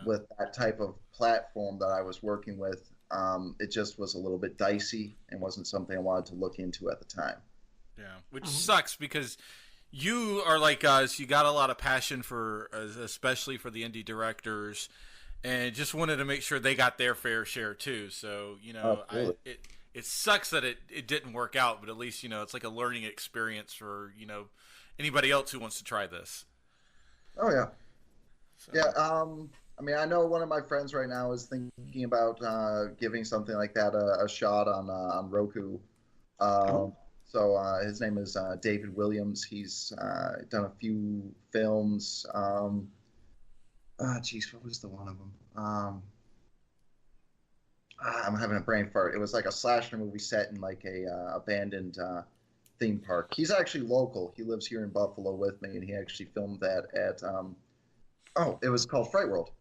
With that type of platform that I was working with, it just was a little bit dicey and wasn't something I wanted to look into at the time. Yeah, which sucks because you are like us. You got a lot of passion for, especially for the indie directors, and just wanted to make sure they got their fair share too. So it sucks that it didn't work out, but at least it's like a learning experience for anybody else who wants to try this. Oh yeah. So. Yeah, I mean, I know one of my friends right now is thinking about giving something like that a shot on Roku. So his name is David Williams. He's done a few films. What was the one of them? I'm having a brain fart. It was like a slasher movie set in like a abandoned theme park. He's actually local. He lives here in Buffalo with me, and he actually filmed that at. It was called Fright World,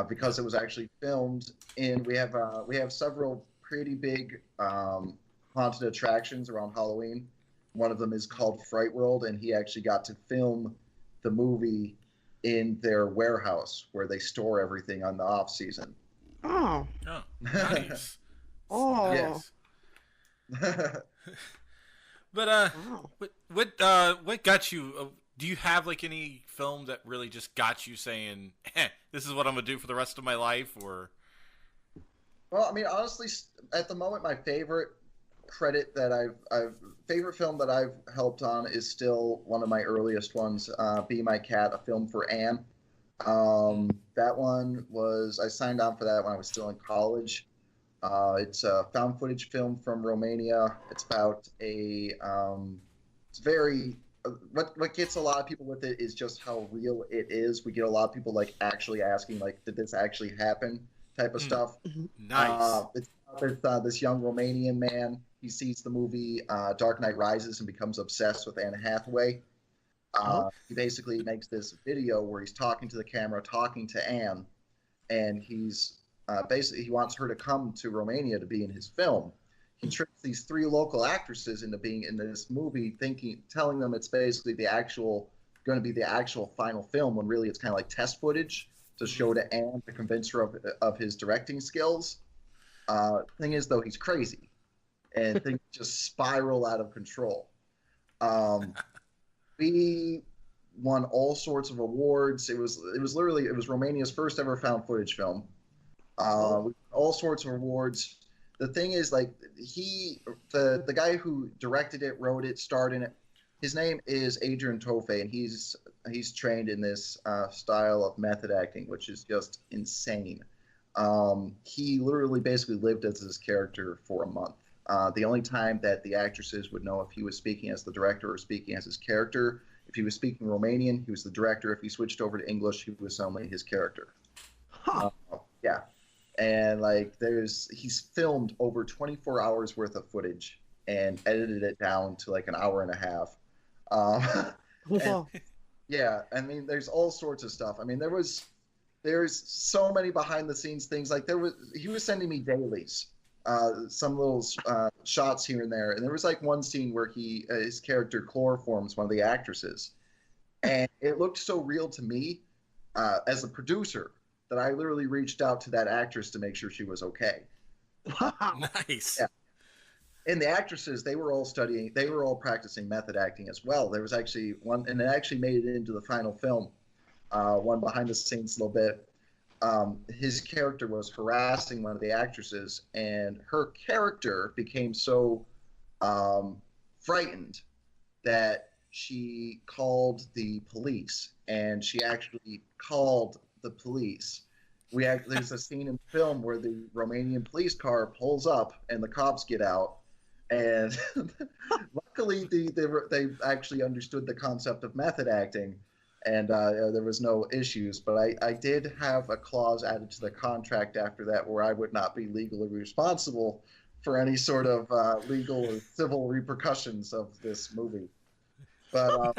because it was actually filmed in. We have several pretty big haunted attractions around Halloween. One of them is called Fright World, and he actually got to film the movie in their warehouse where they store everything on the off season. Oh, nice. Oh, yes. But what got you? Do you have like any film that really just got you saying, "This is what I'm gonna do for the rest of my life"? Or, well, I mean, honestly, at the moment, my favorite credit that I've favorite film that I've helped on is still one of my earliest ones, Be My Cat, a film for Anne. That one was, I signed on for that when I was still in college. It's a found footage film from Romania. It's about it's very, what gets a lot of people with it is just how real it is. We get a lot of people like actually asking like, did this actually happen type of stuff. Nice. It's this young Romanian man. He sees the movie Dark Knight Rises and becomes obsessed with Anne Hathaway. He basically makes this video where he's talking to the camera, talking to Anne, and he's basically he wants her to come to Romania to be in his film. He tricks these 3 local actresses into being in this movie, telling them it's basically going to be the actual final film, when really it's kind of like test footage to show to Anne to convince her of his directing skills. Thing is, though, he's crazy, and things just spiral out of control. We won all sorts of awards. It was Romania's first ever found footage film. We won all sorts of awards. The thing is, like, the guy who directed it, wrote it, starred in it, his name is Adrian Tofe, and he's trained in this style of method acting, which is just insane. He literally basically lived as his character for a month. The only time that the actresses would know if he was speaking as the director or speaking as his character, if he was speaking Romanian, he was the director. If he switched over to English, he was only his character. Yeah. And like he's filmed over 24 hours worth of footage and edited it down to like an hour and a half. Wow. Yeah, I mean, there's all sorts of stuff. I mean, there's so many behind the scenes things. Like he was sending me dailies, some little shots here and there, and there was like one scene where his character chloroforms one of the actresses, and it looked so real to me as a producer that I literally reached out to that actress to make sure she was okay. Wow. Nice. Yeah. And the actresses, they were all practicing method acting as well. There was actually one, and it actually made it into the final film, one behind the scenes a little bit. His character was harassing one of the actresses, and her character became so frightened that she called the police, and she actually called the police. There's a scene in film where the Romanian police car pulls up and the cops get out, and luckily they actually understood the concept of method acting, and there was no issues. But I did have a clause added to the contract after that where I would not be legally responsible for any sort of legal or civil repercussions of this movie. But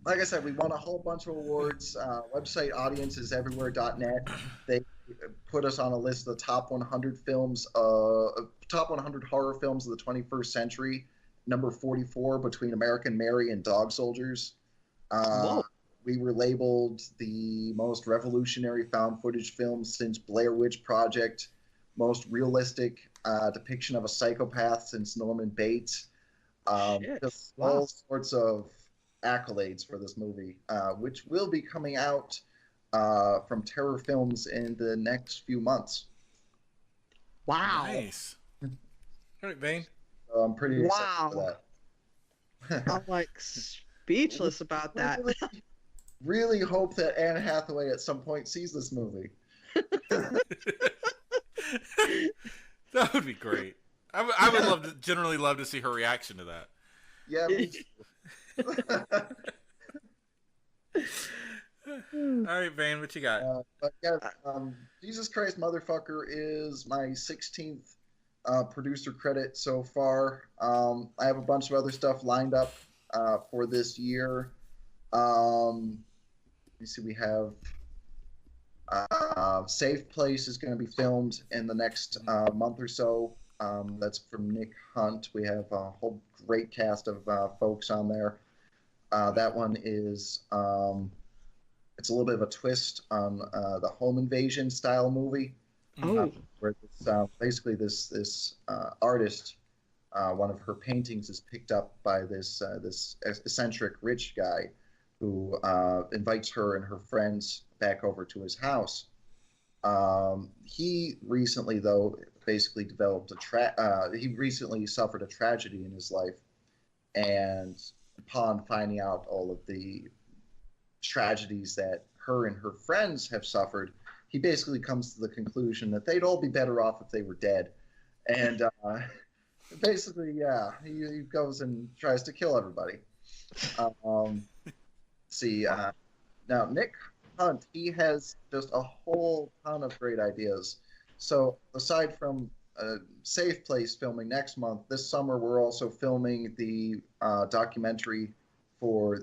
like I said, we won a whole bunch of awards. Website audienceseverywhere.net. They put us on a list of the top 100 films, top 100 horror films of the 21st century, number 44 between American Mary and Dog Soldiers. We were labeled the most revolutionary found footage film since Blair Witch Project, most realistic depiction of a psychopath since Norman Bates. Just all sorts of accolades for this movie, which will be coming out from Terror Films in the next few months. Wow. Nice. All right, Vane. So I'm pretty excited for that. I'm like speechless about that. Really hope that Anne Hathaway at some point sees this movie. That would be great. I would generally love to see her reaction to that. Yeah. Me too. All right, Vane, what you got? But yeah, Jesus Christ Motherfucker is my 16th producer credit so far. I have a bunch of other stuff lined up for this year. Let me see, we have Safe Place is going to be filmed in the next month or so. That's from Nick Hunt. We have a whole great cast of folks on there. That one is it's a little bit of a twist on the home invasion style movie, where basically this artist, one of her paintings is picked up by this eccentric rich guy who invites her and her friends back over to his house. He recently, though, basically developed he recently suffered a tragedy in his life, and upon finding out all of the tragedies that her and her friends have suffered, he basically comes to the conclusion that they'd all be better off if they were dead. And basically, yeah, he goes and tries to kill everybody. Now Nick Hunt, he has just a whole ton of great ideas. So aside from Safe Place filming next month, this summer we're also filming the documentary for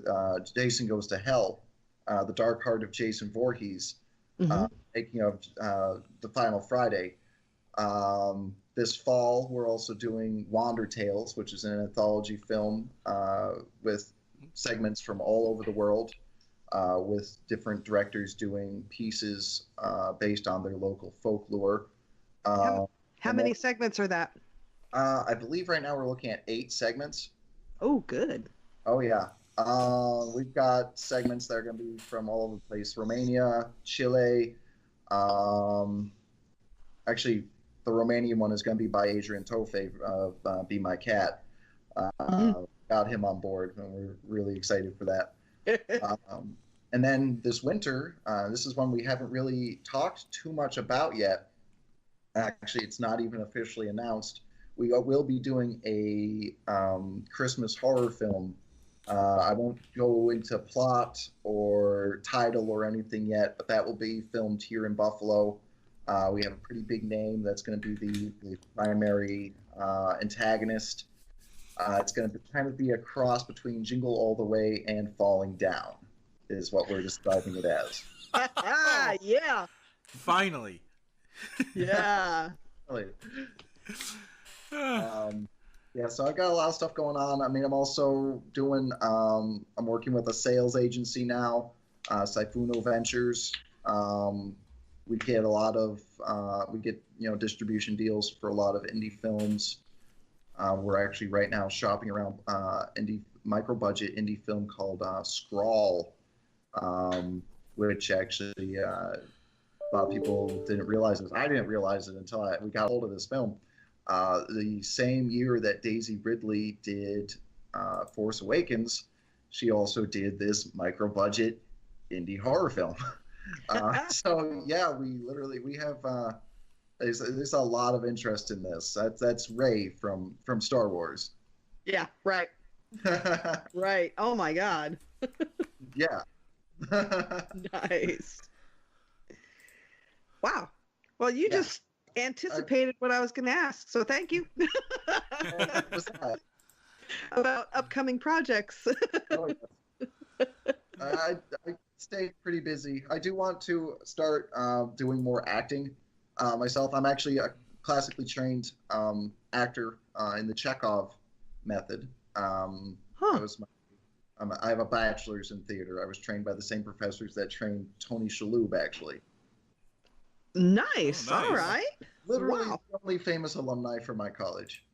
Jason Goes to Hell, The Dark Heart of Jason Voorhees, making of The Final Friday. This fall, we're also doing Wander Tales, which is an anthology film with segments from all over the world, with different directors doing pieces based on their local folklore. How many segments are that? I believe right now we're looking at 8 segments. Oh, good. Oh, yeah. We've got segments that are going to be from all over the place. Romania, Chile. Actually, the Romanian one is going to be by Adrian Tofe of Be My Cat. Got him on board, and we're really excited for that. And then this winter, this is one we haven't really talked too much about yet. Actually, it's not even officially announced. We will be doing a Christmas horror film. I won't go into plot or title or anything yet, but that will be filmed here in Buffalo. We have a pretty big name that's going to be the primary antagonist. It's going to kind of be a cross between Jingle All the Way and Falling Down, is what we're describing it as. Yeah. Finally. Yeah. Yeah, so I've got a lot of stuff going on. I mean, I'm also doing, I'm working with a sales agency now, Saifuno Ventures. We get a lot of, distribution deals for a lot of indie films. We're actually right now shopping around micro-budget indie film called Scrawl, which actually a lot of people didn't realize this. I didn't realize it until we got hold of this film. The same year that Daisy Ridley did Force Awakens, she also did this micro-budget indie horror film. So yeah, we have there's a lot of interest in this. That's Rey from Star Wars. Yeah, right. Right. Oh my God. Yeah. Nice. Wow. Well, you just anticipated what I was going to ask, so thank you. What's that? About upcoming projects. Oh, yes. I stay pretty busy. I do want to start doing more acting myself. I'm actually a classically trained actor in the Chekhov method. I have a bachelor's in theater. I was trained by the same professors that trained Tony Shalhoub, actually. Nice. All right. Literally the only famous alumni from my college.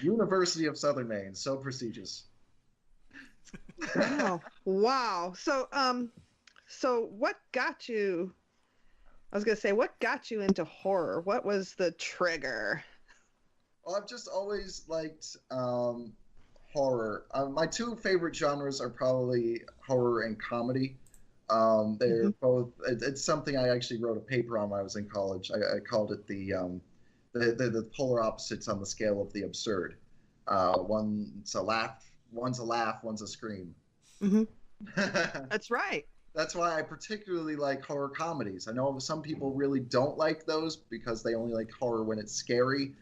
University of Southern Maine. So prestigious. Wow. So what got you? I was gonna say, what got you into horror? What was the trigger? Well, I've just always liked horror. My two favorite genres are probably horror and comedy. They're both. It's something I actually wrote a paper on when I was in college. I called it the polar opposites on the scale of the absurd. One's a laugh, one's a scream. That's right. That's why I particularly like horror comedies. I know some people really don't like those because they only like horror when it's scary.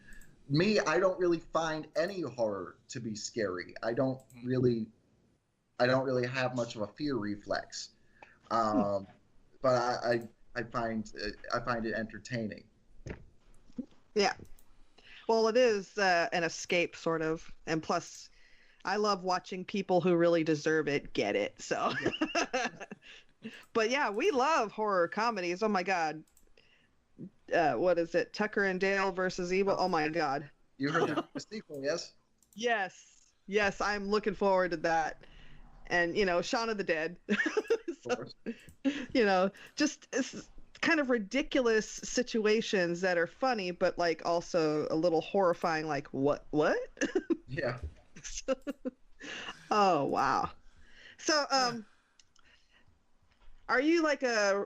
Me, I don't really find any horror to be scary. I don't really have much of a fear reflex. But I find it entertaining. Yeah. Well, it is an escape, sort of, and plus, I love watching people who really deserve it get it. So, but yeah, we love horror comedies. Oh my God. What is it? Tucker and Dale versus Evil. Oh my God. You heard the sequel, yes? Yes. I'm looking forward to that. And Shaun of the Dead. So, just kind of ridiculous situations that are funny, but like also a little horrifying. Like what? Yeah. Oh wow. So are you like a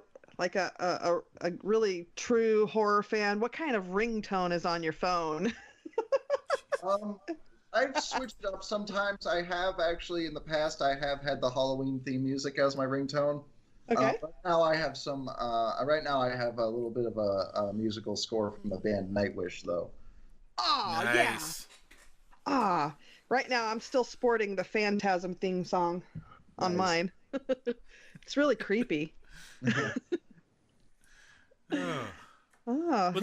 really true horror fan? What kind of ringtone is on your phone? I've switched it up sometimes. I have actually in the past. I have had the Halloween theme music as my ringtone. Okay. Right now I have some. Right now I have a little bit of a musical score from the band Nightwish, though. Oh Nice. yeah. Right now I'm still sporting the Phantasm theme song on mine. It's really creepy. But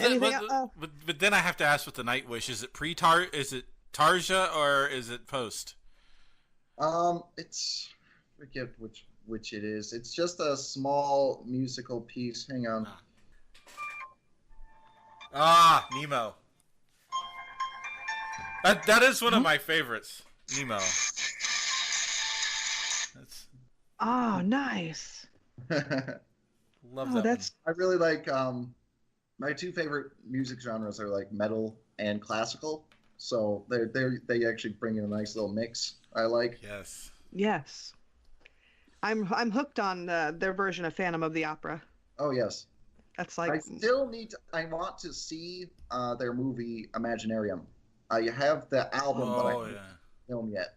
anything then, else? but then I have to ask with the Nightwish: is it is it Tarja or is it post? It's I forget which it is. It's just a small musical piece. Hang on. Nemo. That is one of my favorites. Nemo. Oh, nice. Love that. I really like. My two favorite music genres are like metal and classical. So they actually bring in a nice little mix. I like. Yes. I'm hooked on their version of Phantom of the Opera. Oh yes. That's like. I want to see their movie Imaginarium. I have the album, but I haven't film yet.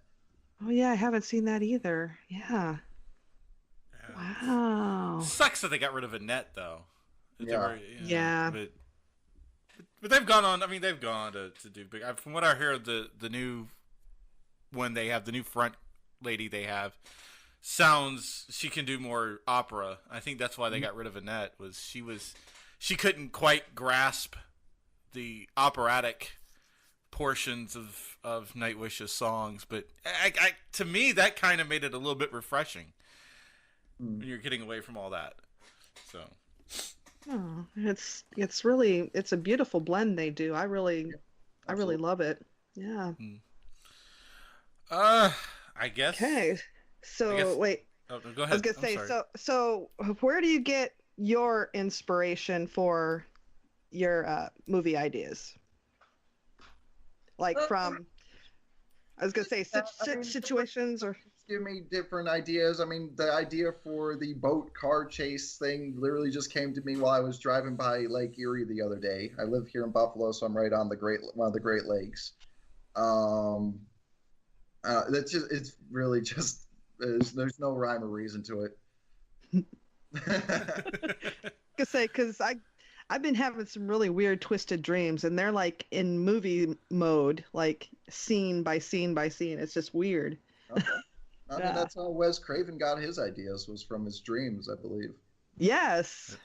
Oh yeah, I haven't seen that either. Yeah. Wow. Sucks that they got rid of Annette though. Yeah. But they've gone on. I mean, they've gone to do big. From what I hear, the new when they have the new front lady they have sounds she can do more opera. I think that's why they got rid of Annette. She couldn't quite grasp the operatic portions of Nightwish's songs. But to me, that kind of made it a little bit refreshing when you're getting away from all that. So. Oh, it's a beautiful blend they do. I really love it. Yeah. I guess. Okay. So wait. Oh, go ahead. I was gonna say so. Where do you get your inspiration for your movie ideas? Like from, I was gonna say situations or. Give me different ideas. I mean, the idea for the boat car chase thing literally just came to me while I was driving by Lake Erie the other day. I live here in Buffalo, so I'm right on one of the Great Lakes. It's really just there's no rhyme or reason to it. Because I've been having some really weird twisted dreams, and they're like in movie mode, like scene by scene by scene. It's just weird. Okay. I mean, that's how Wes Craven got his ideas, was from his dreams, I believe. Yes.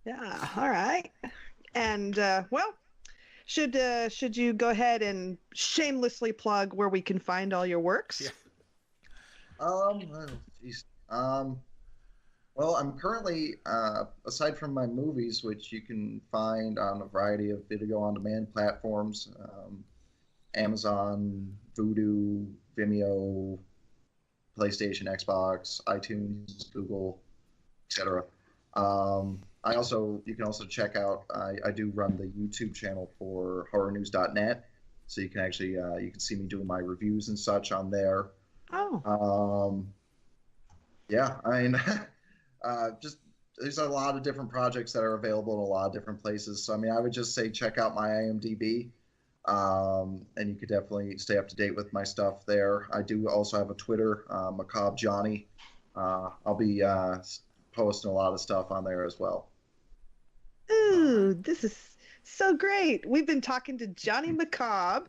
Yeah. All right. And well, should you go ahead and shamelessly plug where we can find all your works? Yeah. Well, I'm currently, aside from my movies, which you can find on a variety of video-on-demand platforms, Amazon, Vudu, Vimeo, PlayStation, Xbox, iTunes, Google, etc. You can also check out. I do run the YouTube channel for HorrorNews.net, so you can actually you can see me doing my reviews and such on there. Oh. Yeah, I mean, just there's a lot of different projects that are available in a lot of different places. So I mean, I would just say check out my IMDb. And you could definitely stay up to date with my stuff there. I do also have a Twitter, Macabre Johnny. I'll be posting a lot of stuff on there as well. Ooh, this is so great. We've been talking to Johnny Macabre,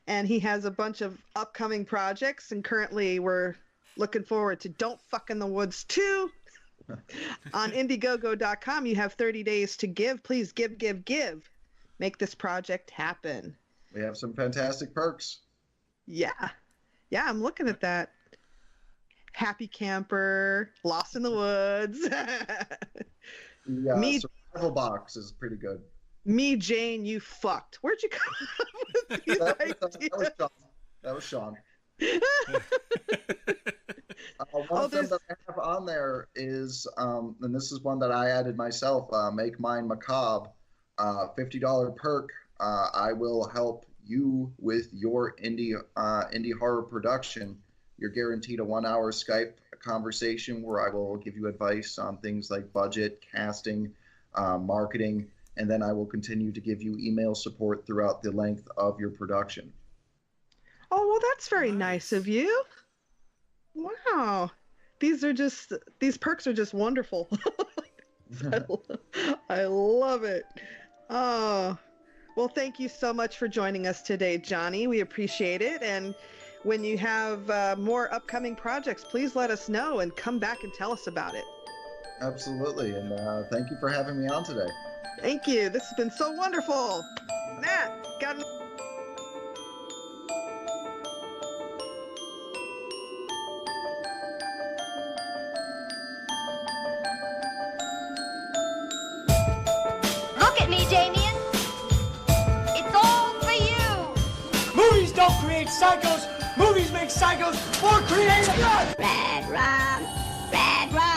and he has a bunch of upcoming projects, and currently we're looking forward to Don't Fuck in the Woods 2. On Indiegogo.com, you have 30 days to give. Please give. Make this project happen. We have some fantastic perks. Yeah, I'm looking at that. Happy Camper, Lost in the Woods. Yeah, survival box is pretty good. Me, Jane, you fucked. Where'd you come up with these ideas? That was Sean. One of them that I have have on there is, and this is one that I added myself, Make Mine Macabre, $50 perk. I will help you with your indie horror production. You're guaranteed a 1-hour Skype conversation where I will give you advice on things like budget, casting, marketing, and then I will continue to give you email support throughout the length of your production. Oh, well, that's very nice of you. Wow. These perks are just wonderful. I love it. Oh, well, thank you so much for joining us today, Johnny. We appreciate it. And when you have more upcoming projects, please let us know and come back and tell us about it. Absolutely. And thank you for having me on today. Thank you. This has been so wonderful. Matt, got Look at me, Damien. It's all for you. Movies don't create psychos. Movies make psychos more creative. Red rum, red rum.